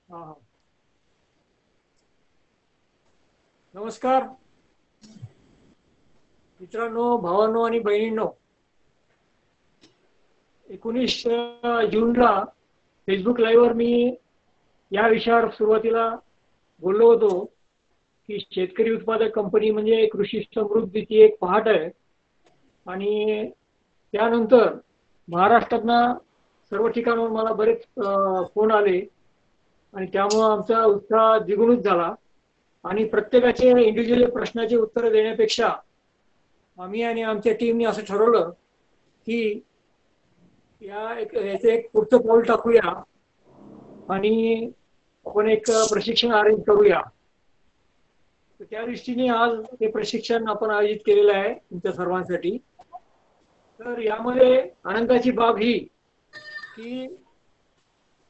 हा हा. नमस्कार मित्रांनो, भावांनो आणि बहिणींनो. 19 जूनला फेसबुक लाईव्हवर मी या विषयावर सुरुवातीला बोललो होतो की शेतकरी उत्पादक कंपनी म्हणजे कृषी समृद्धीची एक पहाट आहे. आणि त्यानंतर महाराष्ट्रातनं सर्व ठिकाणाहून मला बरेच फोन आले आणि त्यामुळं आमचा उत्साह द्विगुणित झाला. आणि प्रत्येकाचे इंडिव्हिज्युअल प्रश्नाचे उत्तर देण्यापेक्षा आम्ही आणि आमच्या टीमने असं ठरवलं की याचं एक पुढचं पाऊल टाकूया आणि आपण एक प्रशिक्षण अरेंज करूया. तर त्या दृष्टीने आज हे प्रशिक्षण आपण आयोजित केलेलं आहे तुमच्या सर्वांसाठी. तर यामध्ये आनंदाची बाब ही की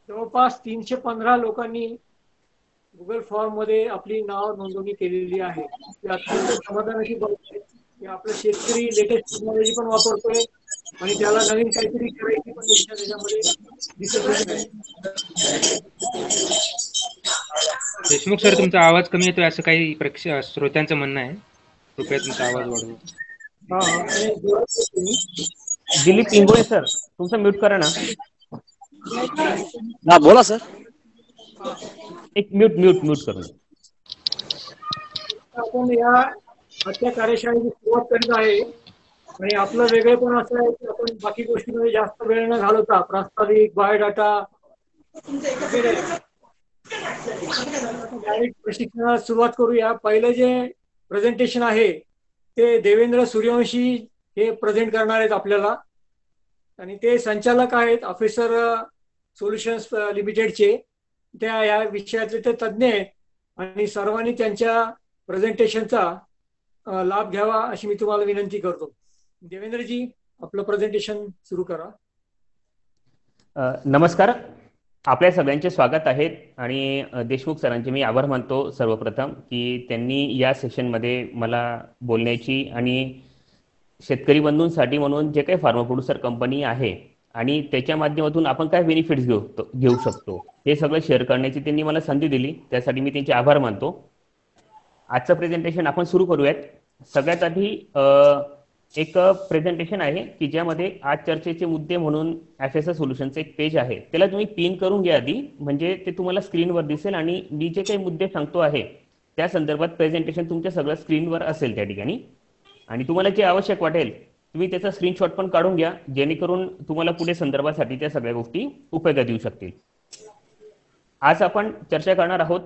जवळपास 315 लोकांनी गुगल फॉर्म मध्ये आपली नाव नोंदणी केलेली आहे. ही अत्यंत समाधानाची बाब आहे की आपला शेतकरी लेटेस्ट टेक्नॉलॉजी पण वापरतोय आणि त्याला नवीन काहीतरी करायची पण इच्छा त्याच्यामध्ये दिसतच आहे. देशमुख सर, तुमचा आवाज कमी येतोय असं काही श्रोत्यांचं म्हणणं आहे. कृपया तुमचा आवाज वाढवा. हा हा, नाही जोरात बोलतो मी. दिलीप इंगोळे सर, तुमचं म्यूट करा ना. हा बोला सर. हा. एक म्यूट करून. आपण या आजच्या कार्यशाळेची सुरुवात करीत आहे आणि आपलं वेगळेपण असं आहे की आपण बाकी गोष्टींमध्ये जास्त वेळ न घालवता प्रास्ताविक बायोडाटा वगैरे डायरेक्ट प्रशिक्षणाला सुरुवात करूया. पहिलं जे प्रेझेंटेशन आहे ते देवेंद्र सूर्यवंशी हे प्रेझेंट करणार आहेत आपल्याला. आणि ते संचालक आहेत ऑफिसर सोल्युशन्स लिमिटेडचे. त्या या विषयाचे ते तज्ज्ञ आहेत आणि सर्वांनी त्यांच्या प्रेझेंटेशनचा लाभ घ्यावा अशी मी तुम्हाला विनंती करतो. देवेंद्रजी, आपलं प्रेझेंटेशन सुरू करा. नमस्कार, आपल्या सगळ्यांचे स्वागत आहे. आणि देशमुख सरांचे मी आभार मानतो सर्वप्रथम की त्यांनी या सेशनमध्ये मला बोलण्याची आणि शेतकरी बंधूंसाठी म्हणून जे काही फार्मा प्रोड्युसर कंपनी आहे आणि त्याच्या माध्यमातून आपण काय बेनिफिट्स घेऊ शकतो हे सगळं शेअर करण्याची त्यांनी मला संधी दिली. त्यासाठी मी त्यांचे आभार मानतो. आजचं प्रेझेंटेशन आपण सुरू करूयात. सगळ्यात आधी एक प्रेझेंटेशन आहे की ज्यामध्ये आज चर्चेचे मुद्दे म्हणून FSS सोल्युशनचं एक पेज आहे. त्याला तुम्ही पिन करून घ्या आधी, म्हणजे ते तुम्हाला स्क्रीनवर दिसेल आणि मी जे काही मुद्दे सांगतो आहे त्या संदर्भात प्रेझेंटेशन तुमच्या सगळं स्क्रीनवर असेल त्या ठिकाणी. आणि तुम्हाला जे आवश्यक वाटेल तुम्ही त्याचा स्क्रीनशॉट पण काढून घ्या, जेणेकरून तुम्हाला पुढे संदर्भासाठी त्या सगळ्या गोष्टी उपयोगात येऊ शकतील. आज आपण चर्चा करणार आहोत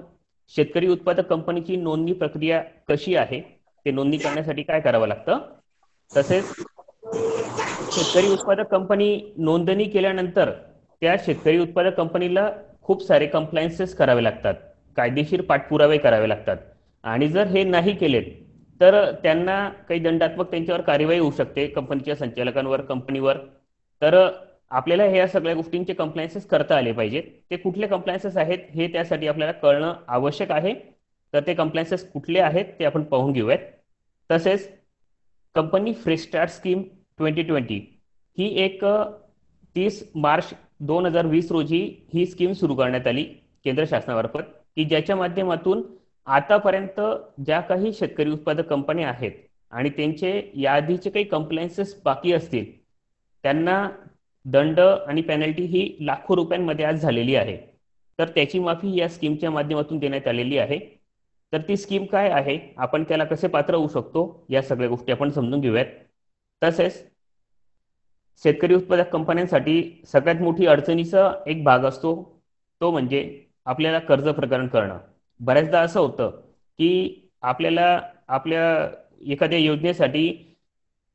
शेतकरी उत्पादक कंपनीची नोंदणी प्रक्रिया कशी आहे, ते नोंदणी करण्यासाठी काय करावं लागतं, तसेच शेतकरी उत्पादक कंपनी नोंदणी केल्यानंतर त्या शेतकरी उत्पादक कंपनीला खूप सारे कंप्लायन्सेस करावे लागतात, कायदेशीर पाठपुरावे करावे लागतात. आणि जर हे नाही केले तर त्यांना काही दंडात्मक त्यांच्यावर कार्यवाही होऊ शकते, कंपनीच्या संचालकांवर, कंपनीवर. तर आपल्याला ह्या सगळ्या गोष्टींचे कंप्लायन्सेस करता आले पाहिजेत. ते कुठले कंप्लायन्सेस आहेत हे त्यासाठी आपल्याला कळणं आवश्यक आहे. तर ते कंप्लायन्सेस कुठले आहेत ते आपण पाहून घेऊयात. तसेच कंपनी फ्रेश स्टार्ट स्कीम 2020 ही एक 30 मार्च 2020 रोजी ही स्कीम सुरू करण्यात आली केंद्र शासनामार्फत, की ज्याच्या माध्यमातून आतापर्यंत ज्या काही शेतकरी उत्पादक कंपन्या आहेत आणि त्यांचे याआधीचे काही कंप्लायन्सेस बाकी असतील त्यांना दंड आणि पेनल्टी ही लाखो रुपयांमध्ये आज झालेली आहे. तर त्याची माफी या स्कीमच्या माध्यमातून देण्यात आलेली आहे. तर ती स्कीम काय आहे, आपण त्याला कसे पात्र होऊ शकतो, या सगळ्या गोष्टी आपण समजून घेऊयात. तसेच शेतकरी उत्पादक कंपन्यांसाठी सगळ्यात मोठी अडचणीचा एक भाग असतो तो म्हणजे आपल्याला कर्ज प्रकरण करणं. बऱ्याचदा असं होतं की आपल्याला आपल्या एखाद्या योजनेसाठी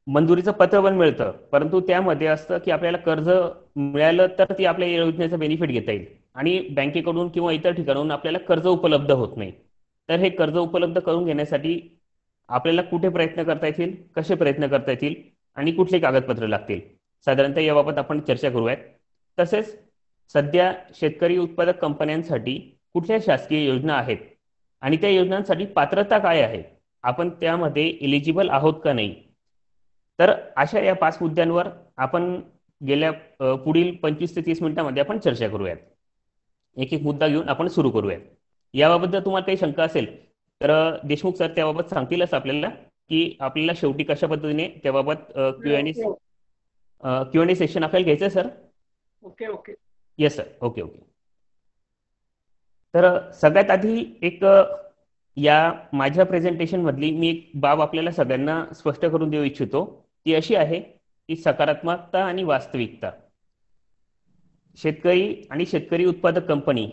मंजुरीचं पत्र पण मिळतं, परंतु त्यामध्ये असतं की आपल्याला कर्ज मिळालं तर ती आपल्या योजनेचा बेनिफिट घेता येईल आणि बँकेकडून किंवा इतर ठिकाणाहून आपल्याला कर्ज उपलब्ध होत नाही. तर हे कर्ज उपलब्ध करून घेण्यासाठी आपल्याला कुठे प्रयत्न करता येतील, कसे प्रयत्न करता येतील आणि कुठले कागदपत्र लागतील, साधारणतः याबाबत आपण चर्चा करूयात. तसेच सध्या शेतकरी उत्पादक कंपन्यांसाठी कुठल्या शासकीय योजना आहेत आणि त्या योजनांसाठी पात्रता काय आहे, आपण त्यामध्ये एलिजिबल आहोत का नाही. तर अशा या 5 मुद्द्यांवर आपण गेल्या पुढील 25 ते 30 मिनिटांमध्ये आपण चर्चा करूयात. एक एक मुद्दा घेऊन आपण सुरू करूया. याबाबत जर तुम्हाला काही शंका असेल तर देशमुख सर त्याबाबत सांगतीलच आपल्याला, की आपल्याला शेवटी कशा पद्धतीने त्याबाबत क्यू एन ए सेशन आपल्याला घ्यायचं sir. Okay okay. Yes sir. Okay okay. तर सगळ्यात आधी एक या माझ्या प्रेझेंटेशन मधली मी एक बाब आपल्याला सगळ्यांना स्पष्ट करून देऊ इच्छितो. ती अशी आहे की सकारात्मकता आणि वास्तविकता. शेतकरी आणि शेतकरी उत्पादक कंपनी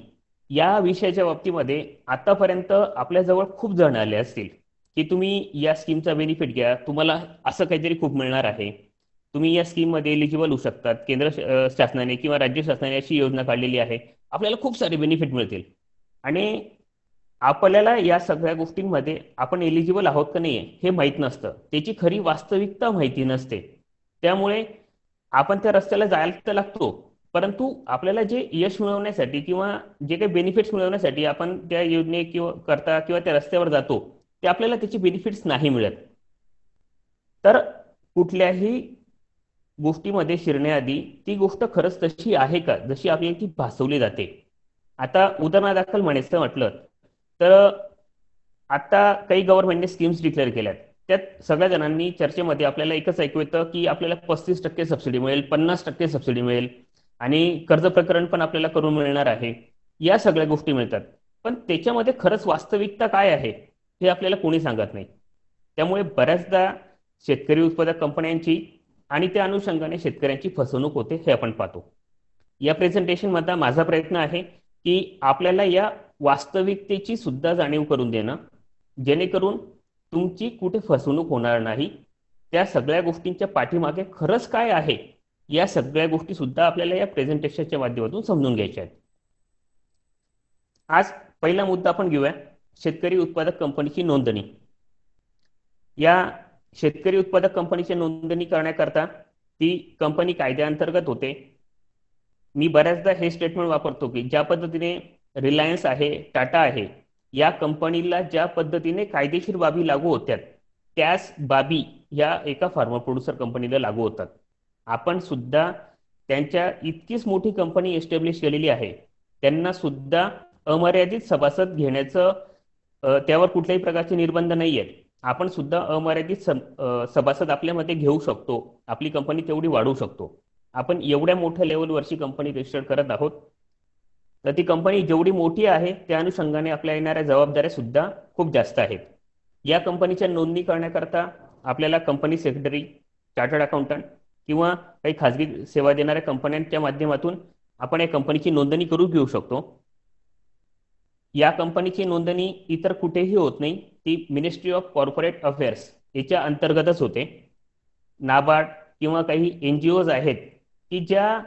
या विषयाच्या बाबतीमध्ये आतापर्यंत आपल्याजवळ खूप जण आले असतील की तुम्ही या स्कीमचा बेनिफिट घ्या, तुम्हाला असं काहीतरी खूप मिळणार आहे, तुम्ही या स्कीम मध्ये एलिजिबल होऊ शकतात, केंद्र शासनाने किंवा राज्य शासनाने अशी योजना काढलेली आहे, आपल्याला खूप सारे बेनिफिट मिळतील. आणि आपल्याला या सगळ्या गोष्टींमध्ये आपण एलिजिबल आहोत का नाही हे माहीत नसतं, त्याची खरी वास्तविकता माहिती नसते. त्यामुळे आपण त्या रस्त्याला जायला तर लागतो, परंतु आपल्याला जे यश मिळवण्यासाठी किंवा जे काही बेनिफिट्स मिळवण्यासाठी आपण त्या योजने करता किंवा त्या रस्त्यावर जातो, ते आपल्याला त्याची बेनिफिट्स नाही मिळत. तर कुठल्याही गोष्टीमध्ये शिरण्याआधी ती गोष्ट खरंच तशी आहे का जशी आपल्याला ती भासवली जाते. आता उदाहरणादाखल म्हणायचं म्हटलं तर आता काही गव्हर्नमेंटने स्कीम्स डिक्लेअर केल्यात, त्यात सगळ्या जणांनी चर्चेमध्ये आपल्याला एकच ऐकू येतं की आपल्याला 35% सबसिडी मिळेल, 50% सबसिडी मिळेल आणि कर्ज प्रकरण पण आपल्याला करून मिळणार आहे. या सगळ्या गोष्टी मिळतात, पण त्याच्यामध्ये खरंच वास्तविकता काय आहे हे आपल्याला कोणी सांगत नाही. त्यामुळे बऱ्याचदा शेतकरी उत्पादक कंपन्यांची आणि त्या अनुषंगाने शेतकऱ्यांची फसवणूक होते हे आपण पाहतो. या प्रेझेंटेशन मध्ये माझा प्रयत्न आहे की आपल्याला या वास्तविकतेची सुद्धा जाणीव करून देणं, जेणेकरून तुमची कुठे फसवणूक होणार नाही. त्या सगळ्या गोष्टींच्या पाठीमागे खरंच काय आहे या सगळ्या गोष्टी सुद्धा आपल्याला या प्रेझेंटेशनच्या माध्यमातून समजून घ्यायच्या आहेत. आज पहिला मुद्दा आपण घेऊया, शेतकरी उत्पादक कंपनीची नोंदणी. या शेतकरी उत्पादक कंपनीची नोंदणी करण्याकरता ती कंपनी कायद्याअंतर्गत होते. मी बऱ्याचदा हे स्टेटमेंट वापरतो की ज्या पद्धतीने रिलायन्स आहे, टाटा आहे, या कंपनीला ज्या पद्धतीने कायदेशीर बाबी लागू होत्यात त्याच बाबी या एका फार्मर प्रोड्युसर कंपनीला लागू होतात. आपण सुद्धा त्यांच्या इतकीच मोठी कंपनी एस्टॅब्लिश केलेली आहे, त्यांना सुद्धा अमर्यादित सभासद घेण्याचं त्यावर कुठल्याही प्रकारचे निर्बंध नाही आहेत. आपण सुद्धा अमर्यादित सभासद आपल्यामध्ये घेऊ शकतो, आपली कंपनी तेवढी वाढवू शकतो. आपण एवढ्या मोठ्या लेवलवरची कंपनी रजिस्टर करत आहोत, तर ती कंपनी जेवढी मोठी आहे त्या अनुषंगाने आपल्या येणाऱ्या जबाबदाऱ्या सुद्धा खूप जास्त आहेत. या कंपनीच्या नोंदणी करण्याकरता आपल्याला कंपनी सेक्रेटरी, चार्टर्ड अकाउंटंट किंवा काही खाजगी सेवा देणाऱ्या कंपन्यांच्या माध्यमातून आपण या कंपनीची नोंदणी करून घेऊ शकतो. या कंपनीची नोंदणी इतर कुठेही होत नाही, ती मिनिस्ट्री ऑफ कॉर्पोरेट अफेअर्स याच्या अंतर्गतच होते. नाबार्ड किंवा काही NGOज आहेत की ज्या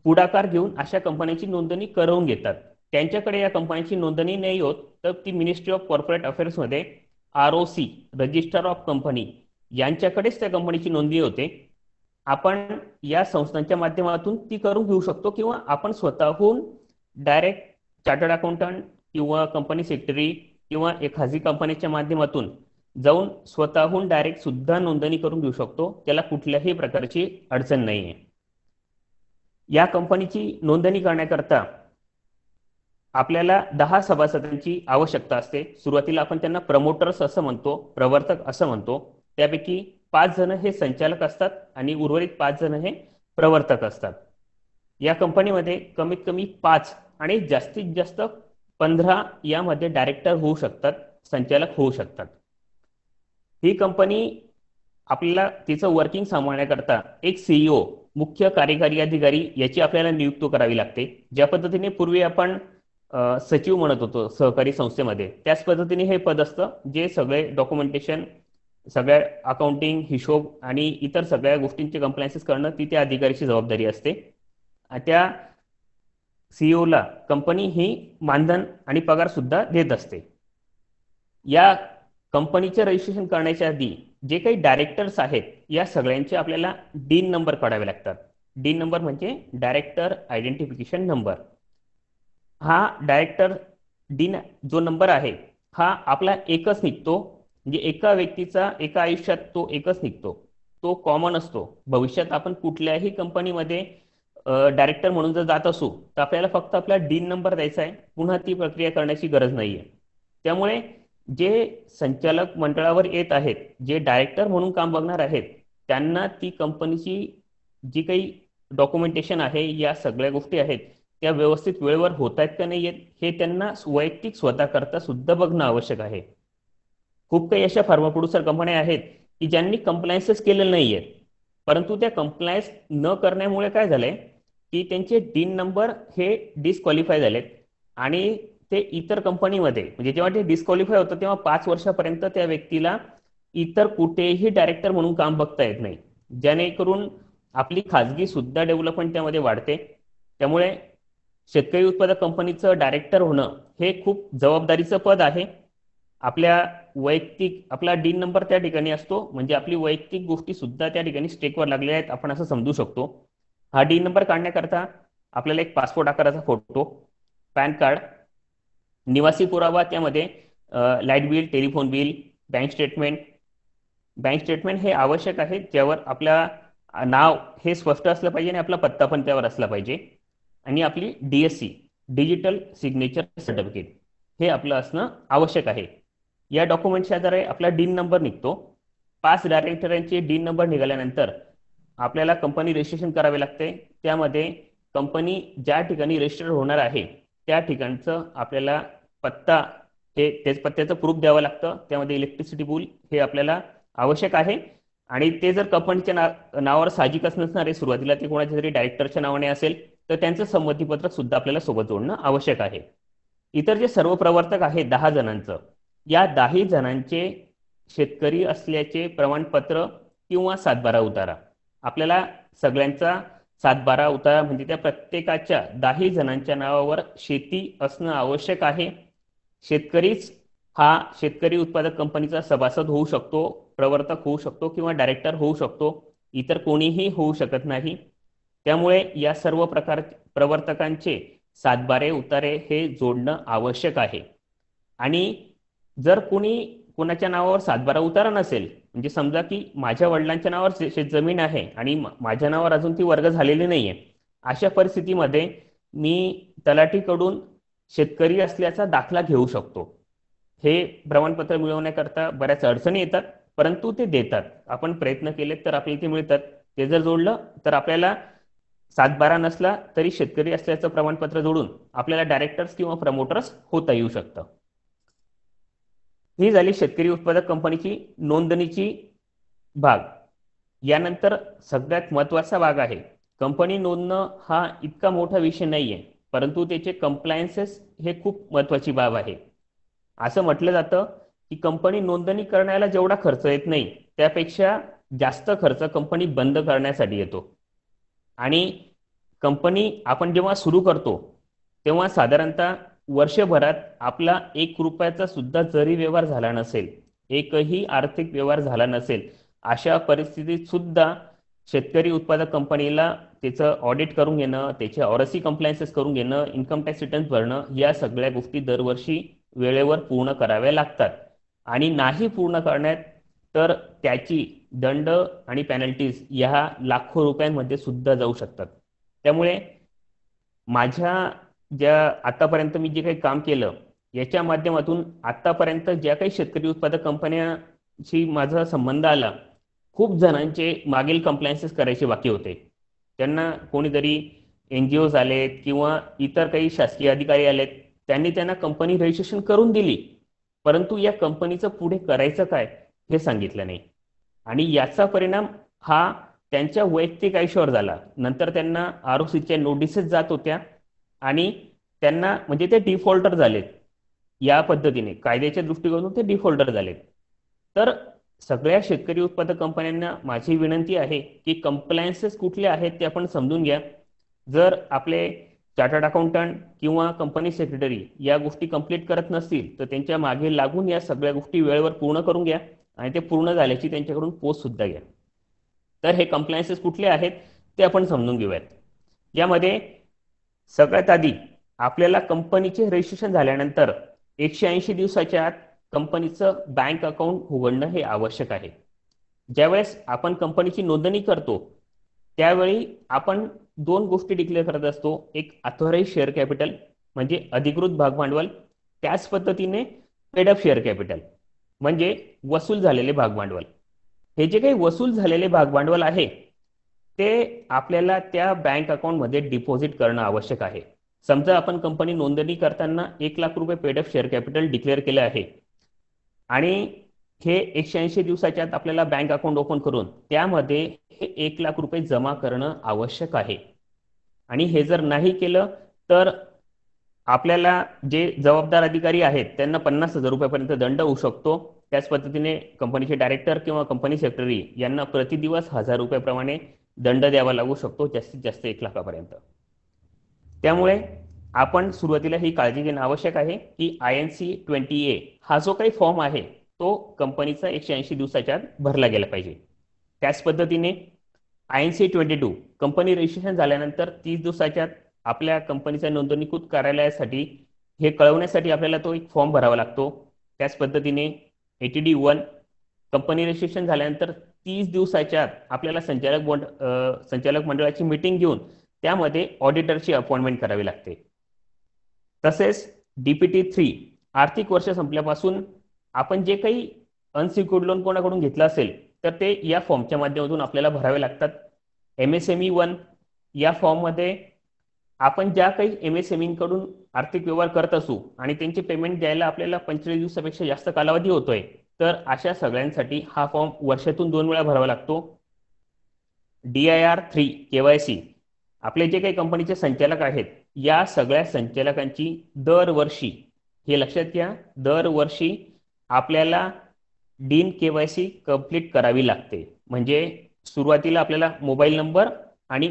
पुढाकार घेऊन अशा कंपन्यांची नोंदणी करून घेतात, त्यांच्याकडे या कंपनीची नोंदणी नाही होत, तर ती मिनिस्ट्री ऑफ कॉर्पोरेट अफेअर्स मध्ये ROC, रजिस्टर ऑफ कंपनी, यांच्याकडेच त्या कंपनीची नोंदणी होते. आपण या संस्थांच्या माध्यमातून ती करून घेऊ शकतो किंवा आपण स्वतःहून डायरेक्ट चार्टर्ड अकाउंटंट किंवा कंपनी सेक्रेटरी किंवा एक खाजगी कंपनीच्या माध्यमातून जाऊन स्वतःहून डायरेक्ट सुद्धा नोंदणी करून घेऊ शकतो. त्याला कुठल्याही प्रकारची अडचण नाही आहे. या कंपनीची नोंदणी करण्याकरता आपल्याला 10 सभासदांची आवश्यकता असते. सुरुवातीला आपण त्यांना प्रमोटर्स असं म्हणतो, प्रवर्तक असं म्हणतो. त्यापैकी 5 जण हे संचालक असतात आणि उर्वरित 5 जण हे प्रवर्तक असतात. या कंपनीमध्ये कमीत कमी 5 आणि जास्तीत जास्त 15 यामध्ये डायरेक्टर होऊ शकतात, संचालक होऊ शकतात. ही कंपनी आपल्याला तिचं वर्किंग सांभाळण्याकरता एक CEO, मुख्य कार्यकारी अधिकारी याची आपल्याला नियुक्ती करावी लागते. ज्या पद्धतीने पूर्वी आपण सचिव म्हणत होतो सहकारी संस्थेमध्ये, त्याच पद्धतीने हे पद असतं जे सगळे डॉक्युमेंटेशन, सगळ्या अकाउंटिंग, हिशोब आणि इतर सगळ्या गोष्टींचे कंप्लायन्सेस करणं ती त्या अधिकाऱ्याची जबाबदारी असते. त्या CEOला कंपनी ही मानधन आणि पगार सुद्धा देत असते. या कंपनीचे रजिस्ट्रेशन करण्याच्या आधी जे काही डायरेक्टर्स आहेत या सगळ्यांचे आपल्याला DIN नंबर काढावे लागतात. DIN नंबर म्हणजे डायरेक्टर आयडेंटिफिकेशन नंबर. हा डायरेक्टर DIN जो नंबर आहे हा आपला एकच निघतो, म्हणजे एका व्यक्तीचा एका आयुष्यात तो एकच निघतो, तो कॉमन असतो. भविष्यात आपण कुठल्याही कंपनीमध्ये डायरेक्टर म्हणून जर जात असू तर आपल्याला फक्त आपला डीन नंबर द्यायचा आहे, पुन्हा ती प्रक्रिया करण्याची गरज नाहीये. त्यामुळे जे संचालक मंडळावर येत आहेत, जे डायरेक्टर म्हणून काम बघणार आहेत, त्यांना ती कंपनीची जी काही डॉक्युमेंटेशन आहे, या सगळ्या गोष्टी आहेत, त्या व्यवस्थित वेळेवर होत आहेत का नाही हे त्यांना वैयक्तिक स्वतः करता सुद्धा बघणं आवश्यक आहे. खूप काही अशा फार्मा प्रोड्युसर कंपन्या आहेत की ज्यांनी कंप्लायन्सेस केलेले नाहीये, परंतु त्या कंप्लायन्स न करण्यामुळे काय झालंय की त्यांचे डीन नंबर हे डिस्क्वालिफाय झालेत आणि ते इतर कंपनीमध्ये, म्हणजे जेव्हा ते डिस्क्वालिफाय होतं तेव्हा 5 वर्षापर्यंत त्या व्यक्तीला इतर कुठेही डायरेक्टर म्हणून काम बघता येत नाही, जेणेकरून आपली खाजगी सुद्धा डेव्हलपमेंट त्यामध्ये वाढते. त्यामुळे शेतकरी उत्पादक कंपनीचं डायरेक्टर होणं हे खूप जबाबदारीचं पद आहे. आपल्या वैयक्तिक आपला डीन नंबर त्या ठिकाणी असतो, म्हणजे आपली वैयक्तिक गोष्टी सुद्धा त्या ठिकाणी स्टेकवर लागलेल्या आहेत, आपण असं समजू शकतो. हा डीन नंबर काढण्याकरता आपल्याला एक पासपोर्ट आकाराचा फोटो, पॅन कार्ड, निवासी पुरावा, त्यामध्ये light bill, telephone bill, bank statement हे आवश्यक आहे, ज्यावर आपल्या नाव हे स्पष्ट असलं पाहिजे आणि आपला पत्ता पण त्यावर असला पाहिजे. आणि आपली DSC डिजिटल सिग्नेचर सर्टिफिकेट हे आपलं असणं आवश्यक आहे. या डॉक्युमेंटच्या आधारे आपला डीन नंबर निघतो. 5 डायरेक्टरांचे डीन नंबर निघाल्यानंतर आपल्याला कंपनी रजिस्ट्रेशन करावे लागते. त्यामध्ये कंपनी ज्या ठिकाणी रजिस्टर होणार आहे त्या ठिकाणचं आपल्याला पत्ता हे त्याच पत्त्याचं प्रूफ द्यावं लागतं. त्यामध्ये इलेक्ट्रिसिटी बिल हे आपल्याला आवश्यक आहे आणि ते जर कंपनीच्या नावावर साहजिकच नसणार आहे, सुरुवातीला ते कोणाच्या तरी डायरेक्टरच्या नावाने असेल तर त्यांचं संमतीपत्रक सुद्धा आपल्याला सोबत जोडणं आवश्यक आहे. इतर जे सर्व प्रवर्तक आहेत 10 जणांचं, या 10 जणांचे शेतकरी असल्याचे प्रमाणपत्र किंवा 7/12 उतारा, आपल्याला सगळ्यांचा 7/12 उतारा म्हणजे त्या प्रत्येकाच्या 10 जणांच्या नावावर शेती असणं आवश्यक आहे. शेतकरीच हा शेतकरी उत्पादक कंपनीचा सभासद होऊ शकतो, प्रवर्तक होऊ शकतो किंवा डायरेक्टर होऊ शकतो, इतर कोणीही होऊ शकत नाही. त्यामुळे या सर्व प्रवर्तकांचे 7/12 उतारे हे जोडणं आवश्यक आहे. आणि जर कोणाच्या नावावर 7/12 उतारा नसेल, म्हणजे समजा की माझ्या वडिलांच्या नावावर शेतजमीन आहे आणि माझ्या नावावर अजून ती वर्ग झालेली नाहीये, अशा परिस्थितीमध्ये मी तलाठीकडून शेतकरी असल्याचा दाखला घेऊ शकतो. हे प्रमाणपत्र मिळवण्याकरता बऱ्याच अडचणी येतात, परंतु ते देतात. आपण प्रयत्न केले तर आपल्याला ते मिळतात. ते जर जोडलं तर आपल्याला 7/12 नसला तरी शेतकरी असल्याचं प्रमाणपत्र जोडून आपल्याला डायरेक्टर्स किंवा प्रमोटर्स होता येऊ शकतं. ही झाली शेतकरी उत्पादक कंपनीची नोंदणीची भाग. यानंतर सगळ्यात महत्वाचा भाग आहे कंपनी नोंदणं. हा इतका मोठा विषय नाहीये, परंतु त्याचे कंप्लायन्सेस हे खूप महत्वाची बाब आहे. असं म्हटलं जातं की कंपनी नोंदणी करण्याला जेवढा खर्च येत नाही त्यापेक्षा जास्त खर्च कंपनी बंद करण्यासाठी येतो. आणि कंपनी आपण जेव्हा सुरू करतो तेव्हा साधारणतः वर्षभरात आपला 1 रुपयाचा सुद्धा जरी व्यवहार झाला नसेल, एकही आर्थिक व्यवहार झाला नसेल, अशा परिस्थितीत सुद्धा शेतकरी उत्पादक कंपनीला त्याचं ऑडिट करून घेणं, त्याचे RSC कंप्लायन्सेस करून घेणं, इन्कम टॅक्स रिटर्न्स भरणं, या सगळ्या गोष्टी दरवर्षी वेळेवर पूर्ण कराव्या लागतात. आणि नाही पूर्ण करण्यात तर त्याची दंड आणि पॅनल्टीज या लाखो रुपयांमध्ये सुद्धा जाऊ शकतात. त्यामुळे माझ्या ज्या आतापर्यंत मी जे काही काम केलं याच्या माध्यमातून आतापर्यंत ज्या काही शेतकरी उत्पादक कंपन्यांशी माझा संबंध आला, खूप जणांचे मागील कंप्लायन्सेस करायचे बाकी होते. त्यांना कोणीतरी NGOs आलेत किंवा इतर काही शासकीय अधिकारी आलेत, त्यांना कंपनी रजिस्ट्रेशन करून दिली, परंतु या कंपनीचं पुढे करायचं काय हे सांगितलं नाही. आणि याचा परिणाम हा त्यांच्या वैयक्तिक आयुष्यावर झाला. नंतर त्यांना ROCच्या नोटिसेस जात होत्या आणि त्यांना म्हणजे ते डिफॉल्टर झालेत. या पद्धतीने कायद्याच्या दृष्टिकोनातून ते डिफॉल्टर झालेत. तर सगळ्या शेतकरी उत्पादक कंपन्यांना माझी विनंती आहे की कंप्लायन्सेस कुठले आहेत ते आपण समजून घ्या. जर आपले चार्टर्ड अकाउंटंट किंवा कंपनी सेक्रेटरी या गोष्टी कंप्लीट करत नसतील तर त्यांच्या मागे लागून या सगळ्या गोष्टी वेळेवर पूर्ण करून घ्या आणि ते पूर्ण झाल्याची त्यांच्याकडून पोस्ट सुद्धा घ्या. तर हे कंप्लायन्सेस कुठले आहेत ते आपण समजून घेऊयात. यामध्ये सगळ्यात आधी आपल्याला कंपनीचे रजिस्ट्रेशन झाल्यानंतर 180 दिवसाच्या आत कंपनीचं बँक अकाउंट उघडणं हे आवश्यक आहे. ज्यावेळेस आपण कंपनीची नोंदणी करतो त्यावेळी आपण दोन गोष्टी डिक्लेअर करत असतो, एक ऑथोराइज शेअर कॅपिटल म्हणजे अधिकृत भाग भांडवल, त्याच पद्धतीने पेड अप शेअर कॅपिटल म्हणजे वसूल झालेले भाग भांडवल. हे जे काही वसूल झालेले भाग भांडवल आहे ते आपल्याला त्या बँक अकाउंटमध्ये डिपॉझिट करणं आवश्यक आहे. समजा आपण कंपनी नोंदणी करताना 1,00,000 रुपये paid up share capital declare केलं आहे आणि हे 180 दिवसाच्या आत आपल्याला बँक अकाउंट ओपन करून त्यामध्ये हे 1,00,000 रुपये जमा करणं आवश्यक आहे. आणि हे जर नाही केलं तर आपल्याला जे जबाबदार अधिकारी आहेत त्यांना 50,000 रुपयापर्यंत दंड होऊ शकतो. त्याच पद्धतीने कंपनीचे डायरेक्टर किंवा कंपनी सेक्रेटरी यांना प्रतिदिवस 1,000 रुपयाप्रमाणे दंड द्यावा लागू शकतो, जास्तीत जास्त 1,00,000पर्यंत. त्यामुळे आपण सुरुवातीला ही काळजी घेणं आवश्यक आहे की INC 20A हा जो काही फॉर्म आहे तो कंपनीचा 180 दिवसाच्या आत भरला गेला पाहिजे. त्याच पद्धतीने INC 22 कंपनी रजिस्ट्रेशन झाल्यानंतर 30 दिवसाच्या आत आपल्या कंपनीच्या नोंदणीकृत कार्यालयासाठी हे कळवण्यासाठी आपल्याला तो एक फॉर्म भरावा लागतो. त्याच पद्धतीने ATD 1 कंपनी रजिस्ट्रेशन झाल्यानंतर 30 दिवसाच्या आत आपल्याला संचालक मंडळाची मीटिंग घेऊन त्यामध्ये ऑडिटरची अपॉइंटमेंट करावी लागते. तसेच DPT 3 आर्थिक वर्ष संपल्यापासून आपण जे काही अनसिक्युर्ड लोन कोणाकडून घेतलं असेल तर ते या फॉर्मच्या माध्यमातून आपल्याला भरावे लागतात. MSME 1 या फॉर्ममध्ये आपण ज्या काही MSME कडून आर्थिक व्यवहार करत असू आणि त्यांचे पेमेंट द्यायला आपल्याला 45 दिवसापेक्षा जास्त कालावधी होतोय तर अशा सगळ्यांसाठी हा फॉर्म वर्षातून 2 वेळा भरावा लागतो. DIR 3 KYC आपले जे काही कंपनीचे संचालक आहेत या सगळ्या संचालकांची दरवर्षी, हे लक्षात घ्या, दरवर्षी आपल्याला डीन KYC कंप्लीट करावी लागते. म्हणजे सुरुवातीला आपल्याला मोबाईल नंबर आणि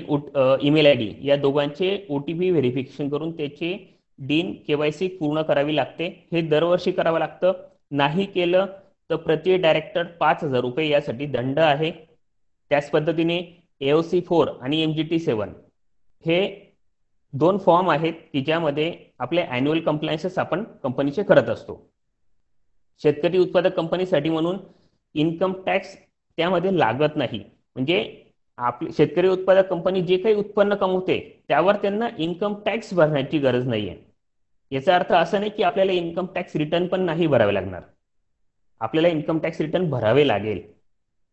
ईमेल ID या दोघांचे OTP व्हेरिफिकेशन करून त्याचे डीन KYC पूर्ण करावी लागते. हे दरवर्षी करावं लागतं. नाही केलं तर प्रति डायरेक्टर 5,000 रुपये यासाठी दंड आहे. त्याच पद्धतीने AOC 4 आणि MGT 7 हे 2 फॉर्म आहेत की ज्यामध्ये आपले ॲन्युअल कंप्लायन्सेस आपण कंपनीचे करत असतो. शेतकरी उत्पादक कंपनीसाठी म्हणून इन्कम टॅक्स त्यामध्ये लागत नाही. म्हणजे आपली शेतकरी उत्पादक कंपनी जे काही उत्पन्न कमवते त्यावर त्यांना इन्कम टॅक्स भरण्याची गरज नाहीये. याचा अर्थ असा नाही की आपल्याला इन्कम टॅक्स रिटर्न पण नाही भरावे लागणार. आपल्याला इन्कम टॅक्स रिटर्न भरावे लागेल,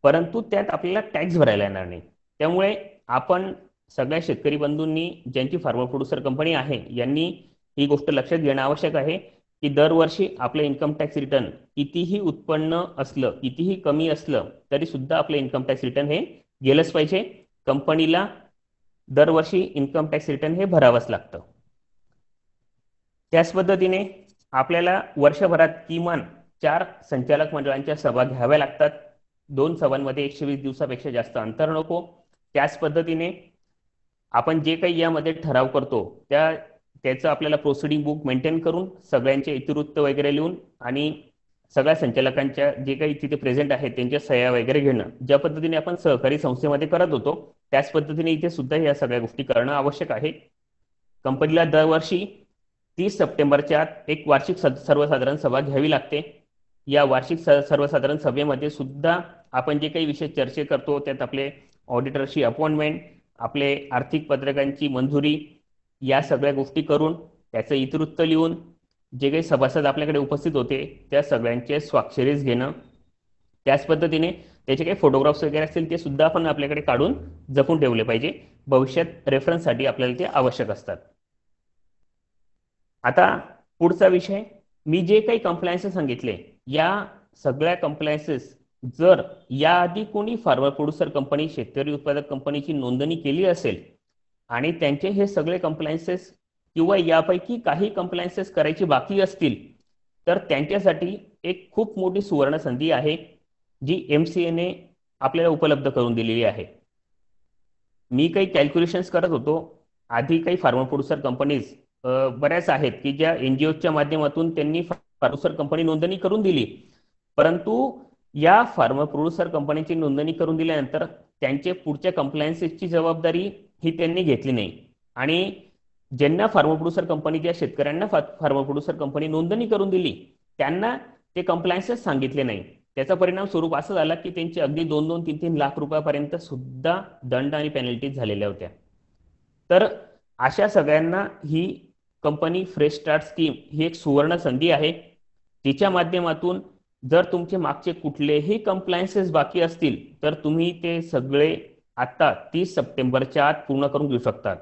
परंतु त्यात आपल्याला टॅक्स भरायला येणार नाही. त्यामुळे आपण सगळ्या शेतकरी बंधूंनी ज्यांची फार्मर प्रोड्युसर कंपनी आहे यांनी ही गोष्ट लक्षात घेणं आवश्यक आहे की दरवर्षी आपलं इन्कम टॅक्स रिटर्न कितीही उत्पन्न असलं, कितीही कमी असलं तरी सुद्धा आपलं इन्कम टॅक्स रिटर्न हे गेलंच पाहिजे. कंपनीला दरवर्षी इन्कम टॅक्स रिटर्न हे भरावंच लागतं. त्याच पद्धतीने आपल्याला वर्षभरात किमान 4 संचालक मंडळांच्या सभा घ्याव्या लागतात. 2 सभांमध्ये 120 दिवसापेक्षा जास्त अंतर नको. त्याच पद्धतीने आपण जे काही यामध्ये ठराव करतो त्याचं आपल्याला प्रोसिडिंग बुक मेंटेन करून सगळ्यांचे इतिवृत्त वगैरे लिहून आणि सगळ्या संचालकांच्या जे काही तिथे प्रेझेंट आहेत त्यांच्या सह्या वगैरे घेणं, ज्या पद्धतीने आपण सहकारी संस्थेमध्ये करत होतो त्याच पद्धतीने इथे सुद्धा या सगळ्या गोष्टी करणं आवश्यक आहे. कंपनीला दरवर्षी 30 सप्टेंबरच्या आत एक वार्षिक सर्वसाधारण सभा घ्यावी लागते. या वार्षिक सर्वसाधारण सभेमध्ये सुद्धा आपण जे काही विषय चर्चा करतो त्यात आपले ऑडिटरची अपॉइंटमेंट, आपले आर्थिक पत्रकांची मंजुरी या सगळ्या गोष्टी करून त्याचं इतिवृत्त लिहून जे काही सभासद आपल्याकडे उपस्थित होते त्या सगळ्यांचे स्वाक्षरीस घेणं. त्याच पद्धतीने त्याचे काही फोटोग्राफ्स वगैरे असतील ते सुद्धा आपण आपल्याकडे काढून जपून ठेवले पाहिजे. भविष्यात रेफरन्ससाठी आपल्याला ते आवश्यक असतात. आता पुढचा विषय, मी जे काही कंप्लायन्सेस सांगितले या सगळ्या कंप्लायन्सेस जर याआधी कोणी फार्मर प्रोड्युसर कंपनी, शेतकरी उत्पादक कंपनीची नोंदणी केली असेल आणि त्यांचे हे सगळे कंप्लायन्सेस किंवा यापैकी काही कंप्लायन्सेस करायची बाकी असतील तर त्यांच्यासाठी एक खूप मोठी सुवर्ण संधी आहे जी MCA ने आपल्याला उपलब्ध करून दिलेली आहे. मी काही कॅल्क्युलेशन्स करत होतो. आधी काही फार्मर प्रोड्युसर कंपनीज बऱ्याच आहेत की ज्या NGOच्या माध्यमातून त्यांनी फार्मर कंपनी नोंदणी करून दिली, परंतु या फार्मर प्रोड्युसर कंपनीची नोंदणी करून दिल्यानंतर त्यांचे पुढच्या कंप्लायन्सेसची जबाबदारी ही त्यांनी घेतली नाही. आणि ज्यांना फार्मर प्रोड्युसर कंपनी, ज्या शेतकऱ्यांना फार्मर प्रोड्युसर कंपनी नोंदणी करून दिली त्यांना ते कंप्लायन्सेस सांगितले नाही. त्याचा परिणाम स्वरूप असं झाला की त्यांचे अगदी 2-2, 3-3 लाख रुपयापर्यंत सुद्धा दंड आणि पेनल्टीज झालेल्या होत्या. तर अशा सगळ्यांना ही कंपनी फ्रेश स्टार्ट स्कीम ही एक सुवर्ण संधी आहे, तिच्या माध्यमातून जर तुमचे मागचे कुठलेही कंप्लायन्सेस बाकी असतील तर तुम्ही ते सगळे आता 30 सप्टेंबरच्या आत पूर्ण करून घेऊ शकतात.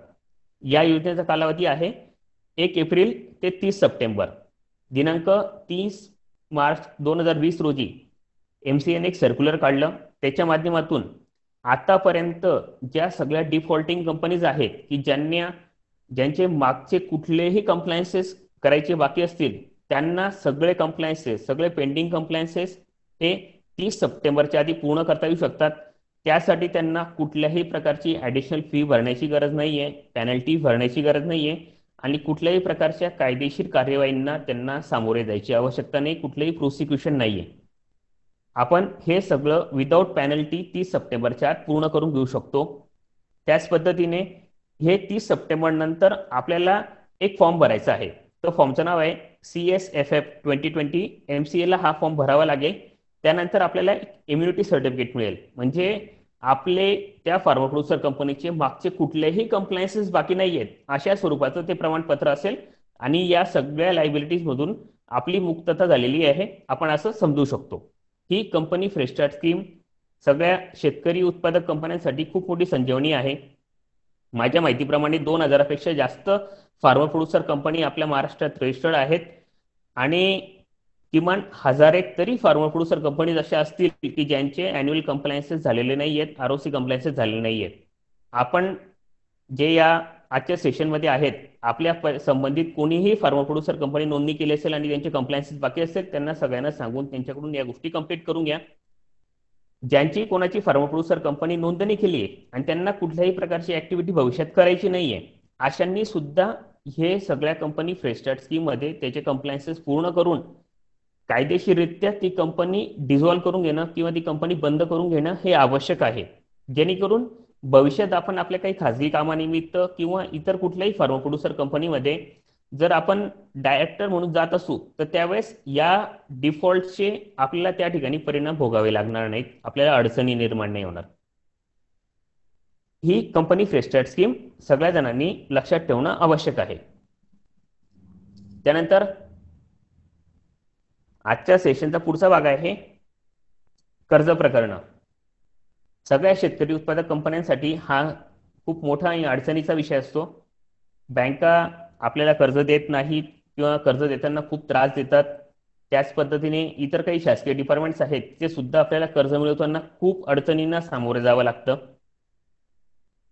या योजनेचा कालावधी आहे 1 एप्रिल ते 30 सप्टेंबर. दिनांक 30 मार्च 2020 रोजी MCAने एक सर्क्युलर काढलं, त्याच्या माध्यमातून आतापर्यंत ज्या सगळ्या डिफॉल्टिंग कंपनीज आहेत की ज्यांचे मागचे कुठलेही कंप्लायन्सेस करायचे बाकी असतील त्यांना सगळे कंप्लायन्सेस, सगळे पेंडिंग कंप्लायन्सेस हे 30 सप्टेंबरच्या आधी पूर्ण करता येऊ शकतात. त्यासाठी त्यांना कुठल्याही प्रकारची ॲडिशनल फी भरण्याची गरज नाहीये, पेनल्टी भरण्याची गरज नाहीये आणि कुठल्याही प्रकारच्या कायदेशीर कार्यवाहींना त्यांना सामोरे जायची आवश्यकता नाही, कुठलंही प्रोसिक्युशन नाहीये. आपण हे सगळं विदाऊट पेनल्टी 30 सप्टेंबरच्या आत पूर्ण करून घेऊ शकतो. त्याच पद्धतीने हे 30 सप्टेंबर नंतर आपल्याला एक फॉर्म भरायचा आहे. तो फॉर्मचं नाव आहे CSFF 2020. MCAला हा फॉर्म भरावा लागेल. त्यानंतर आपल्याला इम्युनिटी सर्टिफिकेट मिळेल, म्हणजे आपले त्या फार्मा प्रोड्युसर कंपनीचे मागचे कुठलेही कंप्लायन्सेस बाकी नाही आहेत अशा स्वरूपाचं ते प्रमाणपत्र असेल आणि या सगळ्या लायबिलिटीज मधून आपली मुक्तता झालेली आहे, आपण असं समजू शकतो. ही कंपनी फ्रेश स्टार्ट स्कीम सगळ्या शेतकरी उत्पादक कंपन्यांसाठी खूप मोठी संजीवनी आहे. माझ्या माहितीप्रमाणे 2000पेक्षा जास्त फार्मा प्रोड्युसर कंपनी आपल्या महाराष्ट्रात रजिस्टर्ड आहेत आणि किमान 1000 तरी फार्मा प्रोड्युसर कंपनीज अशा असतील की ज्यांचे अॅन्युअल कंप्लायन्सेस झालेले नाही आहेत, ROC कंप्लायन्सेस झालेले नाही आहेत. आपण जे या आजच्या सेशनमध्ये आहेत, आपल्या संबंधित कोणीही फार्मा प्रोड्युसर कंपनी नोंदणी केली असेल आणि त्यांचे कंप्लायन्सेस बाकी असेल त्यांना सगळ्यांना सांगून त्यांच्याकडून या गोष्टी कंप्लीट करून घ्या. ज्यांची कोणाची फार्मा प्रोड्युसर कंपनी नोंदणी केली आहे आणि त्यांना कुठल्याही प्रकारची ऍक्टिव्हिटी भविष्यात करायची नाहीये, अशांनी सुद्धा हे सगळ्या कंपनी फ्रेश स्टार्ट स्कीम मध्ये त्याचे कंप्लायन्सेस पूर्ण करून कायदेशीररित्या ती कंपनी डिझॉल्व्ह करून घेणं किंवा ती कंपनी बंद करून घेणं हे आवश्यक आहे, जेणेकरून भविष्यात आपण आपल्या काही खाजगी कामानिमित्त किंवा इतर कुठल्याही फार्मा प्रोड्युसर कंपनीमध्ये जर आपण डायरेक्टर म्हणून जात असू तर त्यावेळेस या डिफॉल्टचे आपल्याला त्या ठिकाणी परिणाम भोगावे लागणार नाहीत, आपल्याला अडचणी निर्माण नाही होणार. ही कंपनी फ्रेश स्टार्ट स्कीम सगळ्या जणांनी लक्षात ठेवणं आवश्यक आहे. त्यानंतर आजच्या सेशनचा पुढचा भाग आहे कर्ज प्रकरण. सगळ्या शेतकरी उत्पादक कंपन्यांसाठी हा खूप मोठा आणि अडचणीचा विषय असतो. बँका आपल्याला कर्ज देत नाहीत किंवा कर्ज देताना खूप त्रास देतात. त्याच पद्धतीने इतर काही शासकीय डिपार्टमेंट्स आहेत ते सुद्धा आपल्याला कर्ज मिळवताना खूप अडचणींना सामोरे जावं लागतं.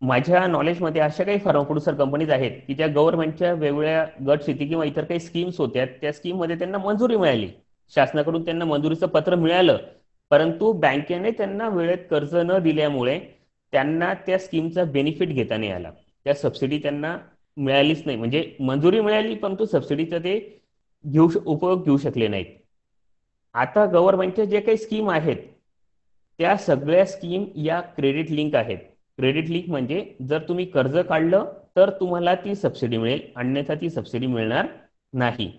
माझ्या नॉलेजमध्ये अशा काही फार्मा प्रोड्युसर कंपनीज आहेत की ज्या गव्हर्नमेंटच्या वेगवेगळ्या गट शेती किंवा इतर काही स्कीम्स होत्या, त्या स्कीममध्ये त्यांना मंजुरी मिळाली, शासनाकडून त्यांना मंजुरीचं पत्र मिळालं, परंतु बँकेने त्यांना वेळेत कर्ज न दिल्यामुळे त्यांना त्या स्कीमचा बेनिफिट घेता नाही आला, त्या सबसिडी त्यांना मिळालीच नाही. म्हणजे मंजुरी मिळाली परंतु सबसिडीचा ते उपयोग घेऊ शकले नाहीत. आता गव्हर्नमेंटच्या जे काही स्कीम आहेत त्या सगळ्या स्कीम या क्रेडिट लिंक आहेत. क्रेडिट लिंक म्हणजे जर तुम्ही कर्ज काढलं तर तुम्हाला ती सबसिडी मिळेल, अन्यथा ती सबसिडी मिळणार नाही.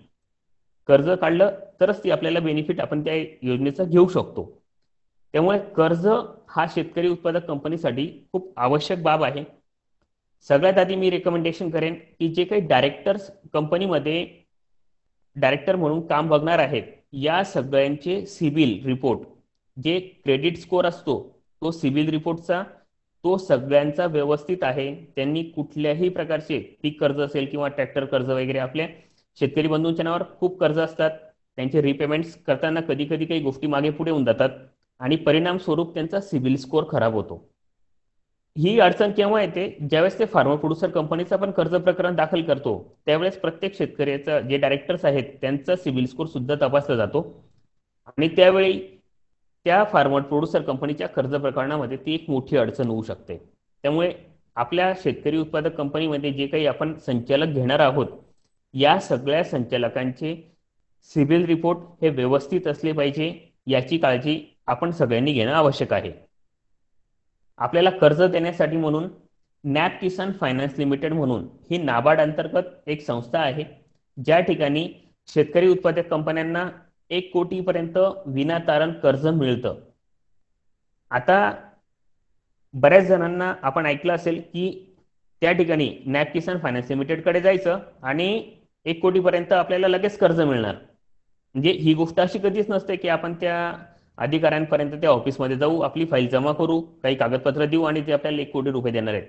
कर्ज काढलं तरच ती आपल्याला बेनिफिट आपण त्या योजनेचा घेऊ शकतो. त्यामुळे कर्ज हा शेतकरी उत्पादक कंपनीसाठी खूप आवश्यक बाब आहे. सगळ्यात आधी मी रेकमेंडेशन करेन की जे काही डायरेक्टर्स कंपनीमध्ये डायरेक्टर म्हणून काम बघणार आहेत, या सगळ्यांचे सिबिल रिपोर्ट, जे क्रेडिट स्कोअर असतो तो सिबिल रिपोर्टचा तो सगळ्यांचा व्यवस्थित आहे. त्यांनी कुठल्याही प्रकारचे पीक कर्ज असेल किंवा ट्रॅक्टर कर्ज वगैरे, आपल्या शेतकरी बंधूंच्या नावावर खूप कर्ज असतात, त्यांचे रिपेमेंट्स करताना कधी कधी काही गोष्टी मागे पुढे होऊन जातात आणि परिणाम स्वरूप त्यांचा सिबिल स्कोअर खराब होतो. ही अडचण केव्हा येते? ज्यावेळेस ते फार्मा प्रोड्युसर कंपनीचा पण कर्ज प्रकरण दाखल करतो त्यावेळेस प्रत्येक शेतकऱ्याचा जे डायरेक्टर्स आहेत त्यांचा सिबिल स्कोअर सुद्धा तपासला जातो आणि त्यावेळी त्या फार्मर प्रोड्युसर कंपनीच्या कर्ज प्रकरणामध्ये ती एक मोठी अडचण होऊ शकते. त्यामुळे आपल्या शेतकरी उत्पादक कंपनीमध्ये जे काही आपण संचालक घेणार आहोत, या सगळ्या संचालकांचे सिबिल रिपोर्ट हे व्यवस्थित असले पाहिजे, याची काळजी आपण सगळ्यांनी घेणं आवश्यक आहे. आपल्याला कर्ज देण्यासाठी म्हणून नॅप किसान फायनान्स लिमिटेड म्हणून ही नाबार्ड अंतर्गत एक संस्था आहे, ज्या ठिकाणी शेतकरी उत्पादक कंपन्यांना 1 कोटीपर्यंत विनातारण कर्ज मिळतं. आता बऱ्याच जणांना आपण ऐकलं असेल की त्या ठिकाणी नॅप किसान फायनान्स लिमिटेडकडे जायचं आणि 1 कोटीपर्यंत आपल्याला लगेच कर्ज मिळणार. म्हणजे ही गोष्ट अशी कधीच नसते की आपण त्या अधिकाऱ्यांपर्यंत त्या ऑफिसमध्ये जाऊ, आपली फाईल जमा करू, काही कागदपत्र देऊ आणि ते आपल्याला 1 कोटी रुपये देणार आहेत,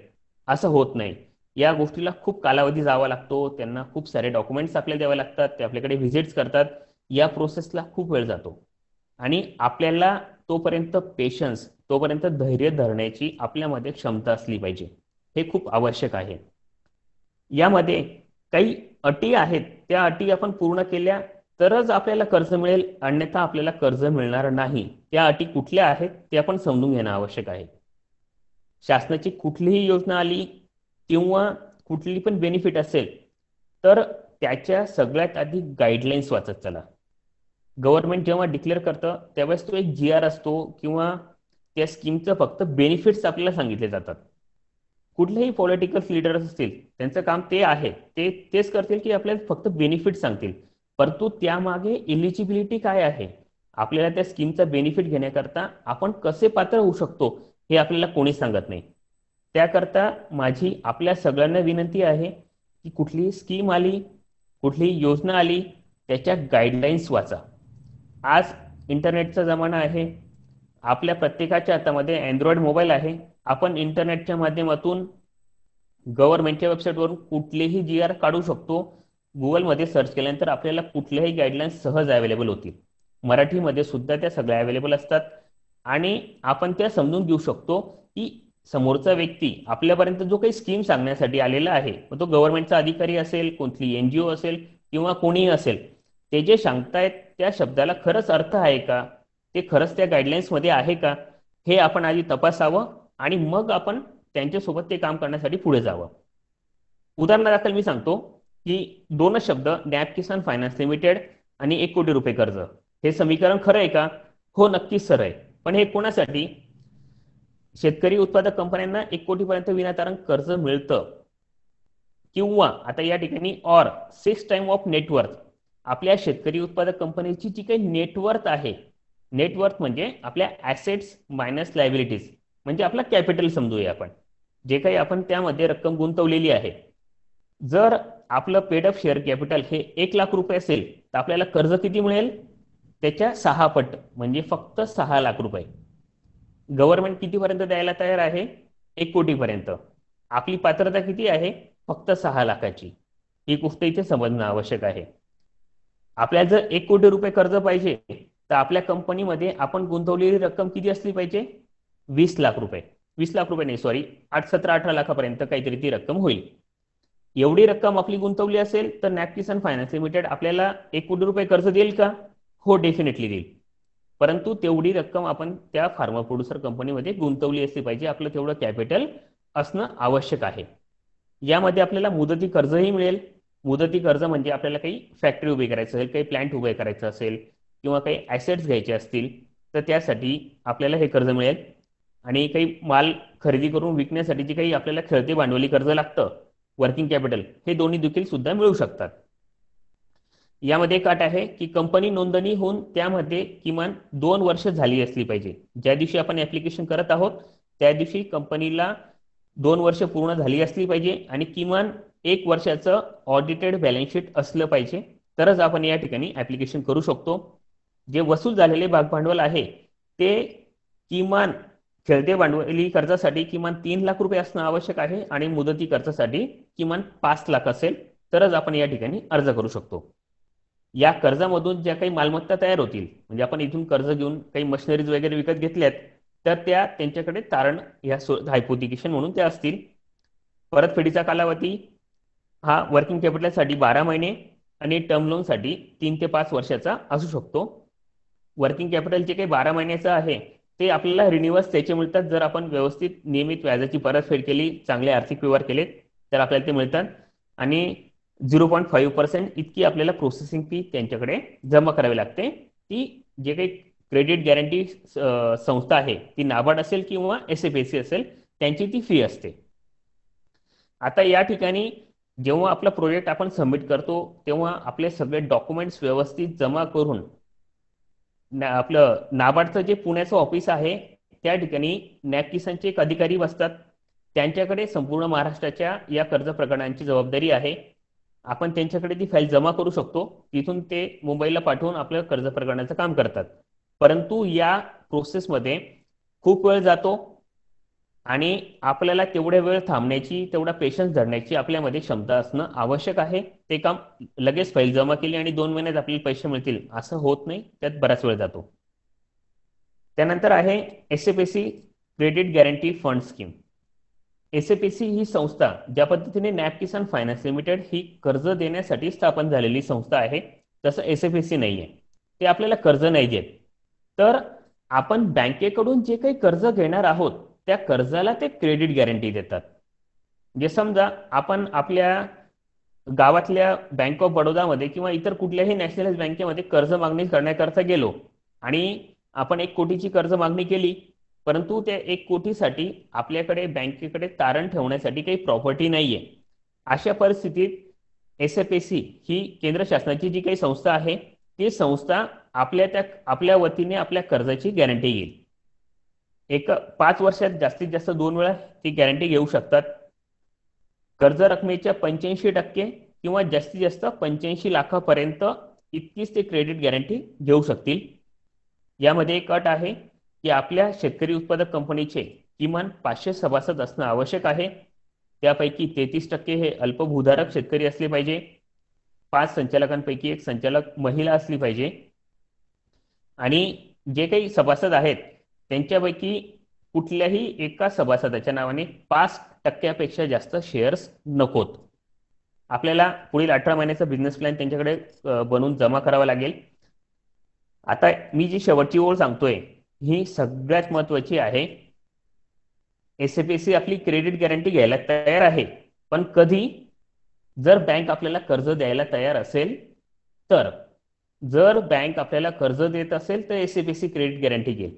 असं होत नाही. या गोष्टीला खूप कालावधी जावा लागतो, त्यांना खूप सारे डॉक्युमेंट्स आपल्याला द्यावे लागतात, ते आपल्याकडे व्हिजिट्स करतात, या प्रोसेसला खूप वेळ जातो. आणि आपल्याला तोपर्यंत पेशन्स, तोपर्यंत धैर्य धरण्याची आपल्यामध्ये क्षमता असली पाहिजे, हे खूप आवश्यक आहे. यामध्ये काही अटी आहेत, त्या अटी आपण पूर्ण केल्या तरच आपल्याला कर्ज मिळेल, अन्यथा आपल्याला कर्ज मिळणार नाही. त्या अटी कुठल्या आहेत ते आपण समजून घेणं आवश्यक आहे. शासनाची कुठलीही योजना आली किंवा कुठली पण बेनिफिट असेल तर त्याच्या सगळ्यात आधी गाईडलाईन्स वाचत चला. गव्हर्नमेंट जेव्हा डिक्लेअर करतं त्यावेळेस तो एक GR असतो किंवा त्या स्कीमचं फक्त बेनिफिट्स आपल्याला सांगितले जातात. कुठलेही पॉलिटिकल लीडर्स असतील, त्यांचं काम ते आहे, ते तेच करतील की आपल्याला फक्त बेनिफिट सांगतील, परंतु त्यामागे इलिजिबिलिटी काय आहे, आपल्याला त्या स्कीमचा बेनिफिट घेण्याकरता आपण कसे पात्र होऊ शकतो हे आपल्याला कोणीच सांगत नाही. त्याकरता माझी आपल्या सगळ्यांना विनंती आहे की कुठलीही स्कीम आली, कुठलीही योजना आली, त्याच्या गाईडलाईन्स वाचा. आज इंटरनेटचा जमाना आहे, आपल्या प्रत्येकाच्या हातामध्ये अँड्रॉइड मोबाईल आहे. आपण इंटरनेटच्या माध्यमातून गव्हर्नमेंटच्या वेबसाईटवरून कुठलेही GR काढू शकतो. गुगलमध्ये सर्च केल्यानंतर आपल्याला कुठल्याही गाईडलाईन्स सहज अवेलेबल होतील. मराठीमध्ये सुद्धा त्या सगळ्या अवेलेबल असतात आणि आपण त्या समजून घेऊ शकतो की समोरचा व्यक्ती आपल्यापर्यंत जो काही स्कीम सांगण्यासाठी आलेला आहे, तो गव्हर्नमेंटचा अधिकारी असेल, कोणती NGO असेल किंवा कोणीही असेल, ते जे सांगतायत त्या शब्दाला खरंच अर्थ आहे का, ते खरंच त्या गाईडलाईन्समध्ये आहे का, हे आपण आधी तपासावं आणि मग आपण त्यांच्यासोबत ते काम करण्यासाठी पुढे जावं. उदाहरणादाखल मी सांगतो की 2 शब्द, नॅप किसान फायनान्स लिमिटेड आणि 1 कोटी रुपये कर्ज, हे समीकरण खरं आहे का? हो, नक्कीच सर आहे. पण हे कोणासाठी? शेतकरी उत्पादक कंपन्यांना 1 कोटीपर्यंत विनातारण कर्ज मिळतं. किंवा आता या ठिकाणी 6 टाइम ऑफ नेटवर्थ, आपल्या शेतकरी उत्पादक कंपनीची जी काही नेटवर्थ आहे, नेटवर्थ म्हणजे आपल्या ऍसेट्स मायनस लायबिलिटीज, म्हणजे आपला कॅपिटल समजूया आपण, जे काही आपण त्यामध्ये रक्कम गुंतवलेली आहे. जर आपलं पेड अप शेअर कॅपिटल हे 1 लाख रुपये असेल तर आपल्याला कर्ज किती मिळेल? त्याच्या 6 पट, म्हणजे फक्त 6 लाख रुपये. गव्हर्नमेंट कितीपर्यंत द्यायला तयार आहे? 1 कोटीपर्यंत. आपली पात्रता किती आहे? फक्त 6 लाखाची. ही गोष्ट इथे समजणं आवश्यक आहे. आपल्याला जर 1 कोटी रुपये कर्ज पाहिजे तर आपल्या कंपनीमध्ये आपण गुंतवलेली रक्कम किती असली पाहिजे? 20 लाख रुपये. 20 लाख रुपये नाही, सॉरी, 17-18 लाखापर्यंत काहीतरी ती रक्कम होईल. एवढी रक्कम आपली गुंतवली असेल तर नॅप किसान फायनान्स लिमिटेड आपल्याला 1 कोटी रुपये कर्ज देईल का? हो, डेफिनेटली देईल. परंतु तेवढी रक्कम आपण त्या फार्मा प्रोड्युसर कंपनीमध्ये गुंतवली असली पाहिजे, आपलं तेवढं कॅपिटल असणं आवश्यक आहे. यामध्ये आपल्याला मुदती कर्जही मिळेल. मुदती कर्ज म्हणजे आपल्याला काही फॅक्टरी उभी करायचं असेल, काही प्लांट उभे करायचं असेल किंवा काही ॲसेट्स घ्यायचे असतील तर त्यासाठी आपल्याला हे कर्ज मिळेल. आणि काही माल खरेदी करून विकण्यासाठी जे काही आपल्याला खेळते भांडवली कर्ज लागतं, वर्किंग कॅपिटल, हे दोन्ही देखील सुद्धा मिळू शकतात. यामध्ये एक अट आहे की कंपनी नोंदणी होऊन त्यामध्ये किमान 2 वर्ष झाली असली पाहिजे. ज्या दिवशी आपण ऍप्लिकेशन करत आहोत त्या दिवशी कंपनीला 2 वर्ष पूर्ण झाली असली पाहिजे आणि किमान 1 वर्षाचं ऑडिटेड बॅलन्स शीट असलं पाहिजे, तरच आपण या ठिकाणी ऍप्लिकेशन करू शकतो. जे वसूल झालेले भागभांडवल आहे ते किमान खेळते भांडवली कर्जासाठी किमान 3 लाख रुपये असणं आवश्यक आहे आणि मुदती कर्जासाठी किमान 5 लाख असेल तरच आपण या ठिकाणी अर्ज करू शकतो. या कर्जामधून ज्या काही मालमत्ता तयार होतील, म्हणजे आपण इथून कर्ज घेऊन काही मशिनरीज वगैरे विकत घेतल्यात तर त्या त्यांच्याकडे तारण या हायपोथिकेशन म्हणून त्या असतील. परतफेडीचा कालावधी हा वर्किंग कॅपिटलसाठी 12 महिने आणि टर्म लोनसाठी 3 ते 5 वर्षाचा असू शकतो. वर्किंग कॅपिटल जे काही 12 महिन्याचं आहे ते आपल्याला रिन्युअल्स त्याचे मिळतात जर आपण व्यवस्थित नियमित व्याजाची परतफेड केली, चांगले आर्थिक व्यवहार केलेत तर आपल्याला ते मिळतात. आणि 0.5% इतकी आपल्याला प्रोसेसिंग फी त्यांच्याकडे जमा करावी लागते. ती जे काही क्रेडिट गॅरंटी संस्था आहे, ती नाबार्ड असेल किंवा SFAC असेल, त्यांची ती फी असते. आता या ठिकाणी जेव्हा आपला प्रोजेक्ट आपण सबमिट करतो तेव्हा आपले सगळे डॉक्युमेंट्स व्यवस्थित जमा करून आपलं नाबार्डचं जे पुण्याचं ऑफिस आहे त्या ठिकाणी नॅप किसानचे एक अधिकारी बसतात. त्यांच्याकडे संपूर्ण महाराष्ट्राच्या या कर्ज प्रकरणांची जबाबदारी आहे. आपण त्यांच्याकडे ती फाईल जमा करू शकतो, तिथून ते मुंबईला पाठवून आपलं कर्ज प्रकरणाचं काम करतात. परंतु या प्रोसेसमध्ये खूप वेळ जातो आणि आपल्याला तेवढ्या वेळ थांबण्याची, तेवढा पेशन्स धरण्याची आपल्यामध्ये क्षमता असणं आवश्यक आहे. ते काम लगेच फाईल जमा केली आणि 2 महिन्यात आपल्याला पैसे मिळतील असं होत नाही, त्यात बराच वेळ जातो. त्यानंतर आहे SFAC credit guarantee fund scheme. SFAC ही संस्था ज्या पद्धतीने नॅब किसान फायनान्स लिमिटेड ही कर्ज देण्यासाठी स्थापन झालेली संस्था आहे, तसं एसएफएसी नाहीये. ते आपल्याला कर्ज नाही देत, तर आपण बँकेकडून जे काही कर्ज घेणार आहोत त्या कर्जाला ते क्रेडिट गॅरंटी देतात. म्हणजे समजा आपण आपल्या गावातल्या बँक ऑफ बडोदामध्ये किंवा इतर कुठल्याही नॅशनलाइज बँकेमध्ये कर्ज मागणी करण्याकरता गेलो आणि आपण 1 कोटीची कर्ज मागणी केली, परंतु त्या 1 कोटीसाठी आपल्याकडे बँकेकडे तारण ठेवण्यासाठी काही प्रॉपर्टी नाहीये. अशा परिस्थितीत एसएफएसी ही केंद्र शासनाची जी काही संस्था आहे ती संस्था आपल्या वतीने आपल्या कर्जाची गॅरंटी घेईल. 5 वर्षात जास्तीत जास्त 2 वेळा ती गॅरंटी घेऊ शकतात. कर्ज रकमेच्या 85% किंवा जास्तीत जास्त 85 लाखापर्यंत इतकीच ते क्रेडिट गॅरंटी घेऊ शकतील. यामध्ये एक अट आहे की आपल्या शेतकरी उत्पादक कंपनीचे किमान 500 सभासद असणं आवश्यक आहे. त्यापैकी 33% हे अल्पभूधारक शेतकरी असले पाहिजे. 5 संचालकांपैकी 1 संचालक महिला असली पाहिजे आणि जे काही सभासद आहेत त्यांच्यापैकी कुठल्याही एका सभासदाच्या नावाने 5% जास्त शेअर्स नकोत. आपल्याला पुढील 18 महिन्याचा बिझनेस प्लॅन त्यांच्याकडे बनवून जमा करावा लागेल. आता मी जी शेवटची ओळ सांगतोय ही सगळ्यात महत्वाची आहे. एसएफएसी आपली क्रेडिट गॅरंटी घ्यायला तयार आहे, पण कधी? जर बँक आपल्याला कर्ज द्यायला तयार असेल तर. जर बँक आपल्याला कर्ज देत असेल तर एसएफएसी क्रेडिट गॅरंटी घेईल.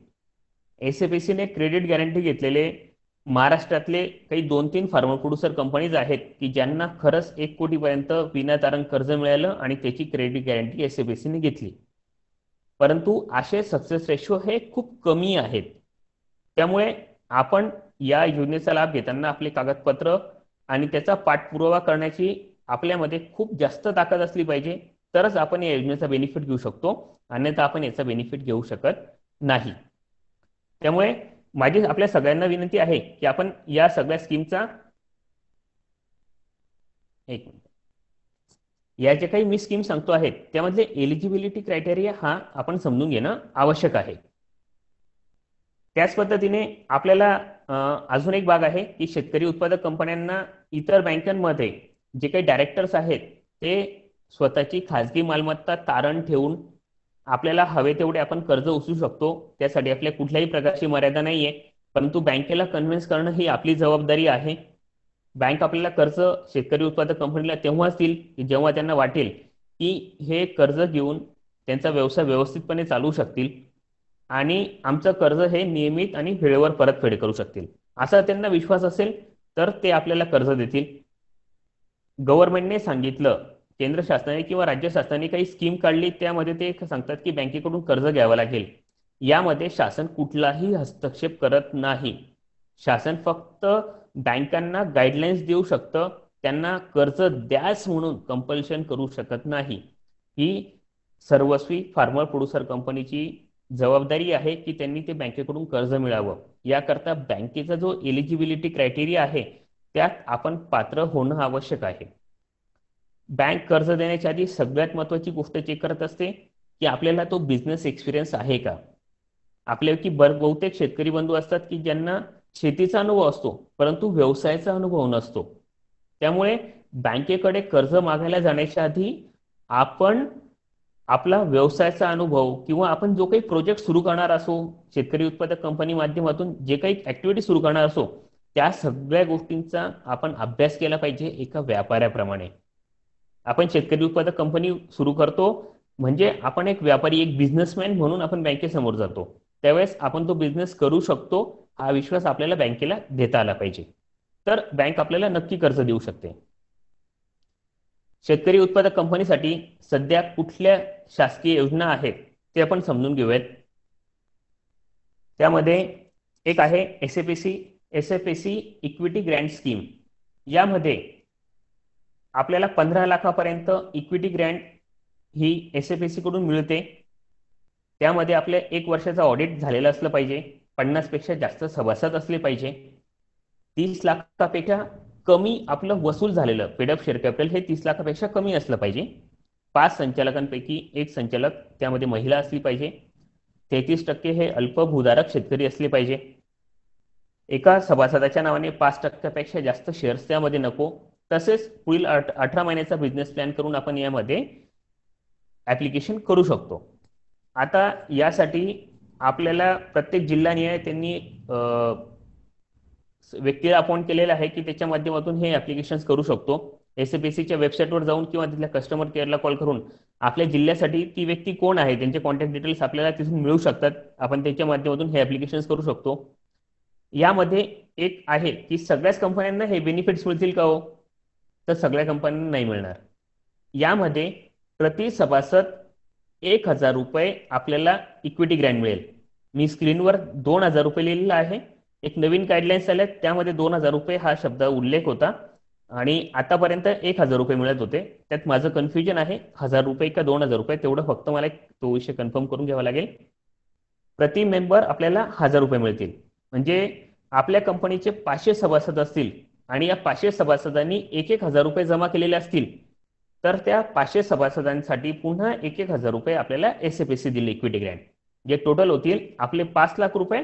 एसएफएसीने क्रेडिट गॅरंटी घेतलेले महाराष्ट्रातले काही 2-3 फार्मर प्रोड्युसर कंपनीज आहेत की ज्यांना खरंच 1 कोटीपर्यंत विनातारण कर्ज मिळालं आणि त्याची क्रेडिट गॅरंटी एसएफएसीने घेतली. परंतु असे सक्सेस रेशो हे खूप कमी आहेत. त्यामुळे आपण या योजनेचा लाभ घेताना आपले कागदपत्र आणि त्याचा पाठपुरावा करण्याची आपल्यामध्ये खूप जास्त ताकद असली पाहिजे, तरच आपण या योजनेचा बेनिफिट घेऊ शकतो, अन्यथा आपण याचा बेनिफिट घेऊ शकत नाही. त्यामुळे माझी आपल्या सगळ्यांना विनंती आहे की आपण या सगळ्या स्कीमचा या जे काही मी स्कीम सांगतो आहेत त्यामधले एलिजिबिलिटी क्रायटेरिया हा आपण समजून घेणं आवश्यक आहे. त्याच पद्धतीने आपल्याला अजून एक भाग आहे की शेतकरी उत्पादक कंपन्यांना इतर बँकांमध्ये जे काही डायरेक्टर्स आहेत ते स्वतःची खाजगी मालमत्ता तारण ठेवून आपल्याला हवे तेवढे आपण कर्ज उचलू शकतो. त्यासाठी आपल्या कुठल्याही प्रकारची मर्यादा नाहीये, परंतु बँकेला कन्व्हिन्स करणं ही आपली जबाबदारी आहे. बँक आपल्याला कर्ज शेतकरी उत्पादक कंपनीला तेव्हाच देईल जेव्हा त्यांना वाटेल की हे कर्ज घेऊन त्यांचा व्यवसाय व्यवस्थितपणे चालू शकतील आणि आमचं कर्ज हे नियमित आणि वेळेवर परतफेड करू शकतील. असा त्यांना विश्वास असेल तर ते आपल्याला कर्ज देतील. गव्हर्नमेंटने सांगितलं, केंद्र शासनाने किंवा राज्य शासनाने काही स्कीम काढली त्यामध्ये ते सांगतात की बँकेकडून कर्ज घ्यावं लागेल. यामध्ये शासन कुठलाही हस्तक्षेप करत नाही. शासन फक्त बँकांना गाईडलाईन्स देऊ शकतं, त्यांना कर्ज द्याच म्हणून कंपल्शन करू शकत नाही. ही सर्वस्वी फार्मर प्रोड्युसर कंपनीची जबाबदारी आहे की त्यांनी ते बँकेकडून कर्ज मिळावं. याकरता बँकेचा जो एलिजिबिलिटी क्रायटेरिया आहे त्यात आपण पात्र होणं आवश्यक आहे. बँक कर्ज देण्याच्या आधी सगळ्यात महत्वाची गोष्ट चेक करत असते की आपल्याला तो बिझनेस एक्सपिरियन्स आहे का. आपल्यापैकी बहुतेक शेतकरी बंधू असतात की ज्यांना शेतीचा अनुभव असतो परंतु व्यवसायाचा अनुभव नसतो. त्यामुळे बँकेकडे कर्ज मागायला जाण्याच्या आधी आपण आपला व्यवसायाचा अनुभव किंवा आपण जो काही प्रोजेक्ट सुरू करणार असो, शेतकरी उत्पादक कंपनी माध्यमातून जे काही ऍक्टिव्हिटी सुरू करणार असो, त्या सगळ्या गोष्टींचा आपण अभ्यास केला पाहिजे एका व्यापाऱ्याप्रमाणे. आपण शेतकरी उत्पादक कंपनी सुरू करतो म्हणजे आपण एक व्यापारी, एक बिझनेसमॅन म्हणून आपण बँकेसमोर जातो. त्यावेळेस आपण तो बिझनेस करू शकतो हा विश्वास आपल्याला बँकेला देता आला पाहिजे, तर बँक आपल्याला नक्की कर्ज देऊ शकते. शेतकरी उत्पादक कंपनीसाठी सध्या कुठल्या शासकीय योजना आहेत ते आपण समजून घेऊयात. त्यामध्ये एक आहे SFAC SFAC equity Grant scheme. यामध्ये आपल्याला 15 लाखापर्यंत इक्विटी ग्रँट ही SFAC कडून मिळते. त्यामध्ये आपले 1 वर्षाचा ऑडिट झालेलं असलं पाहिजे, 50 पेक्षा जास्त सभासद असले पाहिजे, 30 लाखापेक्षा कमी आपलं वसूल झालेलं पेड अप शेअर कॅपिटल हे 30 लाखापेक्षा कमी असलं पाहिजे. 5 संचालकांपैकी 1 संचालक त्यामध्ये महिला असली पाहिजे. 33% हे अल्पभूधारक शेतकरी असले पाहिजे. एका सभासदाच्या नावाने 5% जास्त शेअर्स त्यामध्ये नको. तसेच पुढील 18 महिन्याचा बिझनेस प्लॅन करून आपण यामध्ये ऍप्लिकेशन करू शकतो. आता यासाठी आपल्याला प्रत्येक जिल्हानिहाय त्यांनी व्यक्तीला अपॉइंट केलेला आहे की त्याच्या माध्यमातून हे ऍप्लिकेशन करू शकतो. SFACच्या वेबसाईटवर जाऊन किंवा तिथल्या कस्टमर केअरला कॉल करून आपल्या जिल्ह्यासाठी ती व्यक्ती कोण आहे त्यांचे कॉन्टॅक्ट डिटेल्स आपल्याला तिथून मिळू शकतात. आपण त्याच्या माध्यमातून हे ऍप्लिकेशन करू शकतो. यामध्ये एक आहे की सगळ्याच कंपन्यांना हे बेनिफिट्स मिळतील का हो, तर सगळ्या कंपन्यांना नाही मिळणार. यामध्ये प्रति सभासद 1,000 रुपये आपल्याला इक्विटी ग्रँट मिळेल. मी स्क्रीनवर 2,000 रुपये लिहिलेला आहे. एक नवीन गाईडलाईन्स आल्या त्यामध्ये 2,000 रुपये हा शब्द उल्लेख होता आणि आतापर्यंत 1,000 रुपये मिळत होते. त्यात माझं कन्फ्युजन आहे 1,000 रुपये का 2,000 रुपये, तेवढं फक्त मला तो विषय कन्फर्म करून घ्यावा लागेल. प्रति मेंबर आपल्याला 1,000 रुपये मिळतील. म्हणजे आपल्या कंपनीचे 500 सभासद असतील आणि या 500 सभासदांनी 1,000 रुपये जमा केलेले असतील तर त्या 500 सभासदांसाठी पुन्हा 1,000 रुपये आपल्याला SFAC दिले इक्विटी ग्रँट, जे टोटल होतील आपले 5 लाख रुपये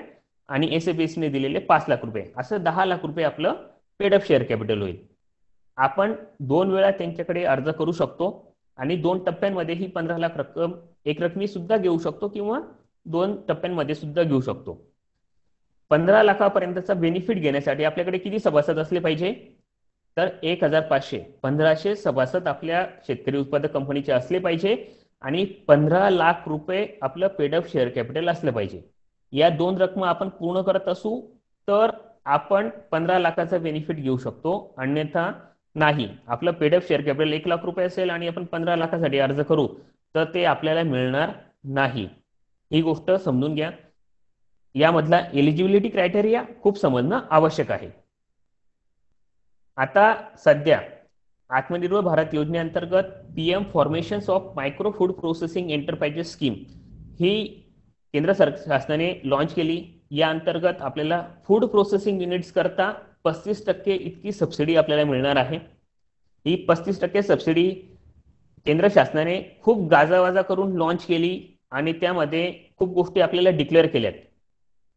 आणि SFAC ने दिलेले 5 लाख रुपये, असं 10 लाख रुपये आपलं पेड अप शेअर कॅपिटल होईल. आपण 2 वेळा त्यांच्याकडे अर्ज करू शकतो आणि 2 टप्प्यांमध्ये ही 15 लाख रक्कम एक रकमी सुद्धा घेऊ शकतो किंवा 2 टप्प्यांमध्ये सुद्धा घेऊ शकतो. 15 लाखापर्यंतचा बेनिफिट घेण्यासाठी आपल्याकडे किती सभासद असले पाहिजे, तर 1,500 1500 सभासद आपल्या शेतकरी उत्पादक कंपनीचे असले पाहिजे आणि 15 लाख रुपये आपलं पेड अप शेअर कॅपिटल असलं पाहिजे. या 2 रकमा आपण पूर्ण करत असू तर आपण 15 लाखाचा बेनिफिट घेऊ शकतो, अन्यथा नाही. आपलं paid up share capital 1 lakh रुपये असेल आणि आपण 15 लाखासाठी अर्ज करू तर ते आपल्याला मिळणार नाही. ही गोष्ट समजून घ्या. यामधला एलिजिबिलिटी क्रायटेरिया खूप समजणं आवश्यक आहे. आता सध्या आत्मनिर्भर भारत योजनेअंतर्गत PM formations of micro food processing enterprises scheme ही केंद्र शासनाने लॉन्च केली. या अंतर्गत आपल्याला फूड प्रोसेसिंग युनिट्स करता 35% इतकी सबसिडी आपल्याला मिळणार आहे. ही 35% सबसिडी केंद्र शासनाने खूप गाजावाजा करून लॉन्च केली आणि त्यामध्ये खूप गोष्टी आपल्याला डिक्लेअर केल्यात.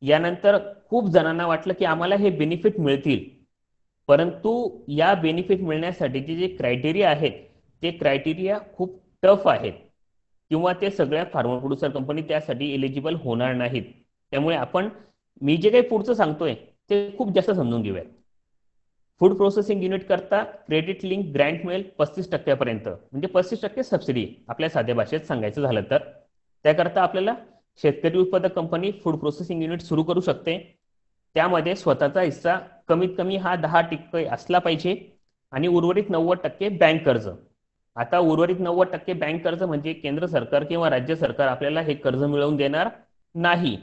यानंतर खूप जणांना वाटलं की आम्हाला हे बेनिफिट मिळतील, परंतु या बेनिफिट मिळण्यासाठीचे जे क्रायटेरिया आहेत ते क्रायटेरिया खूप टफ आहेत किंवा ते सगळ्या फार्मर प्रोड्युसर कंपनी त्यासाठी एलिजिबल होणार नाहीत. त्यामुळे आपण मी जे काही पुढचं सांगतोय ते खूप जास्त समजून घेऊया. फूड प्रोसेसिंग युनिट करता क्रेडिट लिंक ग्रँट मिळेल 35% पर्यंत, म्हणजे 35% सबसिडी आपल्या साध्या भाषेत सांगायचं झालं तर. त्याकरता आपल्याला शेतकरी उत्पादक कंपनी फूड प्रोसेसिंग युनिट सुरू करू शकते. त्यामध्ये स्वतःचा हिस्सा कमीत कमी हा 10% असला पाहिजे आणि उर्वरित 90% बँक कर्ज. आता उर्वरित 90% बँक कर्ज म्हणजे केंद्र सरकार किंवा राज्य सरकार आपल्याला हे कर्ज मिळवून देणार नाही.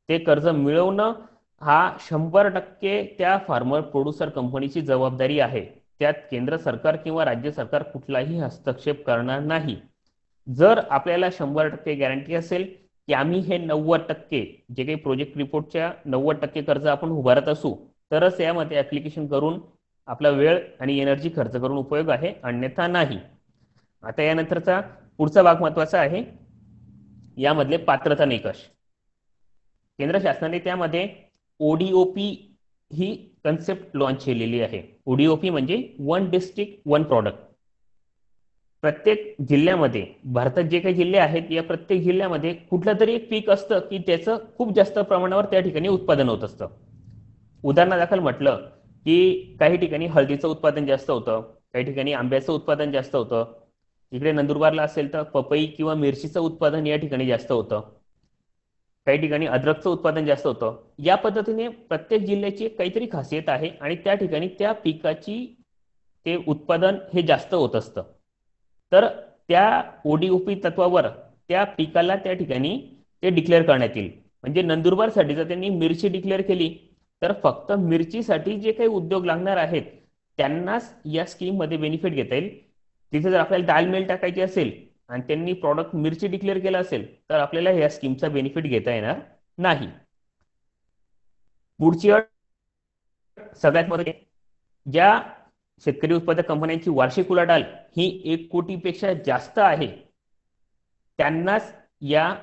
ते कर्ज मिळवणं हा 100% त्या फार्मर प्रोड्युसर कंपनीची जबाबदारी आहे. त्यात केंद्र सरकार किंवा राज्य सरकार कुठलाही हस्तक्षेप करणार नाही. जर आपल्याला 100% गॅरंटी असेल की आम्ही हे 90% जे काही प्रोजेक्ट रिपोर्टच्या 90% कर्ज आपण उभारत असू तरच यामध्ये ऍप्लिकेशन करून आपला वेळ आणि एनर्जी खर्च करून उपयोग आहे, अन्यथा नाही. आता यानंतरचा पुढचा भाग महत्वाचा आहे, यामधले पात्रता निकष. केंद्र शासनाने त्यामध्ये ODOP ही कन्सेप्ट लॉन्च केलेली आहे. ODOP म्हणजे 1 डिस्ट्रिक्ट 1 प्रॉडक्ट. प्रत्येक जिल्ह्यामध्ये, भारतात जे काही जिल्हे आहेत या प्रत्येक जिल्ह्यामध्ये कुठलं तरी एक पीक असतं की त्याचं खूप जास्त प्रमाणावर त्या ठिकाणी उत्पादन होत असतं. उदाहरणादाखल म्हटलं की काही ठिकाणी हळदीचं उत्पादन जास्त होतं, काही ठिकाणी आंब्याचं उत्पादन जास्त होतं, इकडे नंदुरबारला असेल तर पपई किंवा मिरचीचं उत्पादन या ठिकाणी जास्त होतं, काही ठिकाणी अद्रकचं उत्पादन जास्त होतं. या पद्धतीने प्रत्येक जिल्ह्याची काहीतरी खासियत आहे आणि त्या ठिकाणी त्या पिकाची ते उत्पादन हे जास्त होत असतं. तर त्या ODOP तत्वावर त्या पिकाला त्या ठिकाणी ते डिक्लेअर करण्यात येईल. म्हणजे नंदुरबारसाठी जर त्यांनी मिरची डिक्लेअर केली तर फक्त मिरचीसाठी जे काही उद्योग लागणार आहेत त्यांनाच या स्कीम मध्ये बेनिफिट घेता येईल. तिथे जर आपल्याला दाल मिल टाकायची असेल आणि त्यांनी प्रॉडक्ट मिरची डिक्लेअर केला असेल तर आपल्याला या स्कीमचा बेनिफिट घेता येणार नाही. पुढची अट सगळ्यात महत्त्वाची, ज्या शेतकरी उत्पादक कंपन्यांची वार्षिक उलाढाल ही 1 कोटीपेक्षा जास्त आहे त्यांनाच या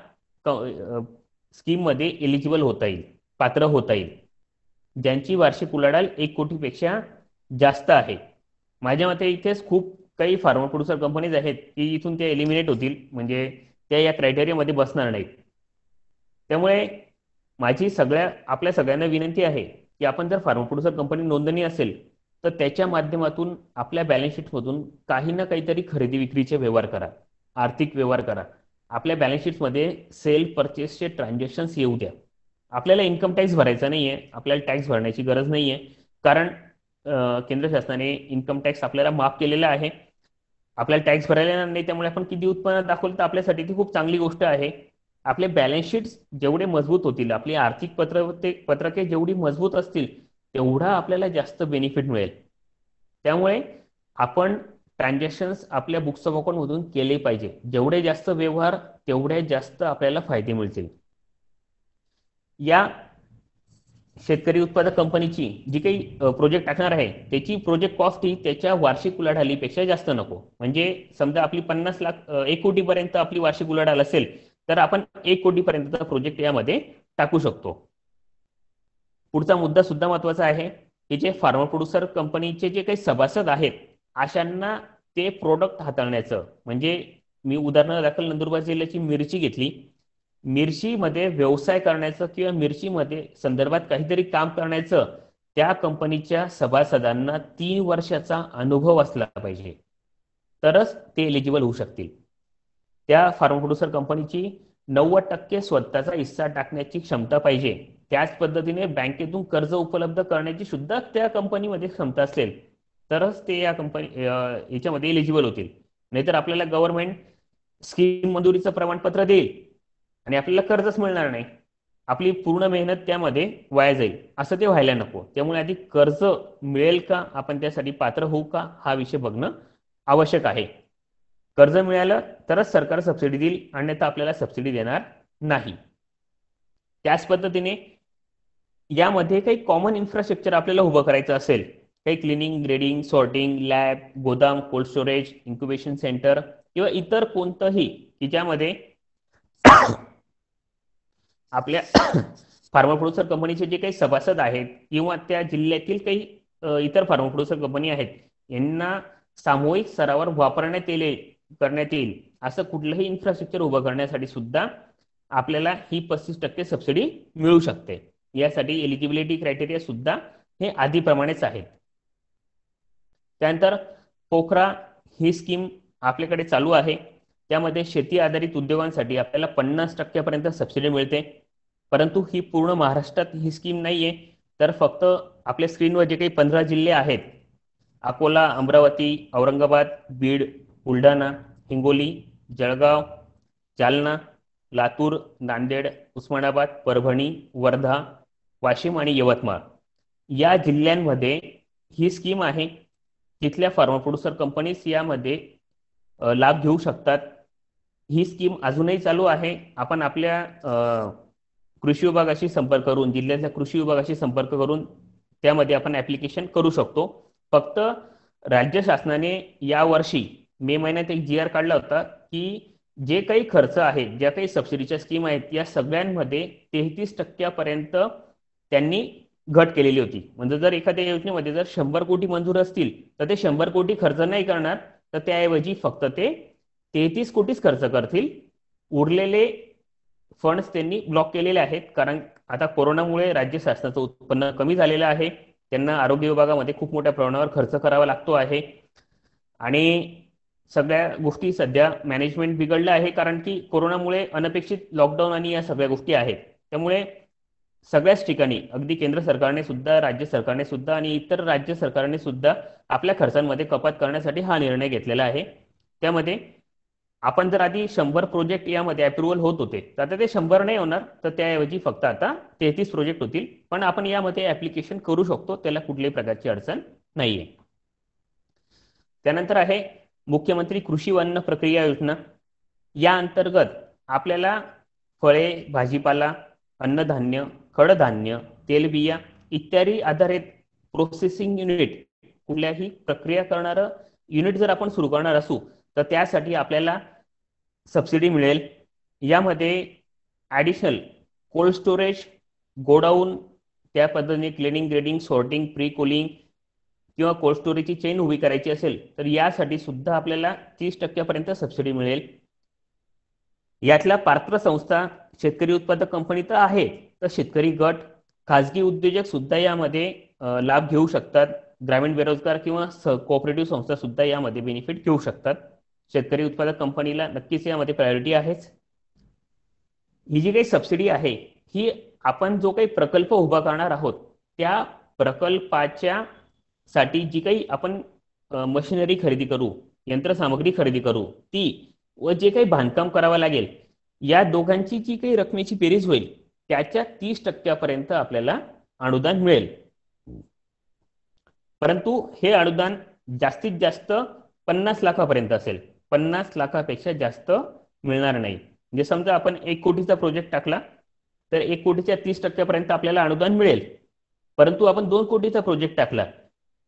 स्कीम मध्ये एलिजिबल होता येईल, पात्र होता येईल, ज्यांची वार्षिक उलाढाल 1 कोटीपेक्षा जास्त आहे. माझ्या मते इथेच खूप काही फार्मर प्रोड्युसर कंपनीज आहेत की इथून ते एलिमिनेट होतील, म्हणजे त्या या क्रायटेरियामध्ये बसणार नाहीत. त्यामुळे माझी आपल्या सगळ्यांना विनंती आहे की आपण जर फार्मर प्रोड्युसर कंपनी नोंदणी असेल तर त्याच्या माध्यमातून आपल्या बॅलन्स शीटमधून काही ना काहीतरी खरेदी विक्रीचे व्यवहार करा, आर्थिक व्यवहार करा. आपल्या बॅलन्स शीटमध्ये सेल परचेसचे ट्रान्झॅक्शन्स येऊ द्या. आपल्याला इन्कम टॅक्स भरायचा नाहीये, आपल्याला टॅक्स भरण्याची गरज नाहीये, कारण केंद्र शासनाने इन्कम टॅक्स आपल्याला माफ केलेला आहे. आपल्याला टॅक्स भरायला नाही, त्यामुळे आपण किती उत्पन्न दाखवलं तर आपल्यासाठी ती खूप चांगली गोष्ट आहे. आपले बॅलन्स शीट्स जेवढे मजबूत होतील, आपली आर्थिक पत्रके जेवढी मजबूत असतील तेवढा आपल्याला जास्त बेनिफिट मिळेल. त्यामुळे आपण ट्रान्झॅक्शन्स आपल्या बुक्स ऑफ अकाउंट मधून केले पाहिजे. जेवढे जास्त व्यवहार तेवढे जास्त आपल्याला फायदे मिळतील. या शेतकरी उत्पादक कंपनीची जी काही प्रोजेक्ट टाकणार आहे त्याची प्रोजेक्ट कॉस्ट ही त्याच्या वार्षिक उलाढालीपेक्षा जास्त नको. म्हणजे समजा आपली 50 लाख 1 कोटीपर्यंत आपली वार्षिक उलाढाल असेल तर आपण 1 कोटीपर्यंतचा प्रोजेक्ट यामध्ये टाकू शकतो. पुढचा मुद्दा सुद्धा महत्वाचा आहे की जे फार्मर प्रोड्युसर कंपनीचे जे काही सभासद आहेत अशांना ते प्रोडक्ट हाताळण्याचं, म्हणजे मी उदाहरणादाखल नंदुरबार जिल्ह्याची मिरची घेतली, मिरचीमध्ये व्यवसाय करण्याचं किंवा मिरचीमध्ये संदर्भात काहीतरी काम करण्याचं त्या कंपनीच्या सभासदांना 3 वर्षाचा अनुभव असला पाहिजे, तरच ते एलिजिबल होऊ शकतील. त्या फार्मर प्रोड्युसर कंपनीची 90% स्वतःचा हिस्सा टाकण्याची क्षमता पाहिजे. त्याच पद्धतीने बँकेतून कर्ज उपलब्ध करण्याची सुद्धा त्या कंपनीमध्ये क्षमता असेल तरच ते या याच्यामध्ये एलिजिबल होतील. नाहीतर आपल्याला गव्हर्नमेंट स्कीम मंजुरीचं प्रमाणपत्र देईल आणि आपल्याला कर्जच मिळणार नाही, आपली पूर्ण मेहनत त्यामध्ये वाया जाईल. असं ते व्हायला नको. त्यामुळे आधी कर्ज मिळेल का, आपण त्यासाठी पात्र होऊ का, हा विषय बघणं आवश्यक आहे. कर्ज मिळालं तरच सरकार सबसिडी देईल, अन्यथा आपल्याला सबसिडी देणार नाही. त्याच पद्धतीने यामध्ये काही कॉमन इन्फ्रास्ट्रक्चर आपल्याला उभं करायचं असेल, काही क्लिनिंग, ग्रेडिंग, सॉर्टिंग, लॅब, गोदाम, कोल्ड स्टोरेज, इन्क्युबेशन सेंटर किंवा इतर कोणतंही की ज्यामध्ये आपल्या फार्मर प्रोड्युसर कंपनीचे जे काही सभासद आहेत किंवा त्या जिल्ह्यातील काही इतर फार्मर प्रोड्युसर कंपनी आहेत यांना सामूहिक स्तरावर करण्यात येईल असं कुठलंही इन्फ्रास्ट्रक्चर उभं करण्यासाठी सुद्धा आपल्याला ही 35% सबसिडी मिळू शकते. यासाठी एलिजिबिलिटी क्रायटेरिया सुद्धा हे आधीप्रमाणेच आहेत. त्यानंतर पोखरा ही स्कीम आपल्याकडे चालू आहे. त्यामध्ये शेती आधारित उद्योगांसाठी आपल्याला 50% पर्यंत सबसिडी मिळते. परंतु ही पूर्ण महाराष्ट्रात ही स्कीम नाहीये, तर फक्त आपल्या स्क्रीनवर जे काही 15 जिल्हे आहेत, अकोला, अमरावती, औरंगाबाद, बीड, बुलढाणा, हिंगोली, जळगाव, जालना, लातूर, नांदेड, उस्मानाबाद, परभणी, वर्धा, वाशिम आणि यवतमाळ या जिल्ह्यांमध्ये ही स्कीम आहे. तिथल्या फार्मर प्रोड्युसर कंपनीज यामध्ये लाभ घेऊ शकतात. ही स्कीम अजूनही चालू आहे. आपण आपल्या कृषी विभागाशी संपर्क करून, जिल्ह्यातल्या कृषी विभागाशी संपर्क करून त्यामध्ये आपण ऍप्लिकेशन करू शकतो. फक्त राज्य शासनाने यावर्षी मे महिन्यात एक GR काढला होता की जे काही खर्च आहेत, ज्या काही सबसिडीच्या स्कीम आहेत, या सगळ्यांमध्ये 33% पर्यंत त्यांनी घट केलेली होती. म्हणजे जर एखाद्या योजनेमध्ये जर 100 कोटी मंजूर असतील तर ते 100 कोटी खर्च नाही करणार, तर त्याऐवजी फक्त ते 33 कोटीच खर्च करतील. उरलेले फंड्स त्यांनी ब्लॉक केलेले आहेत, कारण आता कोरोनामुळे राज्य शासनाचं उत्पन्न कमी झालेलं आहे. त्यांना आरोग्य विभागामध्ये खूप मोठ्या प्रमाणावर खर्च करावा लागतो आहे आणि सगळ्या गोष्टी सध्या मॅनेजमेंट बिघडलं आहे, कारण की कोरोनामुळे अनपेक्षित लॉकडाऊन आणि या सगळ्या गोष्टी आहेत. त्यामुळे सगळ्याच ठिकाणी अगदी केंद्र सरकारने सुद्धा, राज्य सरकारने सुद्धा आणि इतर राज्य सरकारने सुद्धा आपल्या खर्चांमध्ये कपात करण्यासाठी हा निर्णय घेतलेला आहे. त्यामध्ये आपण जर आधी 100 प्रोजेक्ट यामध्ये अप्रुव्हल होत होते, तर आता ते 100 नाही होणार, तर त्याऐवजी फक्त आता 33 प्रोजेक्ट होतील. पण आपण यामध्ये ऍप्लिकेशन करू शकतो, त्याला कुठल्याही प्रकारची अडचण नाहीये. त्यानंतर आहे मुख्यमंत्री कृषी व अन्न प्रक्रिया योजना. या अंतर्गत आपल्याला फळे, भाजीपाला, अन्नधान्य, कडधान्य, तेलबिया इत्यादी आधारित प्रोसेसिंग युनिट, कुठल्याही प्रक्रिया करणारं युनिट जर आपण सुरू करणार असू, तर त्यासाठी आपल्याला सबसिडी मिळेल. यामध्ये ॲडिशनल कोल्ड स्टोरेज, गोडाऊन, त्या पद्धतीने cleaning, grading, sorting, pre cooling किंवा कोल्ड स्टोरेजची चेन उभी करायची असेल, तर यासाठी सुद्धा आपल्याला 30% सबसिडी मिळेल. यातल्या पात्र संस्था शेतकरी उत्पादक कंपनी तर आहे, तर शेतकरी गट, खाजगी उद्योजक सुद्धा यामध्ये लाभ घेऊ शकतात. ग्रामीण बेरोजगार किंवा कोऑपरेटिव्ह संस्था सुद्धा यामध्ये बेनिफिट घेऊ शकतात. शेतकरी उत्पादक कंपनीला नक्कीच यामध्ये प्रायोरिटी आहेच. ही जी काही सबसिडी आहे, ही आपण जो काही प्रकल्प उभा करणार आहोत, त्या प्रकल्पाच्या साठी जी काही आपण मशिनरी खरेदी करू, यंत्रसामग्री खरेदी करू, ती व जे काही बांधकाम करावं लागेल, या दोघांची जी काही रकमेची बेरीज होईल, त्याच्या 30% आपल्याला अनुदान मिळेल. परंतु हे अनुदान जास्तीत जास्त 50 लाखापर्यंत असेल. 50 लाखापेक्षा जास्त मिळणार नाही. म्हणजे समजा आपण 1 कोटीचा प्रोजेक्ट टाकला, तर 1 कोटीच्या 30% आपल्याला अनुदान मिळेल. परंतु आपण 2 कोटीचा प्रोजेक्ट टाकला,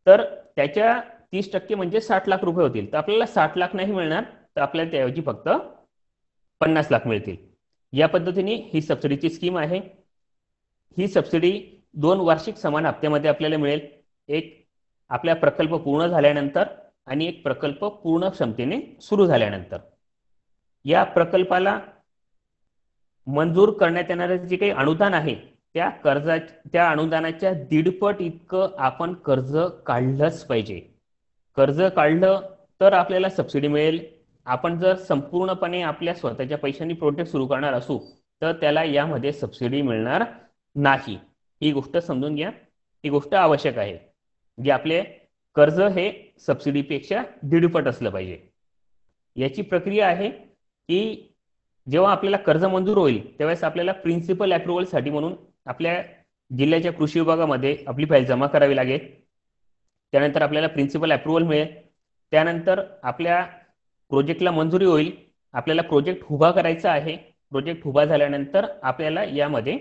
तर त्याच्या 30% म्हणजे 60 लाख रुपये होतील. तर आपल्याला 60 लाख नाही मिळणार, तर आपल्याला त्याऐवजी फक्त 50 लाख मिळतील. या पद्धतीने ही सबसिडीची स्कीम आहे. ही सबसिडी 2 वार्षिक समान हप्त्यामध्ये आपल्याला मिळेल. एक आपला प्रकल्प पूर्ण झाल्यानंतर आणि एक प्रकल्प पूर्ण क्षमतेने सुरू झाल्यानंतर. या प्रकल्पाला मंजूर करण्यात येणारे जे काही अनुदान आहे, त्या अनुदानाच्या 1.5 इतकं आपण कर्ज काढलंच पाहिजे. कर्ज काढलं तर आपल्याला सबसिडी मिळेल. आपण जर संपूर्णपणे आपल्या स्वतःच्या पैशांनी प्रोजेक्ट सुरू करणार असू, तर त्याला यामध्ये सबसिडी मिळणार नाही. ही गोष्ट समजून घ्या. ही गोष्ट आवश्यक आहे, जे आपले कर्ज हे सबसिडीपेक्षा 1.5 पट असलं पाहिजे. याची प्रक्रिया आहे की जेव्हा आपल्याला कर्ज मंजूर होईल, त्यावेळेस आपल्याला प्रिन्सिपल अप्रुव्हलसाठी म्हणून आपल्या जिल्ह्याच्या कृषी विभागामध्ये आपली फाईल जमा करावी लागेल. त्यानंतर आपल्याला प्रिन्सिपल अप्रुव्हल मिळेल. त्यानंतर आपल्या प्रोजेक्टला मंजुरी होईल. आपल्याला प्रोजेक्ट उभा करायचा आहे. प्रोजेक्ट उभा झाल्यानंतर आपल्याला यामध्ये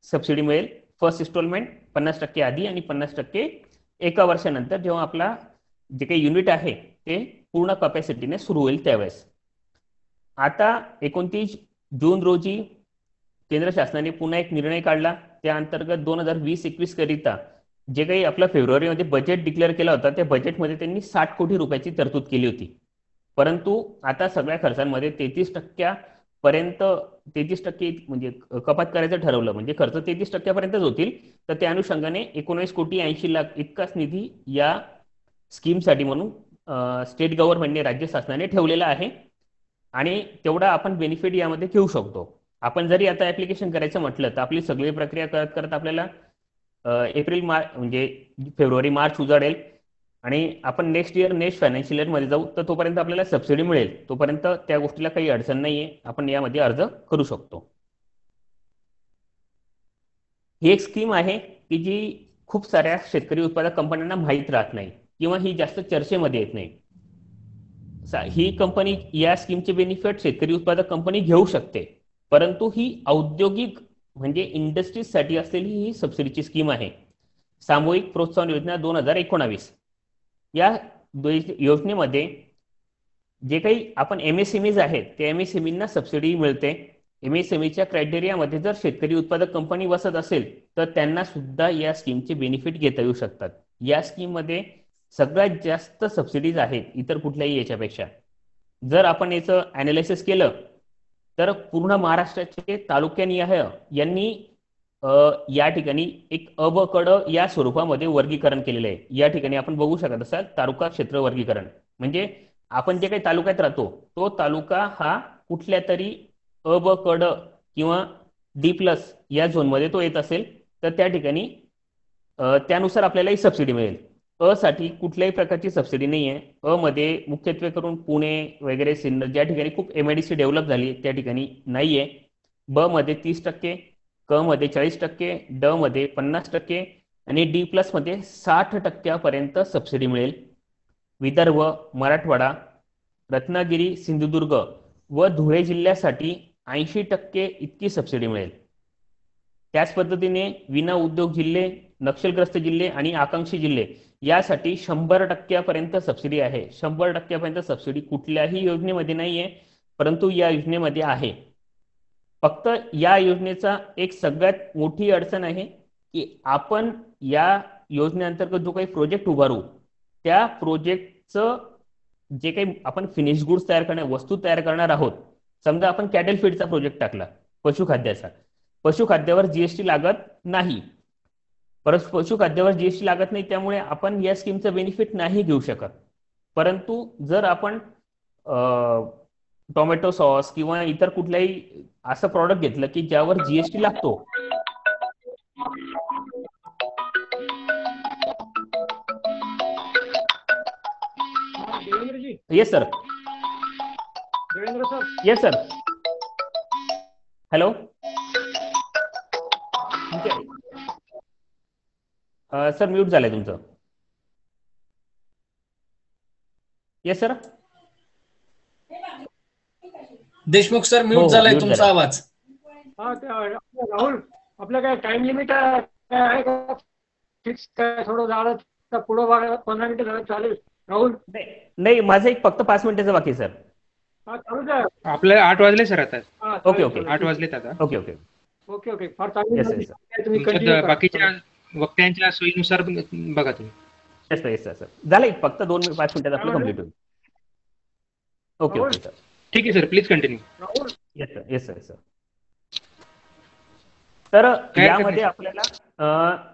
सबसिडी मिळेल. फर्स्ट इन्स्टॉलमेंट 50% आधी आणि 50% 1 वर्षानंतर, जेव्हा आपला जे काही युनिट आहे ते पूर्ण कॅपॅसिटीने सुरू होईल त्यावेळेस. आता 29 जून रोजी केंद्र शासनाने पुन्हा एक निर्णय काढला. त्या अंतर्गत 2020-21 करिता जे काही आपला फेब्रुवारीमध्ये बजेट डिक्लेअर केला होता, त्या बजेटमध्ये त्यांनी 60 कोटी रुपयाची तरतूद केली होती. परंतु आता सगळ्या खर्चांमध्ये 33% म्हणजे कपात करायचं ठरवलं. म्हणजे खर्च 33% होतील. तर त्या अनुषंगाने 19 कोटी 80 लाख इतकाच निधी या स्कीमसाठी म्हणून स्टेट गव्हर्नमेंटने, राज्य शासनाने ठेवलेला आहे. आणि तेवढा आपण बेनिफिट यामध्ये घेऊ शकतो. आपण जरी आता ऍप्लिकेशन करायचं म्हटलं, तर आपली सगळी प्रक्रिया करत करत आपल्याला फेब्रुवारी मार्च उजाडेल आणि आपण नेक्स्ट फायनान्शियल इयर मध्ये जाऊ, तर तोपर्यंत आपल्याला सबसिडी मिळेल. तोपर्यंत त्या गोष्टीला काही अडचण नाहीये, आपण यामध्ये अर्ज करू शकतो. ही एक स्कीम आहे की जी खूप साऱ्या शेतकरी उत्पादक कंपन्यांना माहीत राहत नाही किंवा ही जास्त चर्चेमध्ये येत नाही. ही कंपनी, या स्कीमचे बेनिफिट शेतकरी उत्पादक कंपनी घेऊ शकते, परंतु ही औद्योगिक म्हणजे इंडस्ट्रीजसाठी असलेली ही सबसिडीची स्कीम आहे. सामूहिक प्रोत्साहन योजना 2019. या योजनेमध्ये जे काही आपण MSMEs आहेत, त्या MSMEंना सबसिडी मिळते. MSMEच्या क्रायटेरियामध्ये जर शेतकरी उत्पादक कंपनी बसत असेल, तर त्यांना सुद्धा या स्कीमचे बेनिफिट घेता येऊ शकतात. या स्कीममध्ये सगळ्यात जास्त सबसिडीज आहेत इतर कुठल्याही याच्यापेक्षा. जर आपण याचं अनालिसिस केलं, तर पूर्ण महाराष्ट्राचे तालुक्यानिहाय यांनी या ठिकाणी एक अ ब क ड या स्वरूपामध्ये वर्गीकरण केलेलं आहे. या ठिकाणी आपण बघू शकत असाल तालुका क्षेत्र वर्गीकरण. म्हणजे आपण जे काही तालुक्यात राहतो, तो तालुका हा कुठल्या तरी अ ब क ड किंवा D+ या झोनमध्ये तो येत असेल, तर त्या ठिकाणी त्यानुसार आपल्याला ही सबसिडी मिळेल. अ साठी कुठल्याही प्रकारची सबसिडी नाही आहे. अ मध्ये मुख्यत्वे करून पुणे वगैरे सिन्नर ज्या ठिकाणी खूप एमआयडीसी डेव्हलप झाली त्या ठिकाणी नाही आहे. ब मध्ये 30%, क मध्ये 40%, ड मध्ये 50% आणि डी प्लस मध्ये 60% सबसिडी मिळेल. विदर्भ, मराठवाडा, रत्नागिरी, सिंधुदुर्ग व धुळे जिल्ह्यासाठी 80% इतकी सबसिडी मिळेल. त्याच पद्धतीने विना उद्योग जिल्हे, नक्षलग्रस्त जिल्हे आणि आकांक्षी जिल्हे यासाठी 100% सबसिडी आहे. 100% सबसिडी कुठल्याही योजनेमध्ये नाहीये, परंतु या योजनेमध्ये आहे. फक्त या योजनेचा एक सगळ्यात मोठी अडचण आहे की आपण या योजनेअंतर्गत जो काही प्रोजेक्ट उभारू त्या प्रोजेक्टचं जे काही आपण फिनिश गुड्स तयार करणार, वस्तू तयार करणार आहोत, समजा आपण कॅटल फीडचा प्रोजेक्ट टाकला, पशुखाद्याचा, पशुखाद्यावर जीएसटी लागत नाही. परत पशुखाद्यावर जीएसटी लागत नाही, त्यामुळे आपण या स्कीमचं बेनिफिट नाही घेऊ शकत. परंतु जर आपण टोमॅटो सॉस किंवा इतर कुठल्याही असं प्रॉडक्ट घेतलं की ज्यावर जीएसटी लागतो, Devendraji, yes sir, Devendra sir, yes sir, hello sir, mute झालंय तुमचं. येस सर, देशमुख सर हो म्यूट हो झालाय म्यूट तुमचा झाला. आवाज. हा राहुल, आपलं काय टाइम लिमिट आहे का फिक्स? काय थोडं झालं तर पुढं 15 मिनिटं झालं चालेल राहुल? नाही, माझं एक फक्त 5 मिनिटाचं बाकी आहे सर. हा चालू द्या. आपल्याला 8 वाजले सर आता. हा ओके चालेल, ओके चालेल. 8 वाजलेत आता. ओके ओके ओके ओके, फार चांगली येस माहिती येस सांगितली. तुम्ही तुमच्या कंटिन्यू करा. बाकीच्या वक्त्यांच्या सोयीनुसार बघा तुम्ही. येस येस सर, झालं एक फक्त 5 मिनिटात आपलं कम्प्लीट होईल. ओके ओके सर, ठीक आहे sir, please continue. Rahul, yes sir, yes sir, sir. तर काय यामध्ये करणार? आपल्याला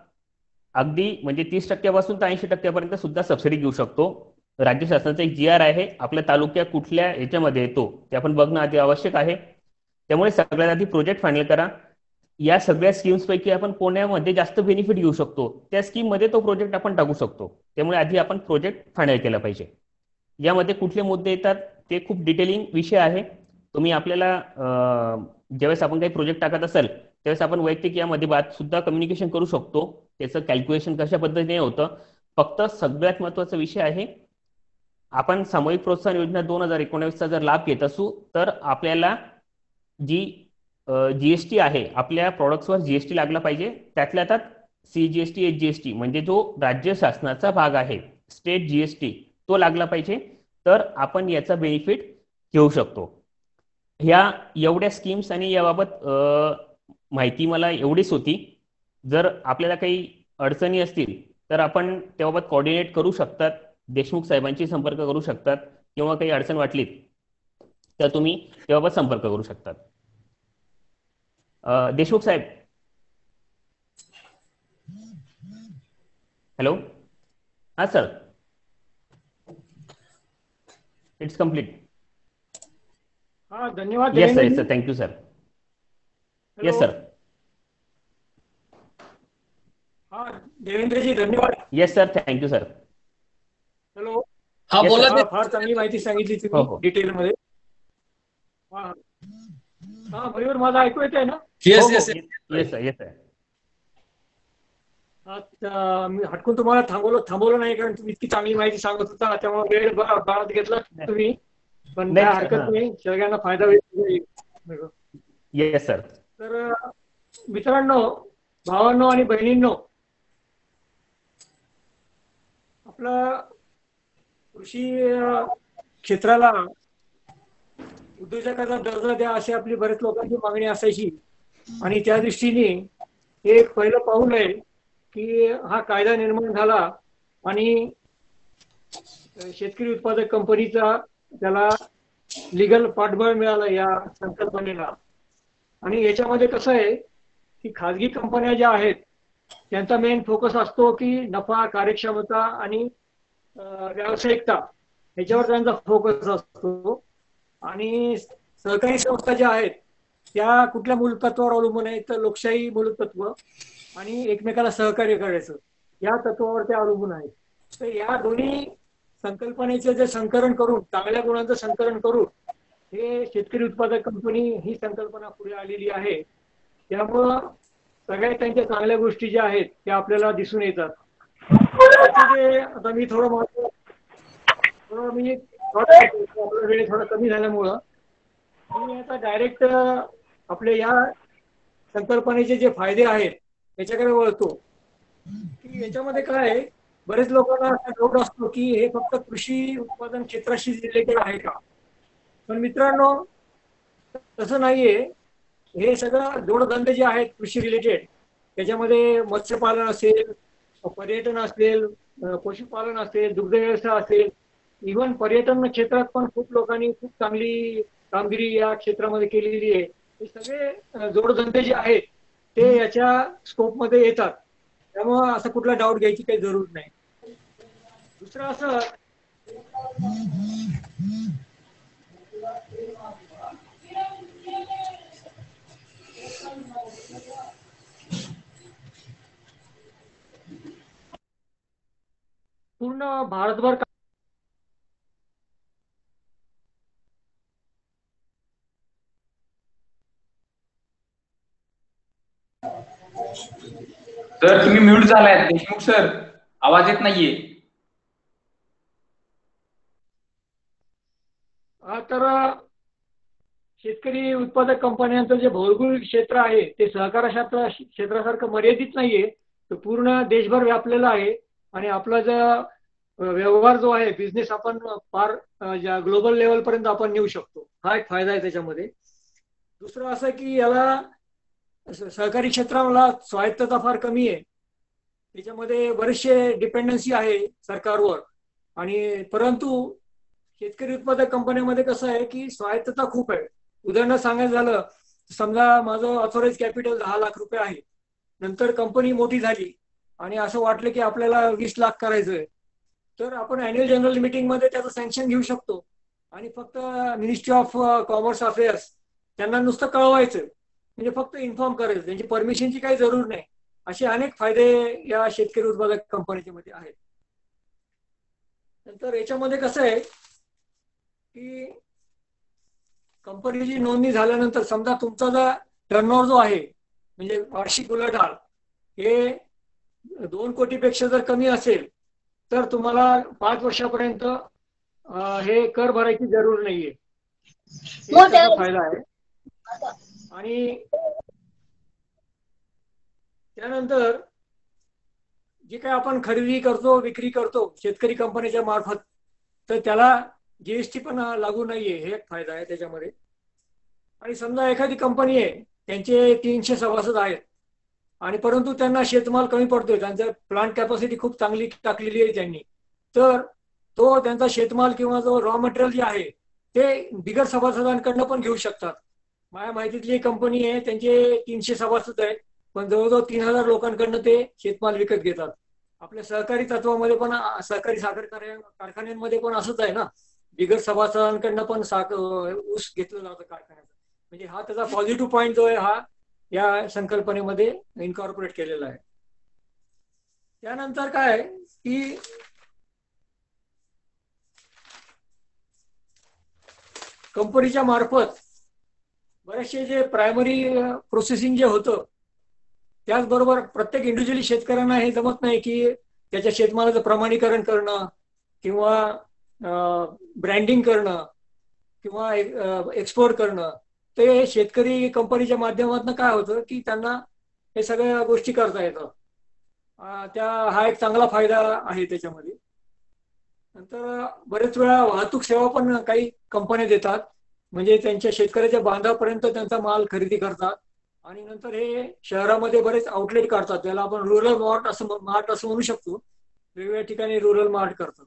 अगदी म्हणजे 30% पासून तर 80% पर्यंत सुद्धा सबसिडी घेऊ शकतो. राज्य शासनाचा एक GR आहे, आपल्या तालुक्या कुठल्या याच्यामध्ये येतो ते आपण बघणं आधी आवश्यक आहे. त्यामुळे सगळ्यात आधी प्रोजेक्ट फायनल करा. या सगळ्या स्कीम्स पैकी आपण पुण्यामध्ये जास्त बेनिफिट घेऊ शकतो, त्या स्कीम मध्ये तो प्रोजेक्ट आपण टाकू शकतो. त्यामुळे आधी आपण प्रोजेक्ट फायनल केला पाहिजे. यामध्ये कुठले मुद्दे येतात ते खूप डिटेलिंग विषय आहे. तुम्ही आपल्याला ज्यावेळेस आपण काही प्रोजेक्ट टाकत असाल त्यावेळेस आपण वैयक्तिक यामध्ये बात सुद्धा कम्युनिकेशन करू शकतो. त्याचं कॅल्क्युलेशन कशा पद्धतीने होतं. फक्त सगळ्यात महत्त्वाचा विषय आहे, आपण सामूहिक प्रोत्साहन योजना 2019चा जर लाभ घेत असू तर आपल्याला जी जीएसटी आहे, आपल्या प्रॉडक्ट्सवर जीएसटी लागला पाहिजे. त्यातल्या त्यात CGST, HGST म्हणजे जो राज्य शासनाचा भाग आहे, स्टेट जीएसटी, तो लागला पाहिजे. तर आपण याचा बेनिफिट घेऊ शकतो. ह्या एवढ्या स्कीम्स आणि याबाबत माहिती मला एवढीच होती. जर आपल्याला काही अडचणी असतील तर आपण त्याबाबत कोऑर्डिनेट करू शकतात, देशमुख साहेबांशी संपर्क करू शकतात, किंवा काही अडचण वाटलीत तर तुम्ही त्याबाबत संपर्क करू शकतात. देशमुख साहेब, हॅलो. हा सर, इट्स कम्प्लीट. हा धन्यवाद yes sir, Devendraji. Yes sir, thank you sir. Hello. Yes sir, हा देवेंद्रजी धन्यवाद. Yes sir, thank you sir. Hello. हा Yes, बोला sir. हा फार चांगली माहिती सांगितली हो, तुम्ही हो. डिटेल मध्ये. हा हा मयूर, माझा ऐकू येत आहे ना? Yes yes yes sir, yes sir. अच्छा, मी हटकून तुम्हाला थांबवलं नाही, कारण तुम्ही इतकी चांगली माहिती सांगत होता, त्यामुळे वेळ बाळात घेतला तुम्ही. पण नाही, काय sir, हरकत हा. नाही, सगळ्यांना फायदा होईल. Yes sir. तर मित्रांनो, भावांनो आणि बहिणींनो, आपलं कृषी क्षेत्राला उद्योजकाचा दर्जा द्या अशी आपली बरेच लोकांची मागणी असायची. आणि त्या दृष्टीने हे एक पहिलं पाऊल आहे की हा कायदा निर्माण झाला आणि शेतकरी उत्पादक कंपनीचा त्याला लिगल पाठबळ मिळालं या संकल्पनेला. आणि याच्यामध्ये कसं आहे की खाजगी कंपन्या ज्या आहेत त्यांचा मेन फोकस असतो की नफा, कार्यक्षमता आणि व्यावसायिकता ह्याच्यावर त्यांचा फोकस असतो. आणि सहकारी संस्था ज्या आहेत त्या कुठल्या मूलतत्वावर अवलंबून आहेत, तर लोकशाही मूलतत्व आणि एकमेकाला सहकार्य करायचं या तत्वावर त्या अवलंबून आहेत. तर या दोन्ही संकल्पनेचं जे संकलन करून, चांगल्या गुणांचं संकलन करून हे शेतकरी उत्पादक कंपनी ही संकल्पना पुढे आलेली आहे. त्यामुळं सगळ्या त्यांच्या चांगल्या गोष्टी ज्या आहेत त्या आपल्याला दिसून येतात. आता मी आपला वेळ थोडा कमी झाल्यामुळं मी आता डायरेक्ट आपले या संकल्पनेचे जे फायदे आहेत त्याच्याकडे वळतो. की याच्यामध्ये काय आहे, बरेच लोकांना डाऊट असतो की हे फक्त कृषी उत्पादन क्षेत्राशी रिलेटेड आहे का. पण मित्रांनो तसं नाहीये. हे सगळं जोडधंदे जे आहेत कृषी रिलेटेड त्याच्यामध्ये मत्स्यपालन असेल, पर्यटन असेल, पशुपालन असेल, दुग्ध व्यवसाय असेल, इव्हन पर्यटन क्षेत्रात पण खूप लोकांनी खूप चांगली कामगिरी या क्षेत्रामध्ये केलेली आहे. हे सगळे जोडधंदे जे आहेत ते याच्या स्कोपमध्ये येतात. त्यामुळं असं कुठला डाऊट घ्यायची काही जरूर नाही. दुसरं असं पूर्ण भारतभर सर तुम्ही म्यूट झालाय देशमुख सर, आवाज येत नाहीये. तर शेतकरी उत्पादक कंपन्यांचं जे भौगोलिक क्षेत्र आहे ते सहकार क्षेत्रासारखं मर्यादित नाहीये. तो पूर्ण देशभर व्यापलेला आहे. आणि आपला जो व्यवहार जो आहे बिझनेस आपण फार ग्लोबल लेवल पर्यंत आपण नेऊ शकतो. हा एक फायदा आहे त्याच्यामध्ये. दुसरं असं की याला सहकारी क्षेत्राला स्वायत्तता फार कमी आहे. त्याच्यामध्ये बरेचसे डिपेंडन्सी आहे सरकारवर. आणि परंतु शेतकरी उत्पादक कंपन्यांमध्ये कसं आहे की स्वायत्तता खूप आहे. उदाहरण सांगायचं झालं, समजा माझं ऑथोराइज कॅपिटल 10 लाख रुपये आहे. नंतर कंपनी मोठी झाली आणि असं वाटलं की आपल्याला 20 लाख करायचंय, तर आपण अॅन्युअल जनरल मीटिंग मध्ये त्याचं सँक्शन घेऊ शकतो. आणि फक्त मिनिस्ट्री ऑफ कॉमर्स अफेअर्स त्यांना नुसतं कळवायचं, म्हणजे फक्त इन्फॉर्म करायचं, त्यांची परमिशनची काही जरूर नाही. असे अनेक फायदे या शेतकरी उत्पादक कंपनीच्या मध्ये आहेत. नंतर याच्यामध्ये कसं आहे की कंपनीची नोंदणी झाल्यानंतर समजा तुमचा जो टर्नओव्हर जो आहे म्हणजे वार्षिक उलाढाल हे 2 कोटीपेक्षा जर कमी असेल तर तुम्हाला 5 वर्षापर्यंत हे कर भरायची जरूर नाहीये. त्याचा फायदा आहे. आणि त्यानंतर जे काय आपण खरेदी करतो विक्री करतो शेतकरी कंपनीच्या मार्फत, तर त्याला जीएसटी पण लागू नाहीये. हे एक फायदा आहे त्याच्यामध्ये. आणि समजा एखादी कंपनी आहे, त्यांचे 300 सभासद आहेत आणि परंतु त्यांना शेतमाल कमी पडतोय, त्यांचं प्लांट कॅपॅसिटी खूप चांगली टाकलेली आहे त्यांनी, तर तो त्यांचा शेतमाल किंवा जो रॉ मटेरियल जे आहे ते बिगर सभासदांकडनं पण घेऊ शकतात. माझ्या माहितीतली कंपनी आहे, त्यांचे 300 सभासद आहेत, पण जवळजवळ 3000 लोकांकडनं ते शेतमाल विकत घेतात. आपल्या सहकारी तत्वामध्ये पण, सहकारी साखर कारखान्यांमध्ये पण असंच आहे ना, बिगर सभासदांकडनं पण ऊस घेतलं जातं कारखान्याचा. म्हणजे हा त्याचा पॉझिटिव्ह पॉईंट जो आहे हा या संकल्पनेमध्ये इन्कॉर्पोरेट केलेला आहे. त्यानंतर काय की कंपनीच्या मार्फत बरेचसे जे प्रायमरी प्रोसेसिंग जे होतं, त्याचबरोबर प्रत्येक इंडिव्हिज्युअली शेतकऱ्यांना हे जमत नाही की त्याच्या शेतमालाचं प्रमाणीकरण करणं किंवा ब्रँडिंग करणं किंवा एक्सपोर्ट करणं. ते शेतकरी कंपनीच्या माध्यमातून काय होतं की त्यांना हे सगळ्या गोष्टी करता येतं. हा एक चांगला फायदा आहे त्याच्यामध्ये. नंतर बरेच वेळा वाहतूक सेवा पण काही कंपन्या देतात, म्हणजे त्यांच्या शेतकऱ्याच्या बांधापर्यंत त्यांचा माल खरेदी करतात आणि नंतर हे शहरामध्ये बरेच आउटलेट काढतात. त्याला आपण रुरल मार्ट असं म्हणू शकतो. वेगवेगळ्या ठिकाणी रुरल मार्ट करतात,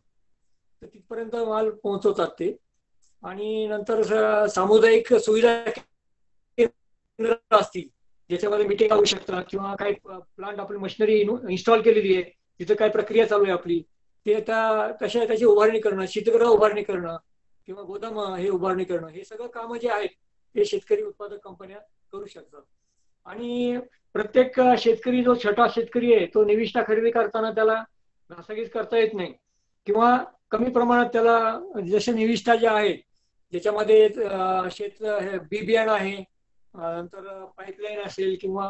तर तिथपर्यंत माल पोहोचवतात ते. आणि नंतर सामुदायिक सुविधा असतील ज्याच्यामध्ये मिटिंग होऊ शकतात किंवा काही प्लांट आपली मशिनरी इन्स्टॉल केलेली आहे, तिथं काय प्रक्रिया चालू आहे आपली, ते त्याची उभारणी करणं, शीतगृह उभारणी करणं किंवा गोदाम हे उभारणी करणं, हे सगळं कामं जे आहेत ते शेतकरी उत्पादक कंपन्या करू शकतात. आणि प्रत्येक शेतकरी जो छोटा शेतकरी आहे तो निविष्ठा खरेदी करताना त्याला घासाघीस करता येत नाही किंवा कमी प्रमाणात त्याला जसे निविष्ठा ज्या आहेत ज्याच्यामध्ये शेत बी बियाणं आहे, नंतर पाईपलाईन असेल किंवा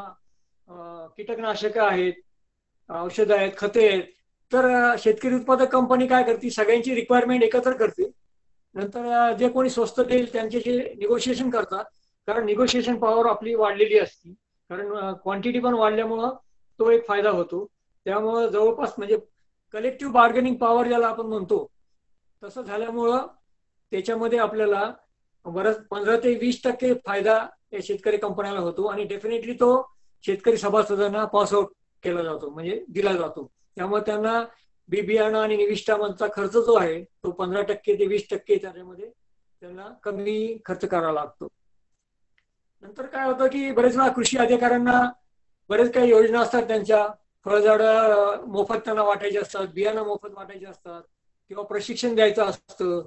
कीटकनाशकं आहेत, औषधं आहेत, खते आहेत. तर शेतकरी उत्पादक कंपनी काय करते, सगळ्यांची रिक्वायरमेंट एकत्र करते. नंतर जे कोणी स्वस्त देईल त्यांच्याशी निगोशिएशन करतात, कारण निगोशिएशन पॉवर आपली वाढलेली असते, कारण क्वांटिटी पण वाढल्यामुळं तो एक फायदा होतो. त्यामुळं जवळपास म्हणजे कलेक्टिव्ह बार्गेनिंग पॉवर ज्याला आपण म्हणतो तसं झाल्यामुळं त्याच्यामध्ये आपल्याला बरंच 15 ते 20% फायदा या शेतकरी कंपन्याला होतो आणि डेफिनेटली तो शेतकरी सभासदांना पास आउट केला जातो, म्हणजे दिला जातो. त्यामुळे त्यांना बी बियाणं आणि निविष्ठांचा खर्च जो आहे तो 15% ते 20% त्याच्यामध्ये त्यांना कमी खर्च करावा लागतो. नंतर काय होतं की बरेच वेळा कृषी अधिकाऱ्यांना बरेच काही योजना असतात, त्यांच्या फळझाडं मोफत त्यांना वाटायचे असतात, बियाणं मोफत वाटायचे असतात किंवा प्रशिक्षण द्यायचं असतं,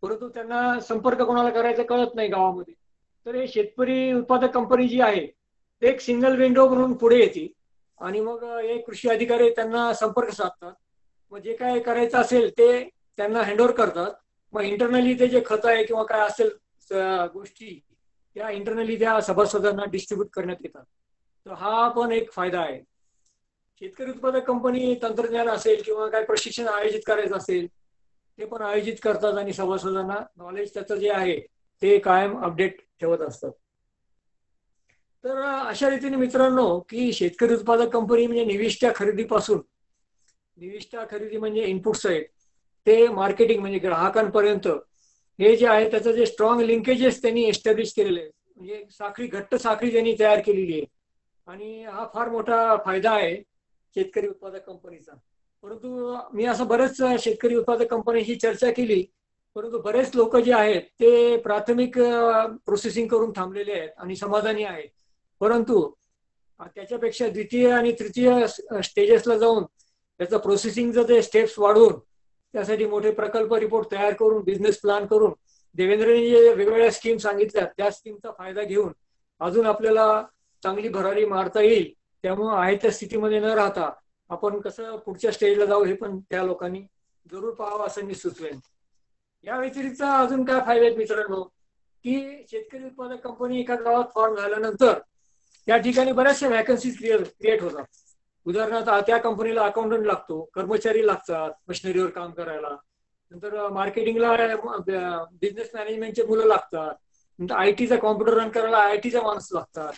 परंतु त्यांना संपर्क कोणाला करायचा कळत नाही गावामध्ये. तर हे शेतकरी उत्पादक कंपनी जी आहे ते एक सिंगल विंडो म्हणून पुढे येते आणि मग हे कृषी अधिकारी त्यांना संपर्क साधतात. मग जे काय करायचं असेल ते त्यांना हँडओव्हर करतात. मग इंटरनली ते जे खत आहे किंवा काय असेल गोष्टी त्या इंटरनली त्या सभासदांना डिस्ट्रीब्यूट करण्यात येतात. तर हा पण एक फायदा आहे. शेतकरी उत्पादक कंपनी तंत्रज्ञान असेल किंवा काय प्रशिक्षण आयोजित करायचं असेल ते पण आयोजित करतात आणि सभासदांना नॉलेज त्याचं जे आहे ते कायम अपडेट ठेवत असतात. तर अशा रीतीने मित्रांनो की शेतकरी उत्पादक कंपनी म्हणजे निविष्ठा खरेदीपासून, निविष्ठा खरेदी म्हणजे इनपुट्स आहेत ते मार्केटिंग म्हणजे ग्राहकांपर्यंत हे जे आहे त्याचं जे स्ट्रॉंग लिंकेजेस त्यांनी एस्टॅब्लिश केलेले आहेत, म्हणजे साखळी घट्ट साखळी त्यांनी तयार केलेली आहे आणि हा फार मोठा फायदा आहे शेतकरी उत्पादक कंपनीचा. परंतु मी असं बरेच शेतकरी उत्पादक कंपनीशी चर्चा केली, परंतु बरेच लोक जे आहेत ते प्राथमिक प्रोसेसिंग करून थांबलेले आहेत आणि समाधानी आहेत. परंतु त्याच्यापेक्षा द्वितीय आणि तृतीय स्टेजेसला जाऊन त्याचं प्रोसेसिंगचं ते स्टेप्स वाढवून त्यासाठी मोठे प्रकल्प रिपोर्ट तयार करून बिझनेस प्लॅन करून देवेंद्रने जे वेगवेगळ्या स्कीम सांगितल्या त्या स्कीमचा फायदा घेऊन अजून आपल्याला चांगली भरारी मारता येईल. त्यामुळे आहे त्या स्थितीमध्ये न राहता आपण कसं पुढच्या स्टेजला जाऊ हे पण त्या लोकांनी जरूर पाहावं असं मी सुचवेन. या व्यतिरिक्त अजून काय फायदे आहेत मित्रांनो की शेतकरी उत्पादक कंपनी एका गावात फॉर्म झाल्यानंतर त्या ठिकाणी बऱ्याचशा व्हॅकन्सीज क्रिएट होतात. उदाहरणार्थ त्या कंपनीला अकाउंटंट लागतो, कर्मचारी लागतात मशिनरीवर काम करायला, नंतर मार्केटिंगला बिझनेस मॅनेजमेंटचे मुलं लागतात, नंतर आयटीचा कॉम्प्युटर रन करायला आयटीचा माणूस लागतात.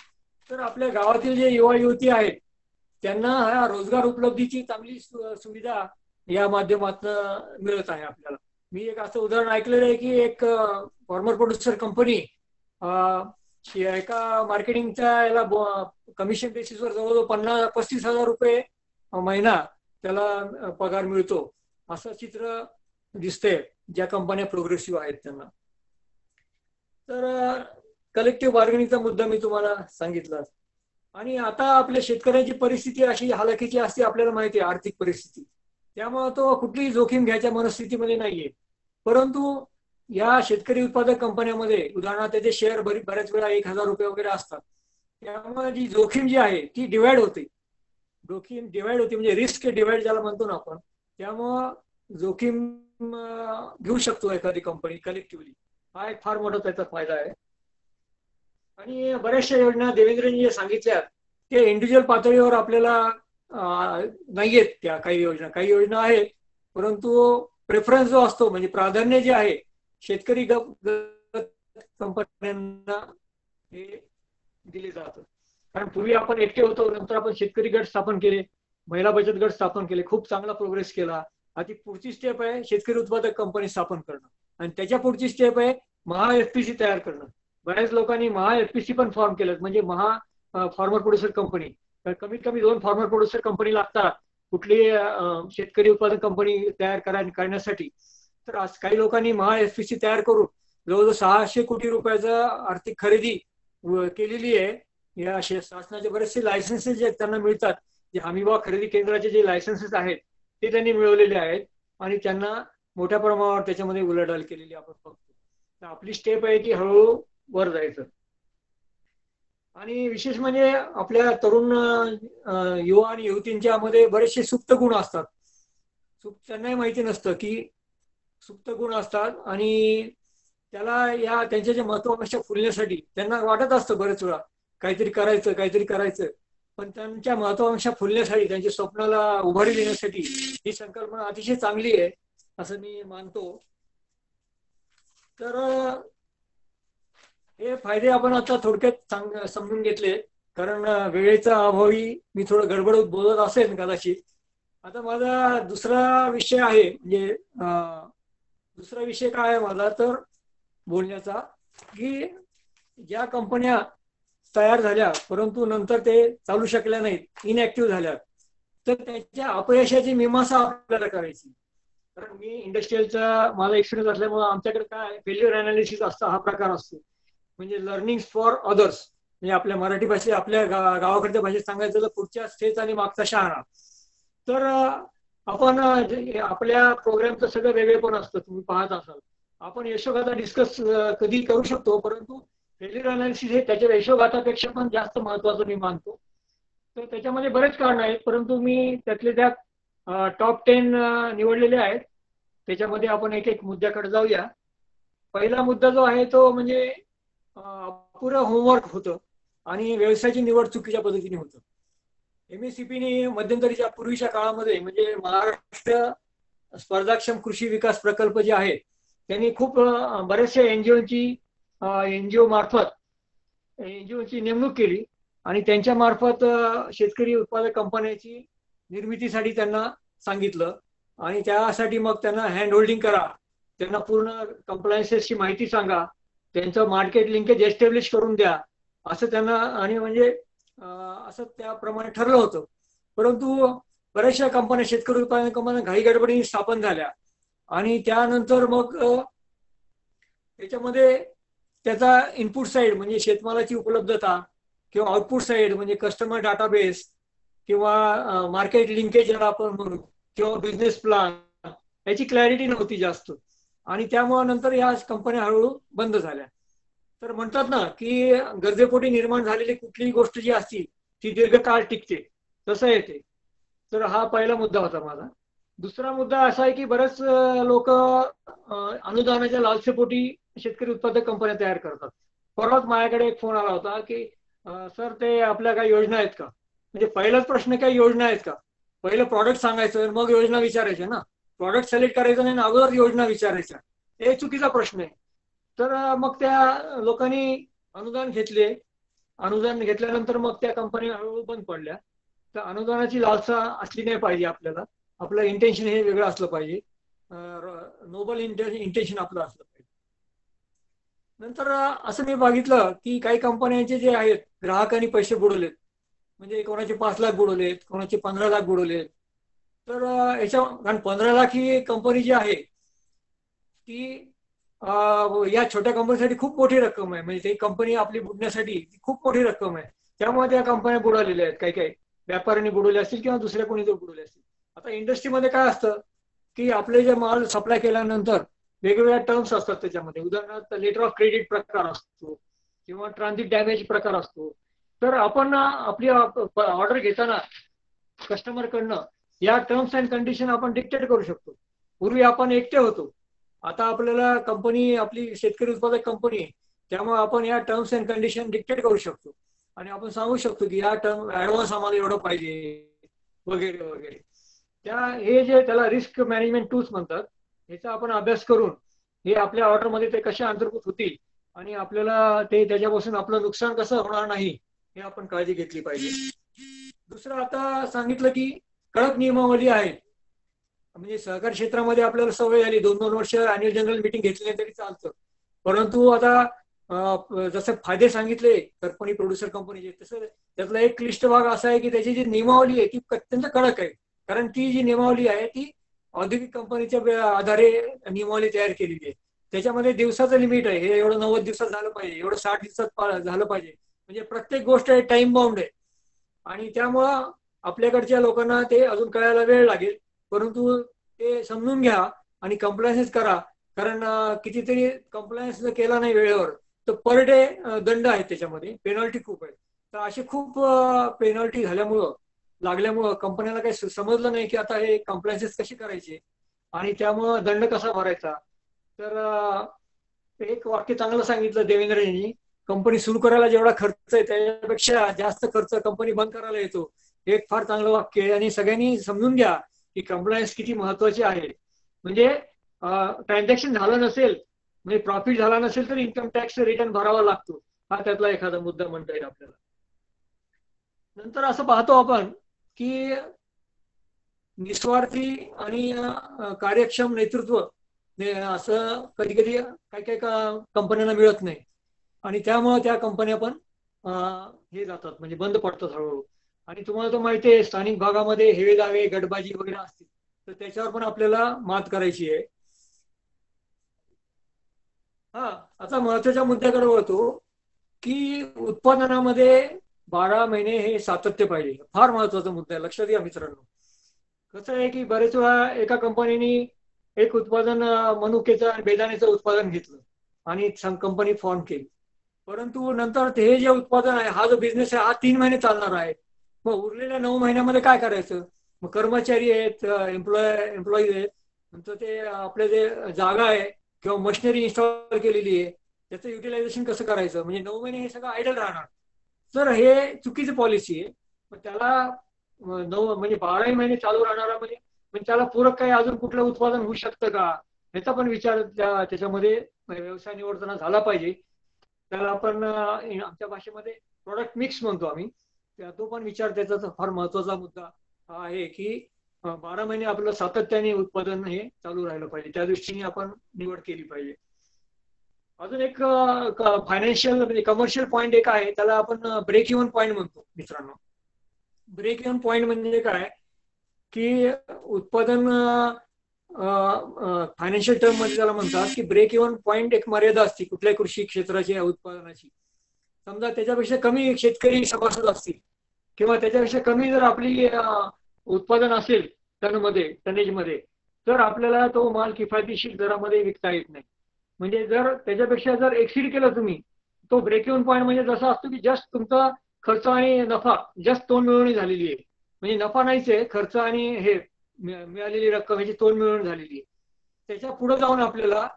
तर आपल्या गावातील जे युवा युवती आहेत त्यांना ह्या रोजगार उपलब्धीची चांगली सुविधा या माध्यमातून मिळत आहे आपल्याला. मी एक असं उदाहरण ऐकलेलं आहे की एक फॉर्मर प्रोड्युसर कंपनी एका मार्केटिंगच्या याला कमिशन बेसिसवर जवळजवळ 35,000 रुपये महिना त्याला पगार मिळतो असं चित्र दिसतंय ज्या कंपन्या प्रोग्रेसिव्ह आहेत त्यांना. तर कलेक्टिव्ह बार्गेनिंगचा मुद्दा मी तुम्हाला सांगितला. आणि आता आपल्या शेतकऱ्यांची परिस्थिती अशी हालाकीची असते, आपल्याला माहिती आहे आर्थिक परिस्थिती, त्यामुळे तो कुठलीही जोखीम घ्यायच्या मनस्थितीमध्ये नाहीये. परंतु या शेतकरी उत्पादक कंपन्यामध्ये उदाहरणार्थ त्याचे शेअर बऱ्याच वेळा 1,000 रुपये वगैरे असतात. त्यामुळे जी जोखीम जी आहे ती डिवाइड होते, जोखीम डिवाइड होते म्हणजे रिस्क डिवाइड ज्याला म्हणतो ना आपण. त्यामुळं जोखीम घेऊ शकतो एखादी कंपनी कलेक्टिव्हली, हा एक फार मोठा त्याचा फायदा आहे. आणि बऱ्याचशा योजना देवेंद्रजी सांगितल्या ते इंडिव्हिज्युअल पातळीवर आपल्याला नाहीयेत त्या काही योजना आहेत, परंतु प्रेफरन्स जो असतो म्हणजे प्राधान्य जे आहे शेतकरी कंपन्यांना हे दिले जातं. कारण पूर्वी आपण एकटे होतो, नंतर आपण शेतकरी गट स्थापन केले, महिला बचत गट स्थापन केले, खूप चांगला प्रोग्रेस केला. आता पुढची स्टेप आहे शेतकरी उत्पादक कंपनी स्थापन करणं आणि त्याच्या पुढची स्टेप आहे महा एफपीसी तयार करणं. बऱ्याच लोकांनी महा एफपीसी पण फॉर्म केलं म्हणजे महा फार्मर प्रोड्युसर कंपनी. कमीत कमी 2 फार्मर प्रोड्युसर कंपनी लागतात कुठली शेतकरी उत्पादक कंपनी तयार करण्यासाठी. तर आज काही लोकांनी महा एफपीसी तयार करून जवळजवळ 600 कोटी रुपयाचा आर्थिक खरेदी केलेली आहे. या शासनाचे बरेचसे लायसन्सेस जे त्यांना मिळतात, जे हमीभाव खरेदी केंद्राचे जे लायसन्सेस आहेत ते त्यांनी मिळवलेले आहेत आणि त्यांना मोठ्या प्रमाणावर त्याच्यामध्ये उलाढाल केलेली आपण बघतो. तर आपली स्टेप आहे की हळूहळू वर जायचं. आणि विशेष म्हणजे आपल्या तरुण युवा आणि युवतींच्या मध्ये बरेचसे सुप्त गुण असतात. त्यांनाही माहिती नसतं की सुप्त गुण असतात आणि त्याला या त्यांच्या ज्या महत्वाकांक्षा फुलण्यासाठी त्यांना वाटत असतं बरेच वेळा काहीतरी करायचं, पण त्यांच्या महत्वाकांक्षा फुलण्यासाठी त्यांच्या स्वप्नाला उभारी देण्यासाठी ही संकल्पना अतिशय चांगली आहे असं मी मानतो. तर हे फायदे आपण आता थोडक्यात समजून घेतले, कारण वेळेचा अभावी मी थोडं गडबडीत बोलत असेल कदाचित. आता माझा दुसरा विषय आहे, म्हणजे दुसरा विषय काय आहे माझा तर बोलण्याचा, की ज्या कंपन्या तयार झाल्या परंतु नंतर ते चालू शकल्या नाहीत, इनऍक्टिव्ह झाल्या, तर त्याच्या अपयशाची मीमांसा आपल्याला करायची. कारण मी इंडस्ट्रीयलचा मला एक्सपिरियन्स असल्यामुळे आमच्याकडे काय फेल्युअर अनालिसिस असतं, हा प्रकार असतो. म्हणजे लर्निंग फॉर अदर्स, म्हणजे आपल्या मराठी भाषेत आपल्या गावाकडच्या भाषेत सांगायचं तर पुढच्या स्टेज आणि मागचा शहाणा. तर आपण आपल्या प्रोग्रामचं सगळं वेगळेपण असतं, तुम्ही पाहत असाल. आपण यशोगाथा डिस्कस कधी करू शकतो, परंतु फेल्युअर अनालिसिस हे त्याच्या यशोगाथापेक्षा पण जास्त महत्वाचं मी मानतो. तर त्याच्यामध्ये बरेच कारण आहेत, परंतु मी त्यातले त्यात टॉप 10 निवडलेले आहेत. त्याच्यामध्ये आपण एक एक मुद्द्याकडे जाऊया. पहिला मुद्दा जो आहे तो म्हणजे अपुरं होमवर्क होतं आणि व्यवसायाची निवड चुकीच्या पद्धतीने होतं. MSCPने मध्यंतरीच्या पूर्वीच्या काळामध्ये म्हणजे महाराष्ट्र स्पर्धाक्षम कृषी विकास प्रकल्प जे आहे त्यांनी खूप बऱ्याचशा एनजीओची नेमणूक केली आणि त्यांच्या मार्फत शेतकरी उत्पादक कंपन्यांची निर्मितीसाठी त्यांना सांगितलं आणि त्यासाठी मग त्यांना हँड होल्डिंग करा, त्यांना पूर्ण कंप्लायन्सेसची माहिती सांगा, त्यांचं मार्केट लिंकेज एस्टॅब्लिश करून द्या असं त्यांना, आणि म्हणजे असं त्याप्रमाणे ठरलं होतं. परंतु बऱ्याचशा कंपन्या शेतकरी उत्पादन कंपन्या घाई गडबडीने स्थापन झाल्या आणि त्यानंतर मग त्याच्यामध्ये त्याचा इनपुट साईड म्हणजे शेतमालाची उपलब्धता किंवा आउटपुट साईड म्हणजे कस्टमर डाटाबेस किंवा मार्केट लिंकेज ज्याला आपण म्हणू किंवा बिझनेस प्लॅन याची क्लॅरिटी नव्हती जास्त आणि त्यामुळे नंतर या कंपन्या हळूहळू बंद झाल्या. तर म्हणतात ना की गरजेपोटी निर्माण झालेली कुठलीही गोष्ट जी असती ती दीर्घकाळ टिकते, तसं येते. तर हा पहिला मुद्दा होता माझा. दुसरा मुद्दा असा आहे की बरेच लोक अनुदानाच्या लालसेपोटी शेतकरी उत्पादक कंपन्या तयार करतात. परवाच माझ्याकडे एक फोन आला होता की सर ते आपल्या काही योजना आहेत का, म्हणजे पहिलाच प्रश्न काही योजना आहेत का, पहिलं प्रॉडक्ट सांगायचं मग योजना विचारायच्या ना, प्रॉडक्ट सिलेक्ट करायचं नाही अगोदर योजना विचारायच्या, हे चुकीचा प्रश्न आहे. तर मग त्या लोकांनी अनुदान घेतले, अनुदान घेतल्यानंतर मग त्या कंपन्या हळूहळू बंद पडल्या. तर अनुदानाची लालसा असली नाही पाहिजे आपल्याला, आपलं इंटेन्शन हे वेगळं असलं पाहिजे, नोबल इंटेन्शन आपलं असलं पाहिजे. नंतर असं मी बघितलं की काही कंपन्यांचे जे आहेत ग्राहकांनी पैसे बुडवलेत, म्हणजे कोणाचे 5 लाख बुडवलेत, कोणाचे 15 लाख बुडवलेत. तर याच्या कारण 15 लाख ही कंपनी जी आहे ती या छोट्या कंपनीसाठी खूप मोठी रक्कम आहे, म्हणजे ती कंपनी आपली बुडण्यासाठी खूप मोठी रक्कम आहे. त्यामुळे त्या कंपन्या बुडालेल्या आहेत, काही काही व्यापाऱ्यांनी बुडवले असतील किंवा दुसऱ्या कोणी तर बुडवले असतील. आता इंडस्ट्रीमध्ये काय असतं की आपले जे माल सप्लाय केल्यानंतर वेगवेगळ्या टर्म्स असतात त्याच्यामध्ये, उदाहरणार्थ लेटर ऑफ क्रेडिट प्रकार असतो किंवा ट्रान्झिट डॅमेज प्रकार असतो. तर आपण आपली ऑर्डर घेताना कस्टमरकडनं या टर्म्स अँड कंडिशन आपण डिक्टेट करू शकतो. पूर्वी आपण एकटे होतो, आता आपल्याला कंपनी आपली शेतकरी उत्पादक कंपनी आहे, त्यामुळे आपण या टर्म्स अँड कंडिशन डिक्टेट करू शकतो आणि आपण सांगू शकतो की या टर्म ऍडव्हान्स आम्हाला एवढं पाहिजे वगैरे वगैरे. हे जे त्याला रिस्क मॅनेजमेंट टूल्स म्हणतात, याचा आपण अभ्यास करून हे आपल्या ऑर्डरमध्ये ते कसे अंतर्भूत होतील आणि आपल्याला ते त्याच्यापासून आपलं नुकसान कसं होणार नाही हे आपण काळजी घेतली पाहिजे. दुसरं आता सांगितलं की कडक नियमावली आहेत, म्हणजे सहकार क्षेत्रामध्ये आपल्याला सवय झाली 2-2 वर्ष अॅन्युअल जनरल मीटिंग घेतली नाही तरी चालतं. परंतु आता जसं फायदे सांगितले कंपनी प्रोड्युसर कंपनीचे, तसं त्यातला एक क्लिष्ट भाग असा आहे की त्याची जी नियमावली आहे ती अत्यंत कडक आहे. कारण ती जी नियमावली आहे ती औद्योगिक कंपनीच्या आधारे नियमावली तयार केलेली आहे. त्याच्यामध्ये दिवसाचं लिमिट आहे, हे एवढं 90 दिवसात झालं पाहिजे, एवढं 60 दिवसात झालं पाहिजे, म्हणजे प्रत्येक गोष्ट टाइम बाउंड आहे. आणि त्यामुळं आपल्याकडच्या लोकांना ते अजून कळायला वेळ लागेल, परंतु ते समजून घ्या आणि कंप्लायन्स करा. कारण कितीतरी कंप्लायन्स जर केला नाही वेळेवर तर पर डे दंड आहेत, त्याच्यामध्ये पेनल्टी खूप आहे. तर अशी खूप पेनल्टी झाल्यामुळं लागल्यामुळं कंपन्याला काही समजलं नाही की आता हे कम्प्लायन्सेस कसे करायचे आणि त्यामुळं दंड कसा भरायचा. तर एक वाक्य चांगलं सांगितलं देवेंद्र यांनी, कंपनी सुरू करायला जेवढा खर्च आहे त्यापेक्षा जास्त खर्च कंपनी बंद करायला येतो. एक फार चांगलं वाक्य आहे आणि सगळ्यांनी समजून घ्या की कम्प्लायन्स किती महत्वाची आहे. म्हणजे ट्रान्झॅक्शन झालं नसेल, म्हणजे प्रॉफिट झाला नसेल तर इन्कम टॅक्स रिटर्न भरावा लागतो. हा त्यातला एखादा मुद्दा म्हणता येईल आपल्याला. नंतर असं पाहतो आपण की निस्वार्थी आणि कार्यक्षम नेतृत्व असं कधी कधी काही काही कंपन्यांना मिळत नाही आणि त्यामुळे त्या कंपन्या पण हे जातात, म्हणजे बंद पडतात हळूहळू. आणि तुम्हाला तर माहिती आहे स्थानिक भागामध्ये हेवे दावे गटबाजी वगैरे असतील, तर त्याच्यावर पण आपल्याला मात करायची आहे. आता महत्वाच्या मुद्द्याकडे वळतो की उत्पादनामध्ये 12 महिने हे सातत्य पाहिजे. फार महत्वाचा मुद्दा आहे, लक्षात घ्या मित्रांनो. कसं आहे की बरेच वेळा एका कंपनीने एक उत्पादन मनुक्याचं आणि बेदाण्याचं उत्पादन घेतलं आणि कंपनी फॉर्म केली, परंतु नंतर हे जे उत्पादन आहे, हा जो बिझनेस आहे, हा 3 महिने चालणार आहे. मग उरलेल्या 9 महिन्यामध्ये काय करायचं? मग कर्मचारी आहेत, एम्प्लॉईज आहेत, नंतर ते आपले जे जागा आहे किंवा मशिनरी इन्स्टॉल केलेली आहे त्याचं युटिलायझेशन कसं करायचं? म्हणजे 9 महिने हे सगळं आयडल राहणार. तर हे चुकीची पॉलिसी आहे. मग त्याला 9 म्हणजे 12 महिने चालू राहणारा म्हणजे त्याला पूरक काही अजून कुठलं उत्पादन होऊ शकतं का, याचा पण विचार त्याच्यामध्ये व्यवसाय निवडताना झाला पाहिजे. त्याला आपण आमच्या भाषेमध्ये प्रोडक्ट मिक्स म्हणतो आम्ही. तो पण विचार त्याचा फार महत्वाचा मुद्दा आहे की 12 महिने आपलं सातत्याने उत्पादन हे चालू राहिलं पाहिजे. त्या दृष्टीने आपण निवड केली पाहिजे. अजून एक फायनान्शियल म्हणजे कमर्शियल पॉईंट एक आहे, त्याला आपण ब्रेक इव्हन पॉईंट म्हणतो मित्रांनो. ब्रेक इव्हन पॉईंट म्हणजे काय की उत्पादन फायनान्शियल टर्म मध्ये त्याला म्हणतात की ब्रेक इव्हन पॉईंट एक मर्यादा असते कुठल्याही कृषी क्षेत्राची उत्पादनाची. समजा त्याच्यापेक्षा कमी शेतकरी सभासद असतील किंवा त्याच्यापेक्षा कमी जर आपली उत्पादन असेल टनेजमध्ये, तर आपल्याला तो माल किफायतशीर दरामध्ये विकता येत नाही. म्हणजे जर त्याच्यापेक्षा जर एक्सीड केलं तुम्ही, तो ब्रेक इव्हन पॉईंट म्हणजे जसा असतो की जस्ट तुमचा खर्च आणि नफा जस्ट तोड मिळवणी झालेली आहे. म्हणजे नफा नाहीच आहे, खर्च आणि हे मिळालेली रक्कम ह्याची तोड मिळवणी झालेली आहे. त्याच्या पुढे जाऊन आपल्याला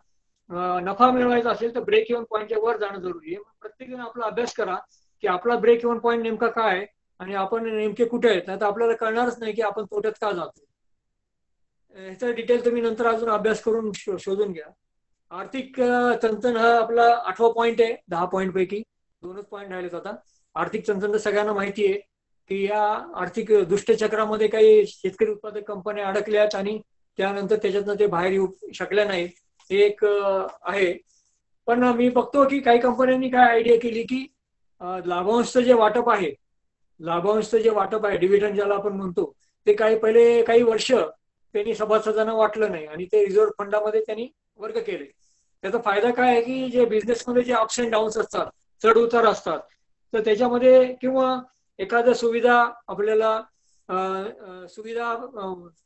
नफा मिळवायचा असेल तर ब्रेक इव्हन पॉईंटच्या वर जाणं जरुरी आहे. प्रत्येक जण आपला अभ्यास करा की आपला ब्रेक इव्हन पॉईंट नेमका काय आहे आणि आपण नेमके कुठे आहेत. आता आपल्याला कळणारच नाही की आपण तोट्यात का जातो. ह्याचा डिटेल तुम्ही नंतर अजून अभ्यास करून शोधून घ्या. आर्थिक चंचन हा आपला 8वा पॉईंट आहे 10 पॉईंट पैकी. 2च पॉईंट राहिलेत आता. आर्थिक चंचन तर सगळ्यांना माहिती आहे की या आर्थिक दुष्टचक्रामध्ये काही शेतकरी उत्पादक कंपन्या अडकल्यात आणि त्यानंतर त्याच्यातनं ते बाहेर येऊ शकल्या नाहीत. हे एक आहे. पण मी बघतो की काही कंपन्यांनी काय आयडिया केली की लाभांशचं जे वाटप आहे डिव्हिडंड ज्याला आपण म्हणतो, ते काही वर्ष त्यांनी सभासदांना वाटलं नाही आणि ते रिझर्व्ह फंडामध्ये त्यांनी वर्ग केले. त्याचा फायदा काय आहे की जे बिझनेसमध्ये जे अप्स अँड डाऊन्स असतात, चढ उतार असतात, तर त्याच्यामध्ये किंवा एखाद्या सुविधा आपल्याला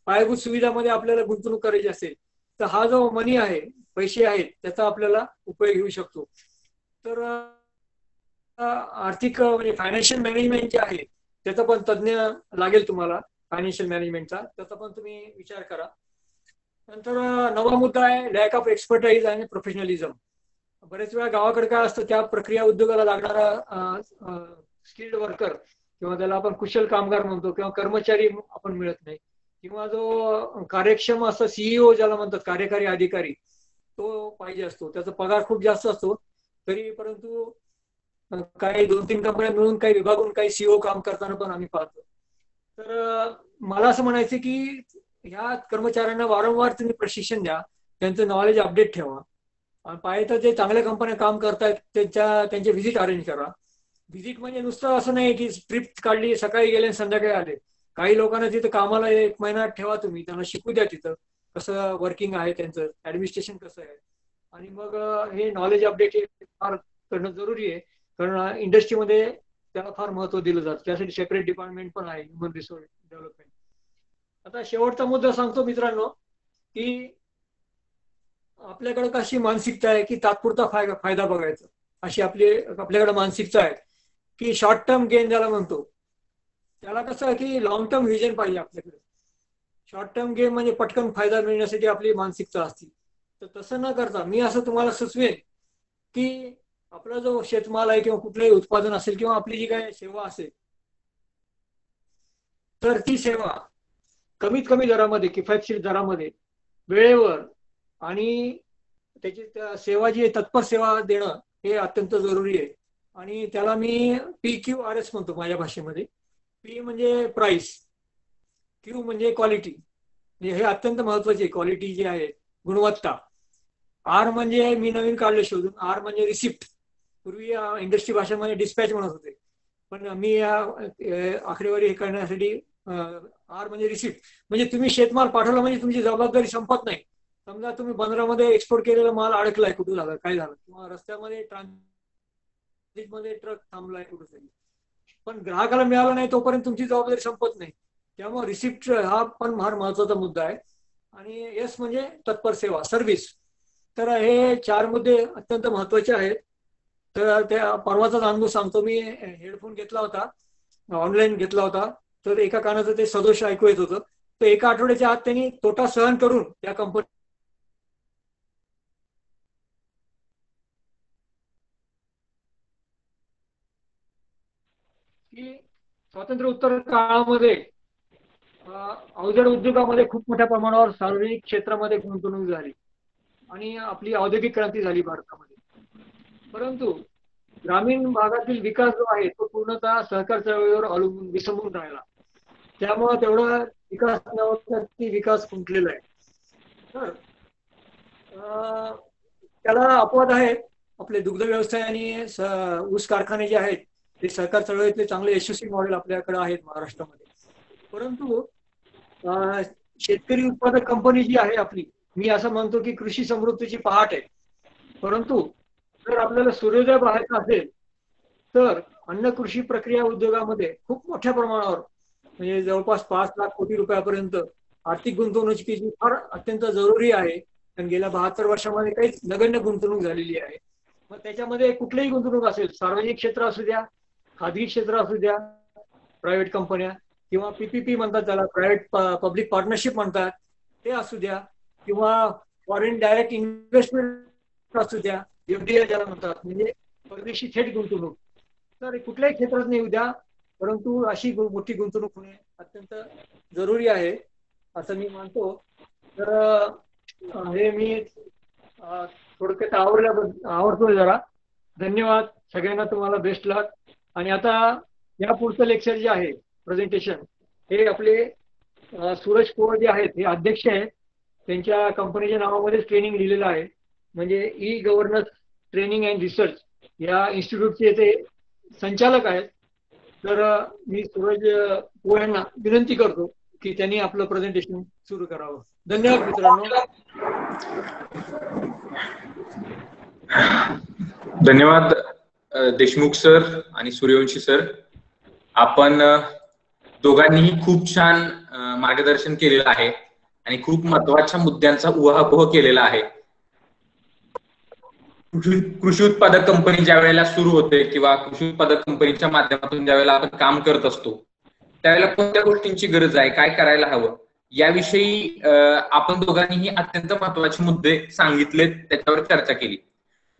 पायाभूत सुविधामध्ये आपल्याला गुंतवणूक करायची असेल तर हा जो मनी आहे, पैसे आहेत, त्याचा आपल्याला उपयोग घेऊ शकतो. तर आर्थिक म्हणजे फायनान्शियल मॅनेजमेंट जे आहे त्याचा पण तज्ज्ञ लागेल तुम्हाला, फायनान्शियल मॅनेजमेंटचा, त्याचा पण तुम्ही विचार करा. नंतर 9वा मुद्दा आहे लॅक ऑफ एक्सपर्टाईज आणि प्रोफेशनलिझम. बरेच वेळा गावाकडे काय असतं, त्या प्रक्रिया उद्योगाला लागणारा स्किल्ड वर्कर किंवा त्याला आपण कुशल कामगार म्हणतो किंवा कर्मचारी आपण मिळत नाही, किंवा जो कार्यक्षम असं सीईओ ज्याला म्हणतात कार्यकारी अधिकारी, तो पाहिजे असतो. त्याचा पगार खूप जास्त असतो तरी, परंतु काही 2-3 कंपन्या मिळून काही विभागून काही सीईओ काम करताना पण आम्ही पाहतो. तर मला असं म्हणायचं की ह्या कर्मचाऱ्यांना वारंवार तुम्ही प्रशिक्षण द्या, त्यांचं नॉलेज अपडेट ठेवा. पाहिजे तर जे चांगल्या कंपन्या काम करतायत त्यांचे व्हिजिट अरेंज करा. व्हिजिट म्हणजे नुसतं असं नाही की ट्रिप काढली, सकाळी गेले संध्याकाळी आले. काही लोकांना तिथं कामाला 1 महिना ठेवा तुम्ही, त्यांना शिकू द्या तिथं कसं वर्किंग आहे, त्यांचं ऍडमिनिस्ट्रेशन कसं आहे. आणि मग हे नॉलेज अपडेट हे फार करणं जरुरी आहे, कारण इंडस्ट्रीमध्ये त्याला फार महत्व दिलं जातं. त्यासाठी सेपरेट डिपार्टमेंट पण आहे, ह्युमन रिसोर्स डेव्हलपमेंट. आता शेवटचा मुद्दा सांगतो मित्रांनो की आपल्याकडे कशी मानसिकता आहे की तात्पुरता फायदा बघायचा, अशी आपल्याकडे मानसिकता आहे की शॉर्ट टर्म गेन ज्याला म्हणतो. त्याला कसं आहे की लॉंग टर्म व्हिजन पाहिजे आपल्याकडे. शॉर्ट टर्म गेम म्हणजे पटकन फायदा मिळण्यासाठी आपली मानसिकता असते. तर तसं न करता मी असं तुम्हाला सुचवेन की आपला जो शेतमाल आहे किंवा कुठलंही उत्पादन असेल किंवा आपली जी काही सेवा असेल, तर ती सेवा कमीत कमी दरामध्ये, किफायतशीर दरामध्ये, वेळेवर आणि त्याची सेवा जी आहे तत्पर सेवा देणं हे अत्यंत जरुरी आहे. आणि त्याला मी PQRS म्हणतो माझ्या भाषेमध्ये. P म्हणजे प्राइस, Q म्हणजे क्वालिटी, म्हणजे हे अत्यंत महत्वाचे. क्वालिटी जी आहे, गुणवत्ता. R म्हणजे मी नवीन काढले शोधून, R म्हणजे रिसिप्ट. पूर्वी इंडस्ट्री भाषेमध्ये डिस्पॅच म्हणत होते, पण मी या आकडेवारी हे करण्यासाठी R म्हणजे रिसिप्ट. म्हणजे तुम्ही शेतमाल पाठवला म्हणजे तुमची जबाबदारी संपत नाही. समजा तुम्ही बंदरामध्ये एक्सपोर्ट केलेला माल अडकलाय, कुठं झालं, काय झालं, किंवा रस्त्यामध्ये ट्रान्झिटमध्ये ट्रक थांबलाय कुठेतरी, पण ग्राहकाला मिळाला नाही तोपर्यंत तुमची जबाबदारी संपत नाही. त्यामुळे रिसिप्ट हा पण फार महत्वाचा मुद्दा आहे. आणि S म्हणजे तत्पर सेवा, सर्व्हिस. तर हे 4 मुद्दे अत्यंत महत्वाचे आहेत. तर त्या परवाचाच अनुभव सांगतो. मी हेडफोन घेतला होता, ऑनलाईन घेतला होता, तर एका कानाचं ते सदोष ऐकू येत होतं. तर एका आठवड्याच्या आत त्यांनी तोटा सहन करून त्या कंपनी की स्वातंत्र्योत्तर काळामध्ये अवजड उद्योगामध्ये खूप मोठ्या प्रमाणावर सार्वजनिक क्षेत्रामध्ये गुंतवणूक झाली आणि आपली औद्योगिक क्रांती झाली भारतामध्ये. परंतु ग्रामीण भागातील विकास जो आहे तो पूर्णतः सहकार चळवळीवर अवलंबून विसंबून राहिला. त्यामुळे तेवढा विकास खुंटलेला आहे. तर त्याला अपवाद आहेत. आपले दुग्ध व्यवसाय आणि ऊस कारखाने जे आहेत ते सहकार चळवळीतले चांगले यशस्वी मॉडेल आपल्याकडे आहेत महाराष्ट्रामध्ये. परंतु शेतकरी उत्पादक कंपनी जी आहे आपली, मी असं म्हणतो की कृषी समृद्धीची पहाट आहे. परंतु जर आपल्याला सूर्योदय पाहायचा असेल तर अन्न कृषी प्रक्रिया उद्योगामध्ये खूप मोठ्या प्रमाणावर, म्हणजे जवळपास 5 लाख कोटी रुपयापर्यंत आर्थिक गुंतवणुकीची फार अत्यंत जरुरी आहे. कारण गेल्या 72 वर्षामध्ये काहीच नगण्य गुंतवणूक झालेली आहे. मग त्याच्यामध्ये कुठलीही गुंतवणूक असेल, सार्वजनिक क्षेत्र असू द्या, खाजगी क्षेत्र असू द्या, प्रायव्हेट कंपन्या किंवा PPP म्हणतात त्याला, प्रायव्हेट पब्लिक पार्टनरशिप म्हणतात, ते असू द्या, किंवा फॉरेन डायरेक्ट इन्व्हेस्टमेंट असू द्या, FDI ज्याला म्हणतात, म्हणजे परदेशी थेट गुंतवणूक. तर कुठल्याही क्षेत्रात नाही उद्या, परंतु अशी मोठी गुंतवणूक होणे अत्यंत जरुरी आहे असं मी मानतो. तर हे मी थोडक्यात आवडतो जरा. धन्यवाद सगळ्यांना, तुम्हाला बेस्ट लक. आणि आता या पुढचं लेक्चर जे आहे, प्रेझेंटेशन, हे आपले सूरज पवार जे आहेत हे अध्यक्ष आहेत. त्यांच्या कंपनीच्या नावामध्येच ट्रेनिंग लिहिलेलं आहे, म्हणजे E-गव्हर्नन्स ट्रेनिंग अँड रिसर्च या इन्स्टिट्यूटचे ते संचालक आहेत. तर मी सूरज पवार यांना विनंती करतो की त्यांनी आपलं प्रेझेंटेशन सुरू करावं. धन्यवाद मित्रांनो. धन्यवाद देशमुख सर आणि सूर्यवंशी सर. आपण दोघांनीही खूप छान मार्गदर्शन केलेलं आहे आणि खूप महत्वाच्या मुद्द्यांचा उहापोह केलेला आहे. कृषी उत्पादक कंपनी ज्या वेळेला सुरू होते किंवा कृषी उत्पादक कंपनीच्या माध्यमातून ज्या वेळेला आपण काम करत असतो त्यावेळेला कोणत्या गोष्टींची गरज आहे, काय करायला हवं, याविषयी आपण दोघांनीही अत्यंत महत्वाचे मुद्दे सांगितलेत, त्याच्यावर चर्चा केली.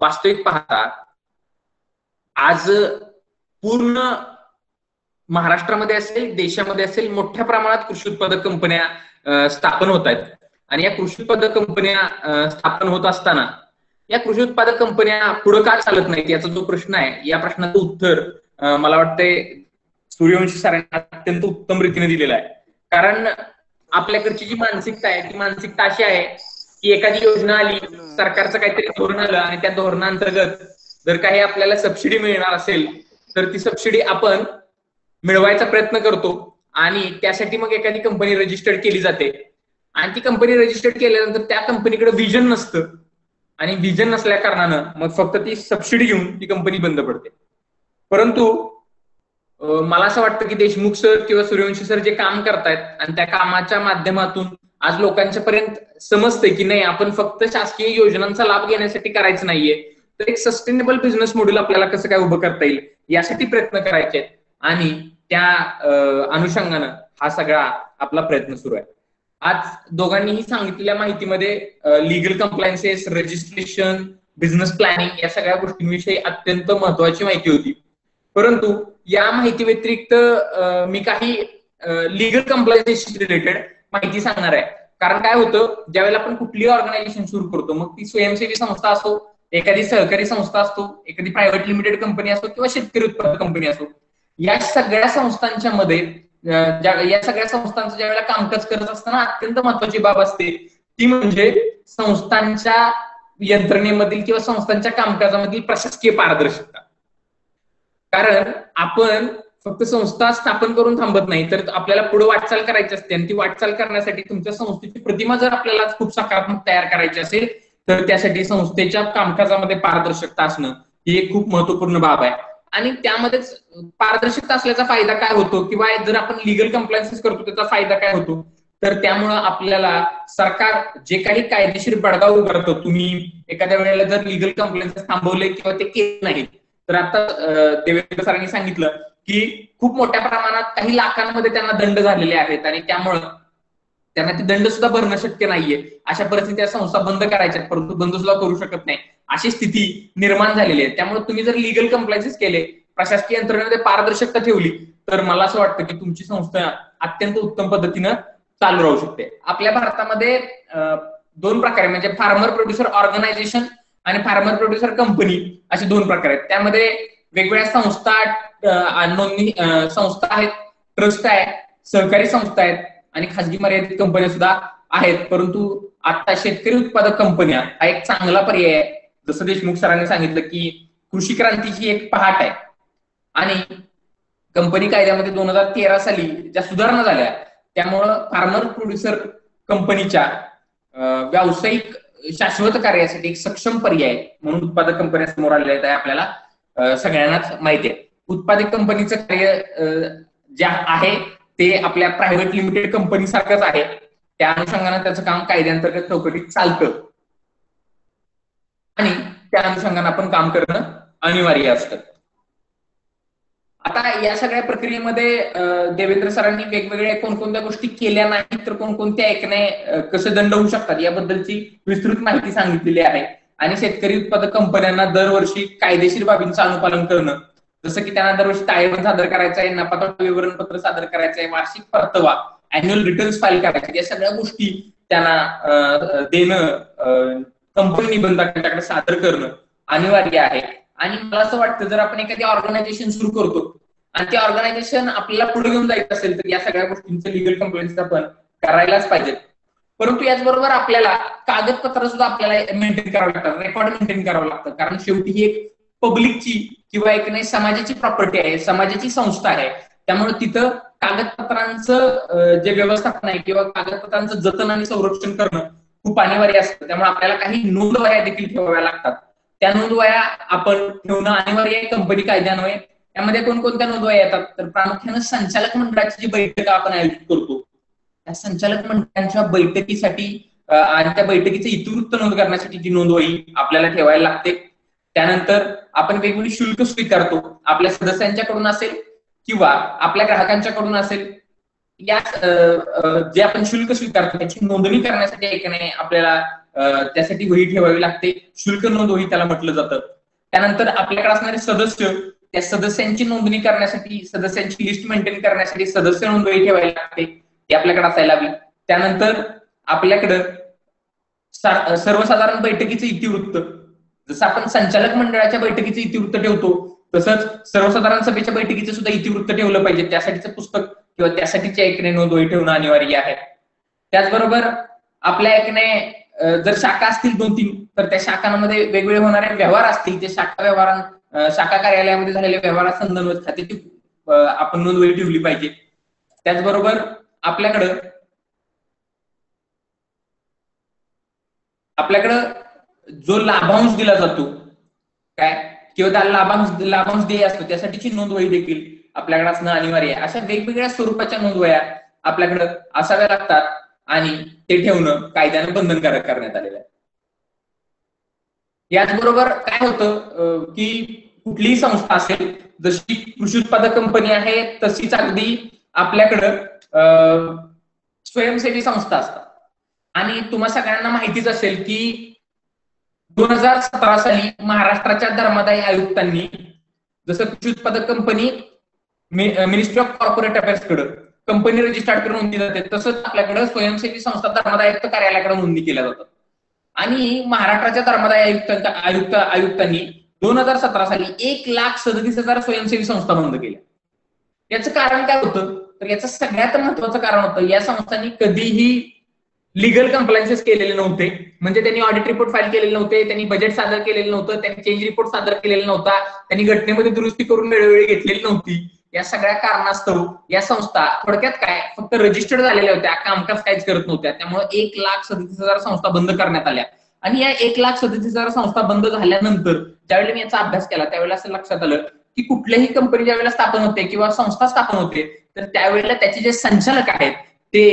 वास्तविक पाहता आज पूर्ण महाराष्ट्रामध्ये असेल, देशामध्ये असेल, मोठ्या प्रमाणात कृषी उत्पादक कंपन्या स्थापन होत आहेत. आणि या कृषी उत्पादक कंपन्या स्थापन होत असताना या कृषी उत्पादक कंपन्या पुढे का चालत नाहीत याचा जो प्रश्न आहे, या प्रश्नाचं उत्तर मला वाटतंय सूर्यवंशी सरांनी अत्यंत उत्तम रीतीने दिलेलं आहे. कारण आपल्याकडची जी मानसिकता आहे ती मानसिकता अशी आहे की एखादी योजना आली, सरकारचं काहीतरी धोरण आलं आणि त्या धोरणांतर्गत जर काही आपल्याला सबसिडी मिळणार असेल तर ती सबसिडी आपण मिळवायचा प्रयत्न करतो आणि त्यासाठी मग एखादी कंपनी रजिस्टर्ड केली जाते. आणि ती कंपनी रजिस्टर्ड केल्यानंतर त्या कंपनीकडे व्हिजन नसतं आणि व्हिजन नसल्या कारणानं मग फक्त ती सबसिडी घेऊन ती कंपनी बंद पडते. परंतु मला असं वाटतं की देशमुख सर किंवा सूर्यवंशी सर जे काम करतायत आणि त्या कामाच्या माध्यमातून आज लोकांच्या पर्यंत समजतंय की नाही, आपण फक्त शासकीय योजनांचा लाभ घेण्यासाठी करायचं नाहीये, तर एक सस्टेनेबल बिझनेस मॉडेल आपल्याला कसं काय उभं करता येईल यासाठी प्रयत्न करायचे आहेत. आणि त्या अनुषंगानं हा सगळा आपला प्रयत्न सुरू आहे. आज दोघांनीही सांगितलेल्या माहितीमध्ये लीगल कंप्लायन्सेस, रजिस्ट्रेशन, बिझनेस प्लॅनिंग या सगळ्या गोष्टींविषयी अत्यंत महत्वाची माहिती होती. परंतु या माहिती व्यतिरिक्त मी काही लीगल कंप्लायन्सेस रिलेटेड माहिती सांगणार आहे. कारण काय होतं, ज्यावेळेला आपण कुठलीही ऑर्गनायझेशन सुरू करतो, मग ती स्वयंसेवी संस्था असो, एखादी सहकारी संस्था असतो, एखादी प्रायव्हेट लिमिटेड कंपनी असो किंवा शेतकरी उत्पादक कंपनी असो, या सगळ्या संस्थांच्या मध्ये या सगळ्या संस्थांचं ज्यावेळेला कामकाज करत असताना अत्यंत महत्वाची बाब असते ती म्हणजे संस्थांच्या यंत्रणेमधील किंवा संस्थांच्या कामकाजामधील प्रशासकीय पारदर्शकता. कारण आपण फक्त संस्था स्थापन करून थांबत नाही, तर आपल्याला पुढे वाटचाल करायची असते आणि ती वाटचाल करण्यासाठी तुमच्या संस्थेची प्रतिमा जर आपल्याला खूप सकारात्मक तयार करायची असेल तर त्यासाठी संस्थेच्या कामकाजामध्ये पारदर्शकता असणं ही एक खूप महत्वपूर्ण बाब आहे. आणि त्यामध्येच पारदर्शकता असल्याचा फायदा काय होतो किंवा जर आपण लीगल कंप्लायन्सेस करतो त्याचा फायदा काय होतो, तर त्यामुळं आपल्याला सरकार जे काही कायदेशीर बडगा उगारतो, तुम्ही एखाद्या वेळेला जर लीगल कंप्लायन्सेस थांबवले किंवा ते केले नाही, तर आता देवेंद्र सरांनी सांगितलं की खूप मोठ्या प्रमाणात काही लाखांमध्ये त्यांना दंड झालेले आहेत आणि त्यामुळं त्यांना ते दंड सुद्धा भरणं शक्य नाहीये. अशा परिस्थितीत त्या संस्था बंद करायच्या, परंतु बंद सुद्धा करू शकत नाही, अशी स्थिती निर्माण झालेली आहे. त्यामुळे तुम्ही जर लीगल कंप्लायन्सेस केले, प्रशासकीय यंत्रणेमध्ये पारदर्शकता ठेवली, तर मला असं वाटतं की तुमची संस्था अत्यंत उत्तम पद्धतीनं चालू राहू शकते. आपल्या भारतामध्ये दोन प्रकार आहे, म्हणजे फार्मर प्रोड्युसर ऑर्गनायझेशन आणि फार्मर प्रोड्युसर कंपनी असे दोन प्रकार आहेत. त्यामध्ये वेगवेगळ्या संस्था, नोंदणी संस्था आहेत, ट्रस्ट आहे, सहकारी संस्था आहेत आणि खाजगी मर्यादित कंपन्या सुद्धा आहेत. परंतु आता शेतकरी उत्पादक कंपन्या हा एक चांगला पर्याय आहे. जसं देशमुख सरांनी सांगितलं की कृषी क्रांतीची एक पहाट आहे आणि कंपनी कायद्यामध्ये 2013 साली ज्या सुधारणा झाल्या त्यामुळं फार्मर प्रोड्युसर कंपनीच्या व्यावसायिक शाश्वत कार्यासाठी एक सक्षम पर्याय म्हणून उत्पादक कंपन्या समोर आलेल्या आहेत, आपल्याला सगळ्यांनाच माहिती आहे. उत्पादक कंपनीचं कार्य जे आहे ते आपल्या प्रायव्हेट लिमिटेड कंपनी सारखंच आहे. त्या अनुषंगाने त्याचं काम कायद्यांतर्गत चौकटीत चालतं आणि त्या अनुषंगाने आपण काम करणं अनिवार्य असतं. आता या सगळ्या प्रक्रियेमध्ये देवेंद्र सरांनी वेगवेगळ्या कोणकोणत्या गोष्टी केल्या नाहीत तर कोणकोणत्या ऐकणे कसे दंड होऊ शकतात याबद्दलची विस्तृत माहिती सांगितलेली आहे. आणि शेतकरी उत्पादक कंपन्यांना दरवर्षी कायदेशीर बाबींचं अनुपालन करणं, जसं की त्यांना दरवर्षी ताळेबंद सादर करायचा आहे, नफा-तोटा विवरणपत्र सादर करायचं आहे, वार्षिक परतावा, अॅन्युअल रिटर्न्स फाईल करायचे, या सगळ्या गोष्टी त्यांना देणं, कंपनी निबंधकांच्याकडे सादर करणं अनिवार्य आहे. आणि मला असं वाटतं जर आपण एखादी ऑर्गनायझेशन सुरू करतो आणि ते ऑर्गनायझेशन आपल्याला पुढे घेऊन जायचं असेल तर या सगळ्या गोष्टींचं लीगल कंप्लेंट्स आपण करायलाच पाहिजे. परंतु याचबरोबर आपल्याला कागदपत्र सुद्धा आपल्याला मेंटेन करावं लागतात, रेकॉर्ड मेंटेन करावं लागतं. कारण शेवटी ही एक पब्लिकची किंवा एक नाही समाजाची प्रॉपर्टी आहे, समाजाची संस्था आहे. त्यामुळे तिथं कागदपत्रांचं जे व्यवस्थापन आहे किंवा कागदपत्रांचं जतन आणि संरक्षण करणं खूप अनिवार्य असतं. त्यामुळे आपल्याला काही नोंदवह्या देखील ठेवाव्या लागतात. त्या नोंदवह्या आपण ठेवणं अनिवार्य आहे कंपनी कायद्यान्वये. त्यामध्ये कोणकोणत्या नोंदवह्या येतात तर प्रामुख्याने संचालक मंडळाची जी बैठक आपण आयोजित करतो त्या संचालक मंडळाच्या बैठकीसाठी आणि त्या बैठकीचे इतिवृत्त नोंद करण्यासाठी जी नोंदवही आपल्याला ठेवायला लागते. त्यानंतर आपण वेगवेगळी शुल्क स्वीकारतो, आपल्या सदस्यांच्याकडून असेल किंवा आपल्या ग्राहकांच्याकडून असेल. या जे आपण शुल्क स्वीकारतो त्याची नोंदणी करण्यासाठी ऐकणे आपल्याला त्यासाठी वही ठेवावी लागते, शुल्क नोंद वही त्याला म्हटलं जातं. त्यानंतर आपल्याकडे असणारे सदस्य, त्या सदस्यांची नोंदणी करण्यासाठी, सदस्यांची लिस्ट मेंटेन करण्यासाठी सदस्य नोंद वही ठेवावी लागते, ती आपल्याकडे असायला हवी. त्यानंतर आपल्याकडं सर्वसाधारण बैठकीचे इतिवृत्त, जसं आपण संचालक मंडळाच्या बैठकीचे इतिवृत्त ठेवतो तसंच सर्वसाधारण सभेच्या बैठकीचे सुद्धा इतिवृत्त ठेवलं पाहिजे. त्यासाठीचं पुस्तक किंवा त्यासाठीचे ऐकणे नोंद वही ठेवणं अनिवार्य आहे. त्याचबरोबर आपल्या ऐकणे जर शाखा असतील 2-3 तर त्या शाखांमध्ये वेगवेगळे होणारे व्यवहार असतील, ते शाखा कार्यालयामध्ये झालेल्या व्यवहारासंदर्भात खात्याची आपण नोंद वही ठेवली पाहिजे. त्याचबरोबर आपल्याकडं जो लाभांश दिला जातो काय किंवा त्या लाभांश देय असतो त्यासाठीची नोंद वही देखील आपल्याकडे असणं अनिवार्य आहे. अशा वेगवेगळ्या स्वरूपाच्या नोंदवह्या आपल्याकडे असाव्या लागतात आणि ते ठेवणं कायद्यानं बंधनकारक करण्यात आलेलं आहे. याचबरोबर काय होतं की कुठलीही संस्था असेल, जशी कृषी उत्पादक कंपनी आहे तशीच अगदी आपल्याकडं स्वयंसेवी संस्था असतात. आणि तुम्हा सगळ्यांना माहितीच असेल की 2017 साली महाराष्ट्राच्या धर्मादाय आयुक्तांनी जसं कृषी उत्पादक company ministry of corporate affairs कडे कंपनी रजिस्टर्ड करून नोंदणी जाते, तसंच आपल्याकडे स्वयंसेवी संस्था धर्मादाय आयुक्त कार्यालयाकडे नोंदणी केल्या जातात. आणि महाराष्ट्राच्या धर्मादाय आयुक्तांनी 2017 साली 1,37,000 स्वयंसेवी संस्था बंद केल्या. याचं कारण काय होतं, तर याचं सगळ्यात महत्वाचं कारण होतं, या संस्थांनी कधीही लिगल कंप्लायन्सेस केलेले नव्हते. म्हणजे त्यांनी ऑडिट रिपोर्ट फाईल केलेले नव्हते, त्यांनी बजेट सादर केलेलं नव्हतं, त्यांनी चेंज रिपोर्ट सादर केलेला नव्हता, त्यांनी घटनेमध्ये दुरुस्ती करून वेळोवेळी घेतलेली नव्हती. या सगळ्या कारणास्तव या संस्था थोडक्यात काय फक्त रजिस्टर्ड झालेल्या होत्या, कामकाज काहीच करत नव्हत्या. त्यामुळे 1,37,000 संस्था बंद करण्यात आल्या. आणि या 1,37,000 संस्था बंद झाल्यानंतर ज्यावेळी मी याचा अभ्यास केला त्यावेळेला असं लक्षात आलं की कुठल्याही कंपनी ज्यावेळेला स्थापन होते किंवा संस्था स्थापन होते तर त्यावेळेला त्याचे जे संचालक आहेत ते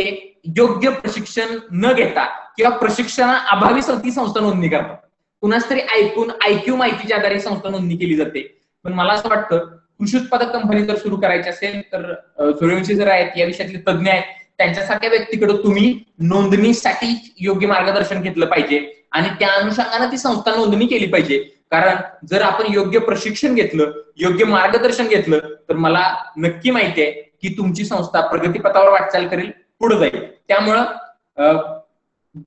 योग्य प्रशिक्षण न घेता किंवा प्रशिक्षणाअभावी ती संस्था नोंदणी करतात. कुणाच तरी ऐकून IQ माहितीच्या आधारे संस्था नोंदणी केली जाते. पण मला असं वाटतं कृषी उत्पादक कंपनी जर सुरू करायची असेल तर सूर्यवंशी जर आहेत या विषयातले तज्ज्ञ आहेत त्यांच्यासारख्या व्यक्तीकडे तुम्ही नोंदणीसाठी योग्य मार्गदर्शन घेतलं पाहिजे आणि त्या अनुषंगाने ती संस्था नोंदणी केली पाहिजे. कारण जर आपण योग्य प्रशिक्षण घेतलं, योग्य मार्गदर्शन घेतलं तर मला नक्की माहिती आहे की तुमची संस्था प्रगतीपथावर वाटचाल करेल, पुढे जाईल. त्यामुळं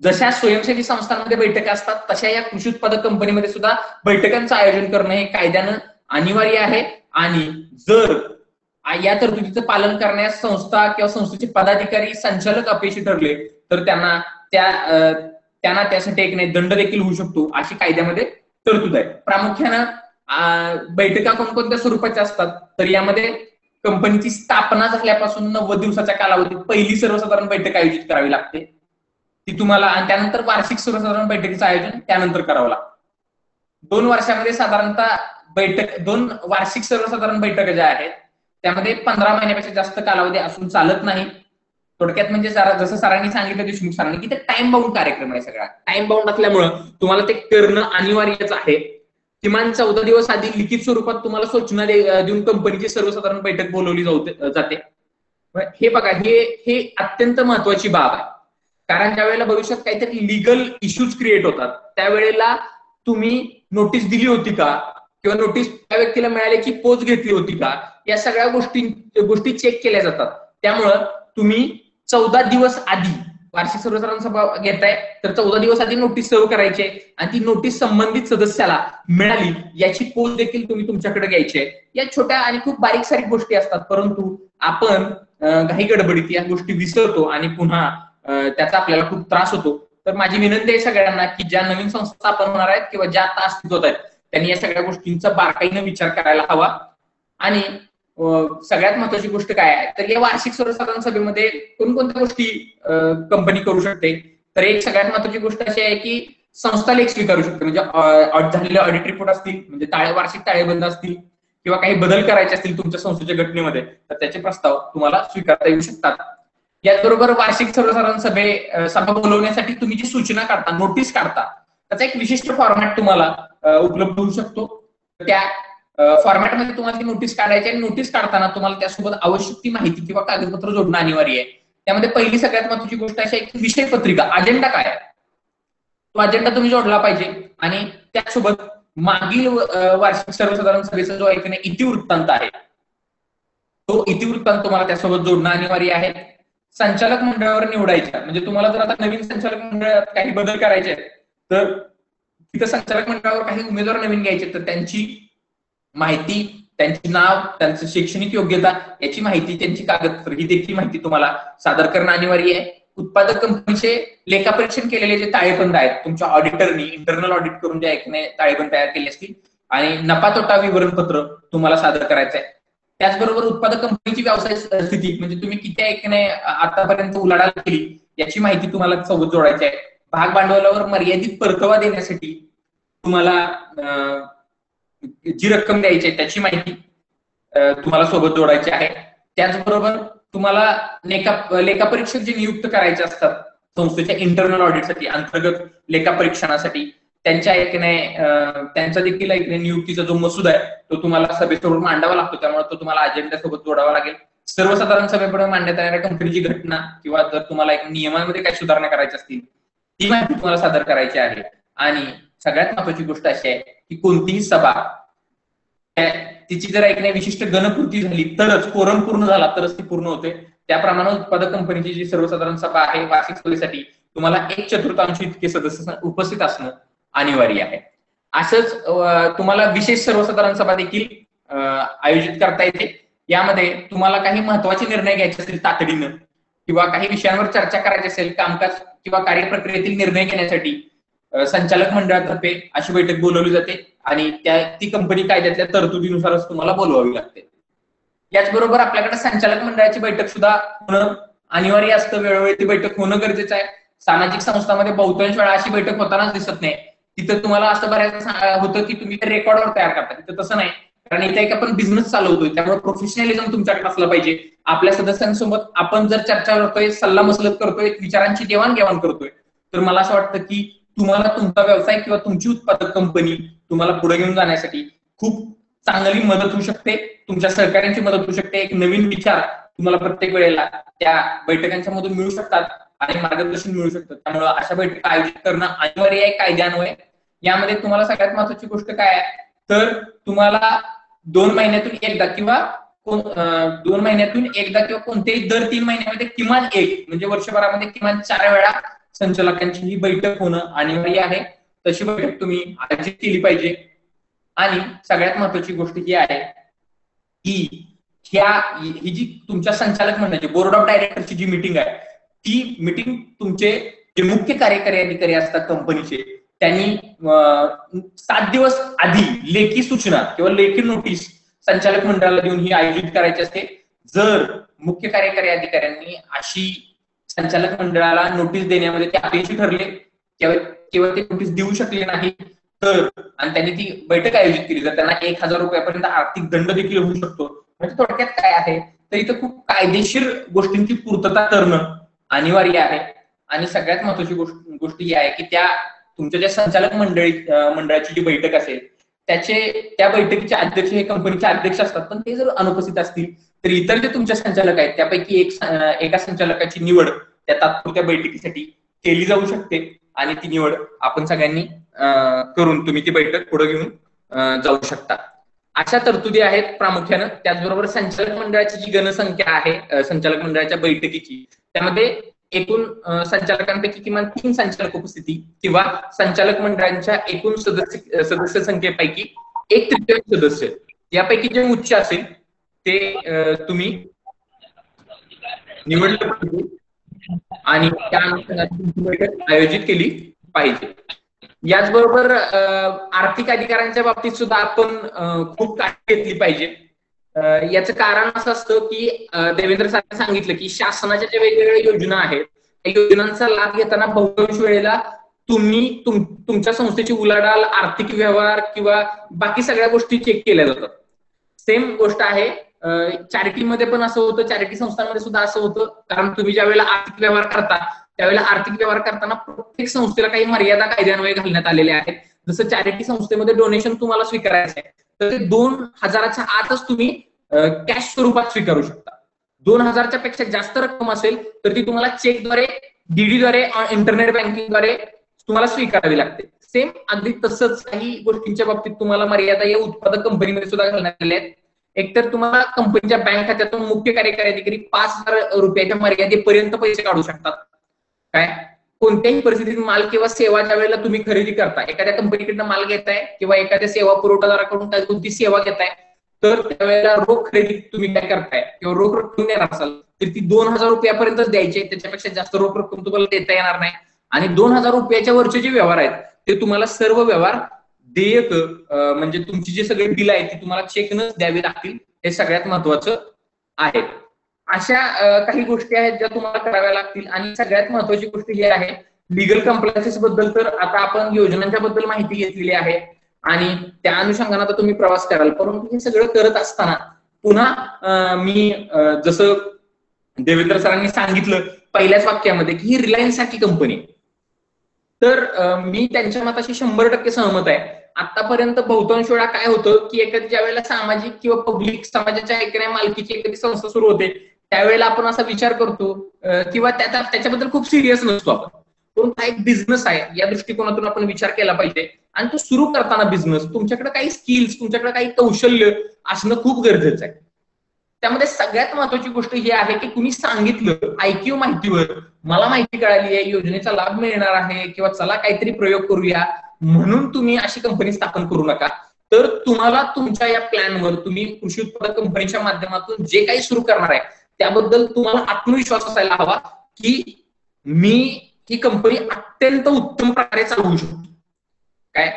जशा स्वयंसेवी संस्थांमध्ये बैठका असतात तशा या कृषी उत्पादक कंपनीमध्ये सुद्धा बैठकांचं आयोजन करणं हे कायद्यानं अनिवार्य आहे. आणि जर या तरतुदीचं पालन करण्यास संस्था किंवा संस्थेचे पदाधिकारी संचालक अपयशी ठरले तर त्यांना त्यासाठी एक नाही दंड देखील होऊ शकतो अशी कायद्यामध्ये तरतूद आहे. प्रामुख्यानं बैठका कोणकोणत्या स्वरूपाच्या असतात तर यामध्ये कंपनीची स्थापना झाल्यापासून 90 दिवसाच्या कालावधीत पहिली सर्वसाधारण बैठक आयोजित करावी लागते ती तुम्हाला, आणि त्यानंतर वार्षिक सर्वसाधारण बैठकीचं आयोजन त्यानंतर करावं लागतं. 2 वर्षामध्ये साधारणतः दोन वार्षिक सर्वसाधारण बैठका ज्या आहेत त्यामध्ये 15 महिन्यापेक्षा जास्त कालावधी असून चालत नाही. थोडक्यात म्हणजे जसं सरांनी सांगितलं देशमुख सरांनी की ते टाइम बाउंड कार्यक्रम आहे. सगळा टाइम बाउंड असल्यामुळं तुम्हाला ते करणं अनिवार्यच आहे. किमान 14 दिवस आधी लिखित स्वरूपात तुम्हाला सूचना देऊन कंपनीची सर्वसाधारण बैठक बोलवली जाते. हे बघा हे अत्यंत महत्वाची बाब आहे. कारण ज्या वेळेला भविष्यात काहीतरी लिगल इश्यूज क्रिएट होतात त्यावेळेला तुम्ही नोटीस दिली होती का किंवा नोटीस त्या व्यक्तीला मिळाल्याची पोच घेतली होती का या सगळ्या गोष्टी चेक केल्या जातात. त्यामुळं तुम्ही 14 दिवस आधी वार्षिक सर्वसाधारण सभा घेताय तर 14 दिवस आधी नोटीस सर्व करायची आणि ती नोटीस संबंधित सदस्याला मिळाली याची पोच देखील तुम्ही तुमच्याकडे घ्यायची आहे. या छोट्या आणि खूप बारीक सारीक गोष्टी असतात परंतु आपण घाई गडबडीत या गोष्टी विसरतो आणि पुन्हा त्याचा आपल्याला खूप त्रास होतो. तर माझी विनंती आहे सगळ्यांना की ज्या नवीन संस्था स्थापन होणार आहेत किंवा ज्या आता अस्तित्वात आहेत त्यांनी या सगळ्या गोष्टींचा बारकाईने विचार करायला हवा. आणि सगळ्यात महत्वाची गोष्ट काय आहे तर या वार्षिक सर्वसाधारण सभेमध्ये कोणकोणत्या गोष्टी कंपनी करू शकते तर एक सगळ्यात महत्वाची गोष्ट अशी आहे की संस्था लेख स्वीकारू शकते. म्हणजे झालेले ऑडिट रिपोर्ट असतील म्हणजे वार्षिक ताळेबंद असतील किंवा काही बदल करायचे असतील तुमच्या संस्थेच्या घटनेमध्ये तर त्याचे प्रस्ताव तुम्हाला स्वीकारता येऊ शकतात. याचबरोबर वार्षिक सर्वसाधारण सभा बोलवण्यासाठी तुम्ही जी सूचना काढता, नोटीस काढता त्याचा एक विशिष्ट फॉर्मॅट तुम्हाला उपलब्ध होऊ शकतो. त्या फॉर्मॅटमध्ये तुम्हाला ती नोटीस काढायची आणि नोटीस काढताना तुम्हाला त्यासोबत आवश्यक ती माहिती किंवा कागदपत्र जोडणं अनिवार्य आहे. त्यामध्ये पहिली सगळ्यात महत्वाची गोष्ट अशी आहे की विषय पत्रिका, अजेंडा काय आहे तो अजेंडा तुम्ही जोडला पाहिजे. आणि त्यासोबत मागील वार्षिक सर्वसाधारण सभेचा जो एक इतिवृत्तांत आहे तो इतिवृत्तांत तुम्हाला त्यासोबत जोडणं अनिवार्य आहे. संचालक मंडळावर निवडायच्या म्हणजे तुम्हाला जर आता नवीन संचालक मंडळात काही बदल करायचे आहेत तर तिथं संचालक मंडळावर काही उमेदवार नवीन घ्यायचे तर त्यांची माहिती, त्यांचे नाव, त्यांचं शैक्षणिक योग्यता याची माहिती, त्यांची कागदपत्र ही देखील माहिती तुम्हाला सादर करणं अनिवार्य आहे. उत्पादक कंपनीचे लेखापरीक्षण केलेले जे ताळेबंद आहेत तुमच्या ऑडिटरनी इंटरनल ऑडिट करून जे ताळेबंद तयार केले असतील आणि नफा तोटा विवरणपत्र तुम्हाला सादर करायचं आहे. त्याचबरोबर उत्पादक कंपनीची व्यवसाय स्थिती म्हणजे तुम्ही किती आतापर्यंत उलाढाल केली याची माहिती तुम्हाला सोबत जोडायची आहे. भाग भांडवलावर मर्यादित परतावा देण्यासाठी तुम्हाला जी रक्कम द्यायची आहे त्याची माहिती तुम्हाला सोबत जोडायची आहे. त्याचबरोबर तुम्हाला लेखापरीक्षक जे नियुक्त करायचे असतात संस्थेच्या इंटरनल ऑडिटसाठी, अंतर्गत लेखापरीक्षणासाठी त्यांच्या त्यांचा देखील नियुक्तीचा जो मसुदा आहे तो तुम्हाला सभेसमोर मांडावा लागतो, त्यामुळे तो तुम्हाला अजेंड्यासोबत जोडावा लागेल. सर्वसाधारण सभेपुढे मांडण्यात येणाऱ्या कंपनीची घटना किंवा जर तुम्हाला नियमांमध्ये काही सुधारणा करायची असतील ती माहिती तुम्हाला सादर करायची आहे. आणि सगळ्यात महत्वाची गोष्ट अशी आहे की कोणतीही सभा तिची जर विशिष्ट गणपूर्ती झाली तरच, कोरम पूर्ण झाला तरच ती पूर्ण होते. त्याप्रमाणे उत्पादक कंपनीची जी सर्वसाधारण सभा आहे वार्षिक सभेसाठी तुम्हाला 1/4 इतके सदस्य उपस्थित असणं अनिवार्य आहे. असंच तुम्हाला विशेष सर्वसाधारण सभा देखील आयोजित करता येते. यामध्ये तुम्हाला काही महत्वाचे निर्णय घ्यायचे असतील तातडीनं किंवा काही विषयांवर चर्चा करायची असेल, कामकाज किंवा कार्यप्रक्रियेतील निर्णय घेण्यासाठी संचालक मंडळातर्फे अशी बैठक बोलवली जाते आणि ती कंपनी कायद्यातल्या तरतुदीनुसारच तुम्हाला बोलवावी लागते. याचबरोबर आपल्याकडे संचालक मंडळाची बैठक सुद्धा होणं अनिवार्य असतं. वेळोवेळी ती बैठक होणं गरजेचं आहे. सामाजिक संस्थांमध्ये बहुतांश वेळा अशी बैठक होतानाच दिसत नाही. तिथं तुम्हाला असं बऱ्याच होतं की तुम्ही रेकॉर्डवर तयार करता, तिथं तसं नाही. कारण इथे एक आपण बिझनेस चालवतोय, त्यामुळे प्रोफेशनलिझम तुमच्याकडे असलं पाहिजे. आपल्या सदस्यांसोबत आपण जर चर्चा करतोय, सल्ला मसलत करतोय, विचारांची देवाणघेवाण करतोय, तर मला असं वाटतं की तुम्हाला तुमचा व्यवसाय किंवा तुमची उत्पादक कंपनी तुम्हाला पुढे घेऊन जाण्यासाठी खूप चांगली मदत होऊ शकते. तुमच्या सहकार्यांची मदत होऊ शकते. एक नवीन विचार तुम्हाला प्रत्येक वेळेला त्या बैठकांच्या मधून मिळू शकतात आणि मार्गदर्शन मिळू शकतं. त्यामुळे अशा बैठका आयोजित करणं अनिवार्य आहे कायद्यान्वये. यामध्ये तुम्हाला सगळ्यात महत्वाची गोष्ट काय आहे तर तुम्हाला 2 महिन्यातून एकदा किंवा 2 महिन्यातून एकदा किंवा कोणत्याही दर 3 महिन्यामध्ये किमान एक, म्हणजे वर्षभरामध्ये किमान 4 वेळा संचालकांची ही बैठक होणं अनिवार्य आहे. तशी बैठक तुम्ही आयोजित केली पाहिजे. आणि सगळ्यात महत्वाची गोष्ट ही आहे की ही जी तुमच्या संचालक मंडळाची बोर्ड ऑफ डायरेक्टरची जी मीटिंग आहे ती मीटिंग तुमचे जे मुख्य कार्यकारी अधिकारी असतात कंपनीचे त्यांनी 7 दिवस आधी लेखी सूचना किंवा लेखी नोटीस संचालक मंडळाला देऊन ही आयोजित करायची असते. जर मुख्य कार्यकारी अधिकाऱ्यांनी अशी संचालक मंडळाला नोटीस देण्यामध्ये ते अपयशी ठरले किंवा ते नोटीस देऊ शकले नाही तर आणि त्यांनी ती बैठक आयोजित केली तर त्यांना 1000 रुपयापर्यंत आर्थिक दंड देखील होऊ शकतो. म्हणजे थोडक्यात काय आहे तर इथं खूप कायदेशीर गोष्टींची पूर्तता करणं अनिवार्य आहे. आणि सगळ्यात महत्वाची गोष्ट ही आहे की तुमच्या ज्या संचालक मंडळाची जी बैठक असेल त्या बैठकीचे अध्यक्ष हे कंपनीचे अध्यक्ष असतात, पण ते जर अनुपस्थित असतील तर इतर जे तुमच्या संचालक आहेत त्यापैकी एका संचालकाची निवड त्या तात्पुरत्या बैठकीसाठी केली जाऊ शकते आणि ती निवड आपण सगळ्यांनी करून तुम्ही ती बैठक पुढे घेऊन जाऊ शकता. अशा तरतुदी आहेत प्रामुख्यानं. त्याचबरोबर संचालक मंडळाची जी गणसंख्या आहे संचालक मंडळाच्या बैठकीची त्यामध्ये एकूण संचालकांपैकी किमान 3 संचालक उपस्थिती किंवा संचालक मंडळांच्या एकूण सदस्य संख्येपैकी 1/3 सदस्य यापैकी जे उच्च असेल ते तुम्ही निवडलं पाहिजे आणि त्या अनुषंगाने बैठक आयोजित केली पाहिजे. याचबरोबर आर्थिक अधिकारांच्या बाबतीत सुद्धा आपण खूप काळजी घेतली पाहिजे. याचं कारण असं असतं की देवेंद्र सरांनी सांगितलं की शासनाच्या ज्या वेगवेगळ्या योजना आहेत त्या योजनांचा लाभ घेताना बहुतांश वेळेला तुम्ही तुमच्या संस्थेची उलाढाल, आर्थिक व्यवहार किंवा बाकी सगळ्या गोष्टी चेक केल्या जातात. सेम गोष्ट आहे चॅरिटीमध्ये पण असं होतं, चॅरिटी संस्थांमध्ये सुद्धा असं होतं. कारण तुम्ही ज्या वेळेला आर्थिक व्यवहार करता त्यावेळेला आर्थिक व्यवहार करताना प्रत्येक संस्थेला काही मर्यादा कायद्यान्वये घालण्यात आलेल्या आहेत. जसं चॅरिटी संस्थेमध्ये डोनेशन तुम्हाला स्वीकारायचं आहे तर ते 2000च्या आतच तुम्ही कॅश स्वरूपात स्वीकारू शकता. 2000च्या पेक्षा जास्त रक्कम असेल तर ती तुम्हाला चेकद्वारे, डीडीद्वारे, इंटरनेट बँकिंगद्वारे तुम्हाला स्वीकारावी लागते. सेम अगदी तसंच काही गोष्टींच्या बाबतीत तुम्हाला मर्यादा या उत्पादक कंपनीमध्ये सुद्धा घालण्यात आल्या आहेत. एकतर तुम्हाला कंपनीच्या बँक खात्यातून मुख्य कार्यकारी अधिकारी 5000 रुपयाच्या मर्यादेपर्यंत पैसे काढू शकतात. काय कोणत्याही परिस्थितीत माल किंवा सेवा ज्या वेळेला तुम्ही खरेदी करता, एखाद्या कंपनीकडनं माल घेताय किंवा एखाद्या सेवा पुरवठादाराकडून कोणती सेवा घेताय तर त्यावेळेला रोख खरेदी तुम्ही काय करताय किंवा रोख रक्कम देणार असाल तर ती 2000 रुपयापर्यंतच द्यायची, त्याच्यापेक्षा जास्त रोख रक्कम तुम्हाला देता येणार नाही. आणि 2000 रुपयाच्या वरचे जे व्यवहार आहेत ते तुम्हाला सर्व व्यवहार देयक म्हणजे तुमची जे सगळे बिल आहेत ती तुम्हाला चेकनच द्यावी लागतील. हे सगळ्यात महत्वाचं आहे. अशा काही गोष्टी आहेत ज्या तुम्हाला कराव्या लागतील. आणि सगळ्यात महत्वाची गोष्ट ही आहे लिगल कंप्लायन्सेस बद्दल. तर आता आपण योजनांच्या बद्दल माहिती घेतलेली आहे आणि त्या अनुषंगाने आता तुम्ही प्रवास कराल, परंतु हे सगळं करत असताना पुन्हा मी जसं देवेंद्र सरांनी सांगितलं पहिल्याच वाक्यामध्ये की ही रिलायन्स सारखी कंपनी, तर मी त्यांच्या मताशी 100% सहमत आहे. आतापर्यंत बहुतांश वेळा काय होतं की एखादी ज्या वेळेला सामाजिक किंवा पब्लिक समाजाच्या ऐकण्या मालकीची एखादी संस्था सुरू होते त्यावेळेला आपण असा विचार करतो किंवा त्याच्याबद्दल खूप सिरियस नसतो आपण, पण हा एक बिझनेस आहे या दृष्टिकोनातून आपण विचार केला पाहिजे. आणि तो सुरू करताना बिझनेस तुमच्याकडे काही स्किल्स, तुमच्याकडे काही कौशल्य असणं खूप गरजेचं आहे. त्यामध्ये सगळ्यात महत्वाची गोष्ट ही आहे की तुम्ही सांगितलं IQ माहितीवर मला माहिती कळाली आहे, योजनेचा लाभ मिळणार आहे किंवा चला काहीतरी प्रयोग करूया म्हणून तुम्ही अशी कंपनी स्थापन करू नका. तर तुम्हाला तुमच्या या प्लॅनवर तुम्ही कृषी उत्पादक कंपनीच्या माध्यमातून जे काही सुरू करणार आहे त्याबद्दल तुम्हाला आत्मविश्वास असायला हवा की मी ही कंपनी अत्यंत उत्तम प्रकारे चालवू शकतो. काय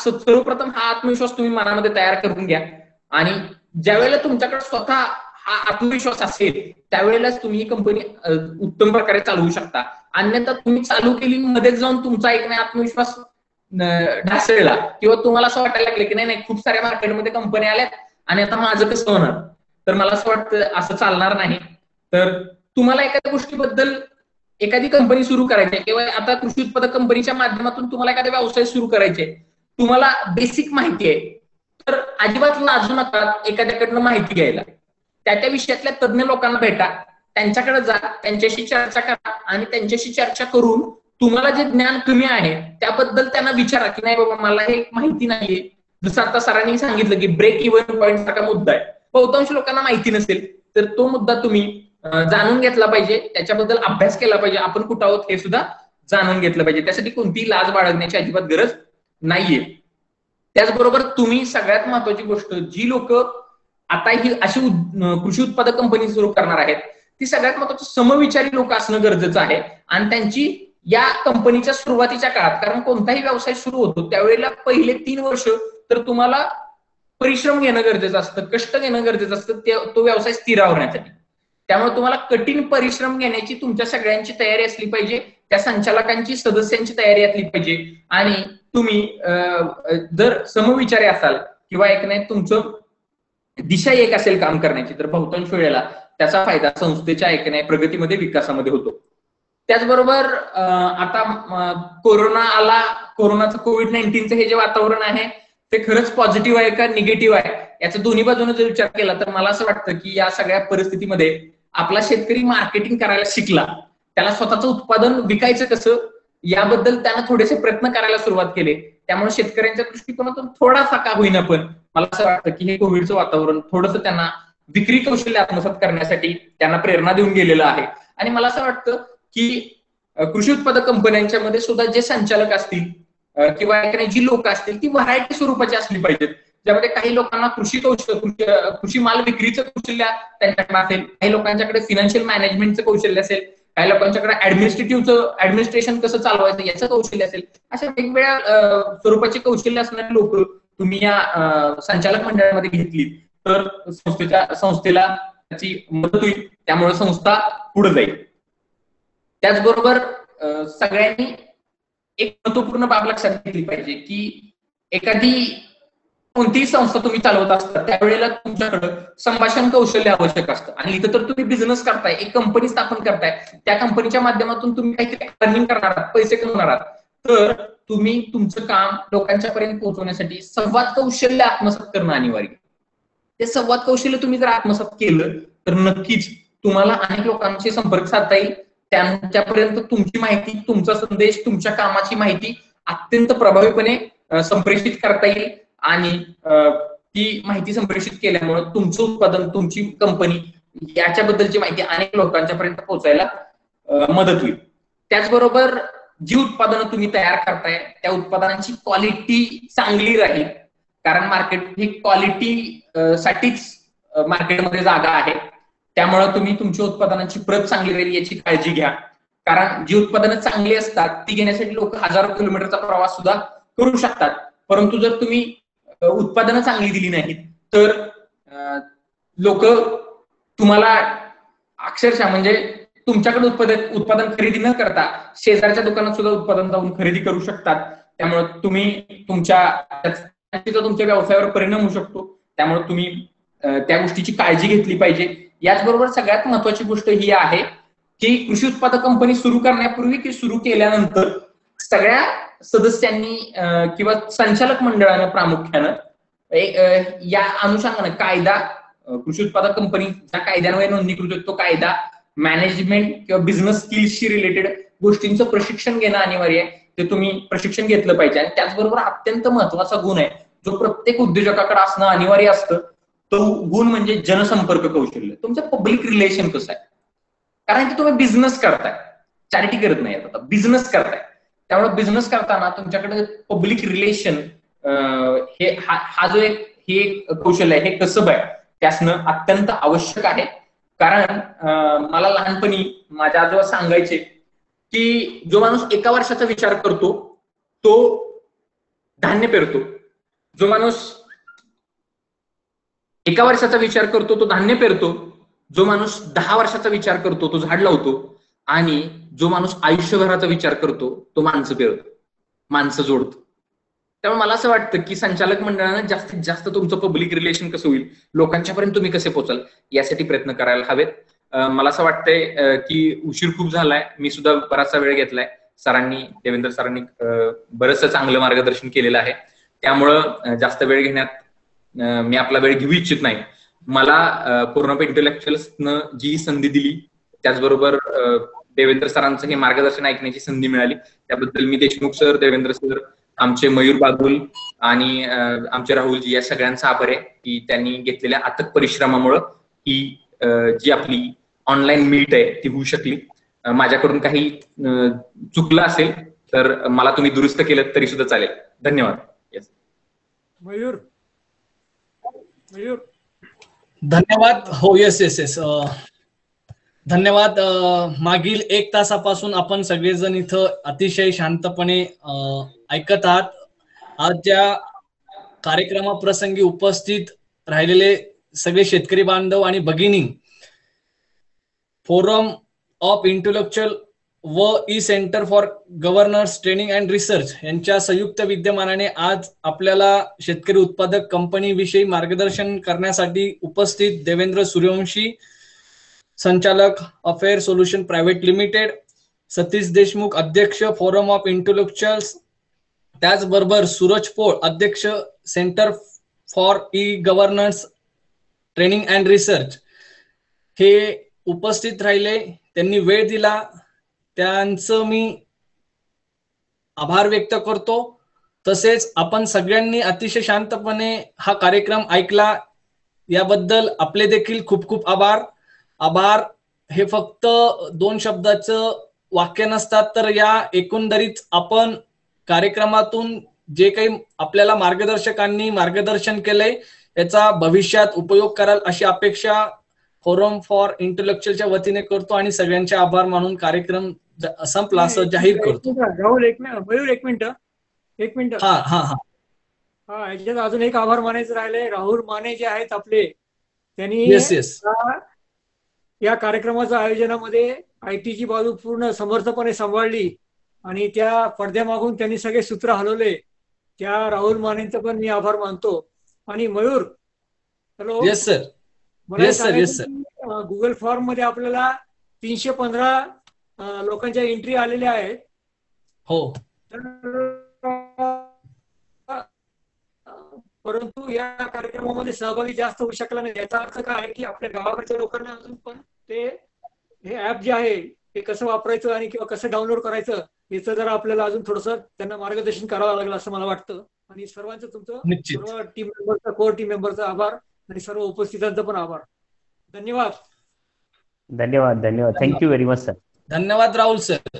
सर्वप्रथम हा आत्मविश्वास तुम्ही मनामध्ये तयार करून घ्या. आणि ज्या वेळेला तुमच्याकडे स्वतः हा आत्मविश्वास असेल त्यावेळेलाच तुम्ही ही कंपनी उत्तम प्रकारे चालवू शकता. अन्यथा तुम्ही चालू केली मध्येच जाऊन तुमचा एक आत्मविश्वास ढासळला किंवा तुम्हाला असं वाटायला लागलं की नाही खूप साऱ्या मार्केटमध्ये कंपन्या आल्यात आणि आता माझं कसं होणार, तर मला असं वाटतं असं चालणार नाही. तर तुम्हाला एखाद्या गोष्टीबद्दल एखादी कंपनी सुरू करायची किंवा आता कृषी उत्पादक कंपनीच्या माध्यमातून तुम्हाला एखादा व्यवसाय सुरू करायचे, तुम्हाला बेसिक माहिती आहे तर अजिबात लाजू नका एखाद्याकडनं माहिती घ्यायला. त्या विषयातल्या तज्ञ लोकांना भेटा, त्यांच्याकडे जा, त्यांच्याशी चर्चा करा आणि त्यांच्याशी चर्चा करून तुम्हाला जे ज्ञान कमी आहे त्याबद्दल त्यांना विचारा की नाही बाबा मला हे माहिती नाहीये. जसं आता सरांनी सांगितलं की ब्रेक इव्हन पॉईंट सारखा मुद्दा आहे, बहुतांश लोकांना माहिती नसेल तर तो मुद्दा तुम्ही जाणून घेतला पाहिजे, त्याच्याबद्दल अभ्यास केला पाहिजे, आपण कुठं आहोत हे सुद्धा जाणून घेतलं पाहिजे. त्यासाठी कोणतीही लाज बाळगण्याची अजिबात गरज नाहीये. त्याचबरोबर तुम्ही सगळ्यात महत्वाची गोष्ट, जी लोक आता ही अशी कृषी उत्पादक कंपनी सुरू करणार आहेत ती सगळ्यात महत्वाची समविचारी लोक असणं गरजेचं आहे. आणि त्यांची या कंपनीच्या सुरुवातीच्या काळात, कारण कोणताही व्यवसाय सुरू होतो त्यावेळेला पहिले 3 वर्ष तर तुम्हाला परिश्रम घेणं गरजेचं असतं, कष्ट घेणं गरजेचं असतं तो व्यवसाय स्थिरावण्यासाठी. त्यामुळे तुम्हाला कठीण परिश्रम घेण्याची तुमच्या सगळ्यांची तयारी असली पाहिजे, त्या संचालकांची सदस्यांची तयारी असली पाहिजे. आणि तुम्ही जर समविचारी असाल किंवा एक नाही तुमचं दिशा एक असेल काम करण्याची तर बहुतांश वेळेला त्याचा फायदा संस्थेच्या एक नाही प्रगतीमध्ये विकासामध्ये होतो. त्याचबरोबर आता कोरोना आला, कोरोनाचं कोविड-19चं हे जे वातावरण आहे ते खरंच पॉझिटिव्ह आहे का निगेटिव्ह आहे याचा दोन्ही बाजूने जर विचार केला तर मला असं वाटतं की या सगळ्या परिस्थितीमध्ये आपला शेतकरी मार्केटिंग करायला शिकला, त्याला स्वतःचं उत्पादन विकायचं कसं याबद्दल त्यानं थोडेसे प्रयत्न करायला सुरुवात केले. त्यामुळे शेतकऱ्यांच्या दृष्टिकोनातून थोडासा का होईना पण मला असं वाटतं की हे कोविडचं वातावरण थोडंसं त्यांना विक्री कौशल्य आत्मसात करण्यासाठी त्यांना प्रेरणा देऊन गेलेलं आहे. आणि मला असं वाटतं की कृषी उत्पादक कंपन्यांच्या मध्ये सुद्धा जे संचालक असतील किंवा जी लोक असतील ती व्हरायटी स्वरूपाची असली पाहिजेत, ज्यामध्ये काही लोकांना कृषी माल विक्रीचं कौशल्य त्यांच्याकडे असेल, काही लोकांच्याकडे फायनान्शियल मॅनेजमेंटचं कौशल्य असेल, काही लोकांच्याकडे ऍडमिनिस्ट्रेशन कसं चालवायचं याचं कौशल्य असेल. अशा वेगवेगळ्या स्वरूपाची कौशल्य असणारी लोक तुम्ही या संचालक मंडळामध्ये घेतली तर संस्थेला त्याची मदत होईल, त्यामुळे संस्था पुढे जाईल. त्याचबरोबर सगळ्यांनी एक महत्वपूर्ण बाब लक्षात घेतली पाहिजे की एखादी कोणतीही संस्था तुम्ही चालवत असता त्यावेळेला तुमच्याकडे संभाषण कौशल्य आवश्यक असतं. आणि इथं तर तुम्ही बिझनेस करताय, एक कंपनी स्थापन करताय, त्या कंपनीच्या माध्यमातून तुम्ही काहीतरी अर्निंग करणार आहात, पैसे कमवणार आहात, तर तुम्ही तुमचं काम लोकांच्या पर्यंत पोहोचवण्यासाठी संवाद कौशल्य आत्मसात करणं अनिवार्य. ते संवाद कौशल्य तुम्ही जर आत्मसात केलं तर नक्कीच तुम्हाला अनेक लोकांशी संपर्क साधता येईल, त्यांच्यापर्यंत तुमची माहिती, तुमचा संदेश, तुमच्या कामाची माहिती अत्यंत प्रभावीपणे संप्रेषित करता येईल. आणि ती माहिती संप्रेषित केल्यामुळे तुमचं उत्पादन, तुमची कंपनी याच्याबद्दलची माहिती अनेक लोकांच्या पर्यंत पोहोचायला मदत होईल. त्याचबरोबर जी उत्पादनं तुम्ही तयार करताय त्या उत्पादनांची क्वालिटी चांगली राहील, कारण मार्केट ही क्वालिटी साठीच मार्केटमध्ये जागा आहे. त्यामुळे तुम्ही तुमच्या उत्पादनांची प्रत चांगली राहील याची काळजी घ्या, कारण जी उत्पादनं चांगली असतात ती घेण्यासाठी लोक हजारो किलोमीटरचा प्रवास सुद्धा करू शकतात. परंतु जर तुम्ही उत्पादनं चांगली दिली नाहीत तर लोक तुम्हाला अक्षरशः म्हणजे तुमच्याकडे उत्पादन खरेदी न करता शेजारच्या दुकानात सुद्धा उत्पादन जाऊन खरेदी करू शकतात. त्यामुळे तुम्ही तुमच्या व्यवसायावर परिणाम होऊ शकतो. त्यामुळे तुम्ही त्या गोष्टीची काळजी घेतली पाहिजे. याचबरोबर सगळ्यात महत्वाची गोष्ट ही आहे की कृषी उत्पादक कंपनी सुरू करण्यापूर्वी की सुरू केल्यानंतर सगळ्या सदस्यांनी किंवा संचालक मंडळानं प्रामुख्यानं या अनुषंगानं कायदा, कृषी उत्पादक कंपनी ज्या कायद्यान्वये नोंदणीकृत होतो, तो कायदा, मॅनेजमेंट किंवा बिझनेस स्किल्सशी रिलेटेड गोष्टींचं प्रशिक्षण घेणं अनिवार्य आहे. ते तुम्ही प्रशिक्षण घेतलं पाहिजे. आणि त्याचबरोबर अत्यंत महत्वाचा गुण आहे जो प्रत्येक उद्योजकाकडे असणं अनिवार्य असतं, तो गुण म्हणजे जनसंपर्क कौशल्य. तुमचं पब्लिक रिलेशन कसं आहे, कारण की तुम्ही बिझनेस करताय, चॅरिटी करत नाही, आता बिझनेस करताय. त्यामुळे बिझनेस करताना तुमच्याकडे पब्लिक रिलेशन हे हा जो एक कौशल्य आहे, हे कसब आहे, ते असणं अत्यंत आवश्यक आहे. कारण मला लहानपणी माझ्या आजोबा सांगायचे की जो माणूस एका वर्षाचा विचार करतो तो धान्य पेरतो, जो माणूस एका वर्षाचा विचार करतो तो धान्य पेरतो, जो माणूस 10 वर्षाचा विचार करतो तो झाड लावतो, आणि जो माणूस आयुष्यभराचा विचार करतो तो माणसं पेरतो, माणसं जोडतो. त्यामुळे मला असं वाटतं की संचालक मंडळानं जास्तीत जास्त तुमचं पब्लिक रिलेशन कसं होईल, लोकांच्यापर्यंत तुम्ही कसे पोहोचाल, यासाठी प्रयत्न करायला हवेत. मला असं वाटतंय की उशीर खूप झालाय, मी सुद्धा बराचसा वेळ घेतलाय. देवेंद्र सरांनी बरंचसं चांगलं मार्गदर्शन केलेलं आहे, त्यामुळं जास्त वेळ घेण्यात मी आपला वेळ घेऊ इच्छित नाही. मला पूर्ण इंटेलेक्च्युअल्सनं जी संधी दिली, त्याचबरोबर देवेंद्र सरांचं हे मार्गदर्शन ऐकण्याची संधी मिळाली, त्याबद्दल मी देशमुख सर, देवेंद्र सर, आमचे मयूर बागुल आणि आमचे राहुलजी या सगळ्यांचा आभार आहे की त्यांनी घेतलेल्या अथक परिश्रमामुळं ही जी आपली ऑनलाईन मीट आहे ती होऊ शकली. माझ्याकडून काही चुकलं असेल तर मला तुम्ही दुरुस्त केलं तरी सुद्धा चालेल. धन्यवाद. मयूर. धन्यवाद. हो, येस. धन्यवाद. मागील 1 तासापासून आपण सगळेजण इथं अतिशय शांतपणे ऐकत आहात. आज या कार्यक्रमाप्रसंगी उपस्थित राहिलेले सगळे शेतकरी बांधव आणि भगिनी, फोरम ऑफ इंटेलेक्च्युअल व E centre for governance training and research यांच्या संयुक्त विद्यमानाने आज आपल्याला शेतकरी उत्पादक कंपनी विषयी मार्गदर्शन करण्यासाठी उपस्थित देवेंद्र सूर्यवंशी, संचालक affair solution private limited, Satish Deshmukh, अध्यक्ष फोरम ऑफ इंटेलेक्च्युअल्स, त्याचबरोबर सूरज पोळ, अध्यक्ष centre for e governance training and research, हे उपस्थित राहिले. त्यांनी वेळ दिला, त्यांचं मी आभार व्यक्त करतो. तसेच आपण सगळ्यांनी अतिशय शांतपणे हा कार्यक्रम ऐकला, याबद्दल आपले देखील खूप खूप आभार. आभार हे फक्त 2 शब्दाचं वाक्य नसतात, तर या एकंदरीत आपण कार्यक्रमातून जे काही आपल्याला मार्गदर्शकांनी मार्गदर्शन केलंय याचा भविष्यात उपयोग कराल अशी अपेक्षा फोरम फॉर इंटेलेक्च्युअलच्या वतीने करतो आणि सगळ्यांचे आभार मानून कार्यक्रम संपला असं जाहीर करतो. राहुल, मयूर, एक मिनिट. हा, याच्यात अजून एक आभार मानायचं राहिलंय. राहुल माने जे आहेत आपले, त्यांनी या कार्यक्रमाच्या आयोजनामध्ये आयटीची बाजू पूर्ण समर्थपणे सांभाळली आणि त्या पडद्यामागून त्यांनी सगळे सूत्र हलवले. त्या राहुल मानेंचा पण मी आभार मानतो. आणि Mayur, hello. Yes sir. Google form मध्ये आपल्याला 315 लोकांच्या एंट्री आलेल्या आहेत. हो. परंतु या कार्यक्रमामध्ये सहभागी जास्त होऊ शकला नाही. याचा अर्थ काय आहे की आपल्या गावाकडच्या लोकांना अजून पण हे ऍप जे आहे ते कसं वापरायचं आणि किंवा कसं डाउनलोड करायचं याचं जरा आपल्याला अजून थोडंसं त्यांना मार्गदर्शन करावं लागलं असं मला वाटतं. आणि सर्वांचं, तुमचं सर्व टीम मेंबरचा, कोर टीम मेंबरचा आभार आणि सर्व उपस्थितांचा पण आभार. धन्यवाद. Thank you very much sir. धन्यवाद राहुल सर.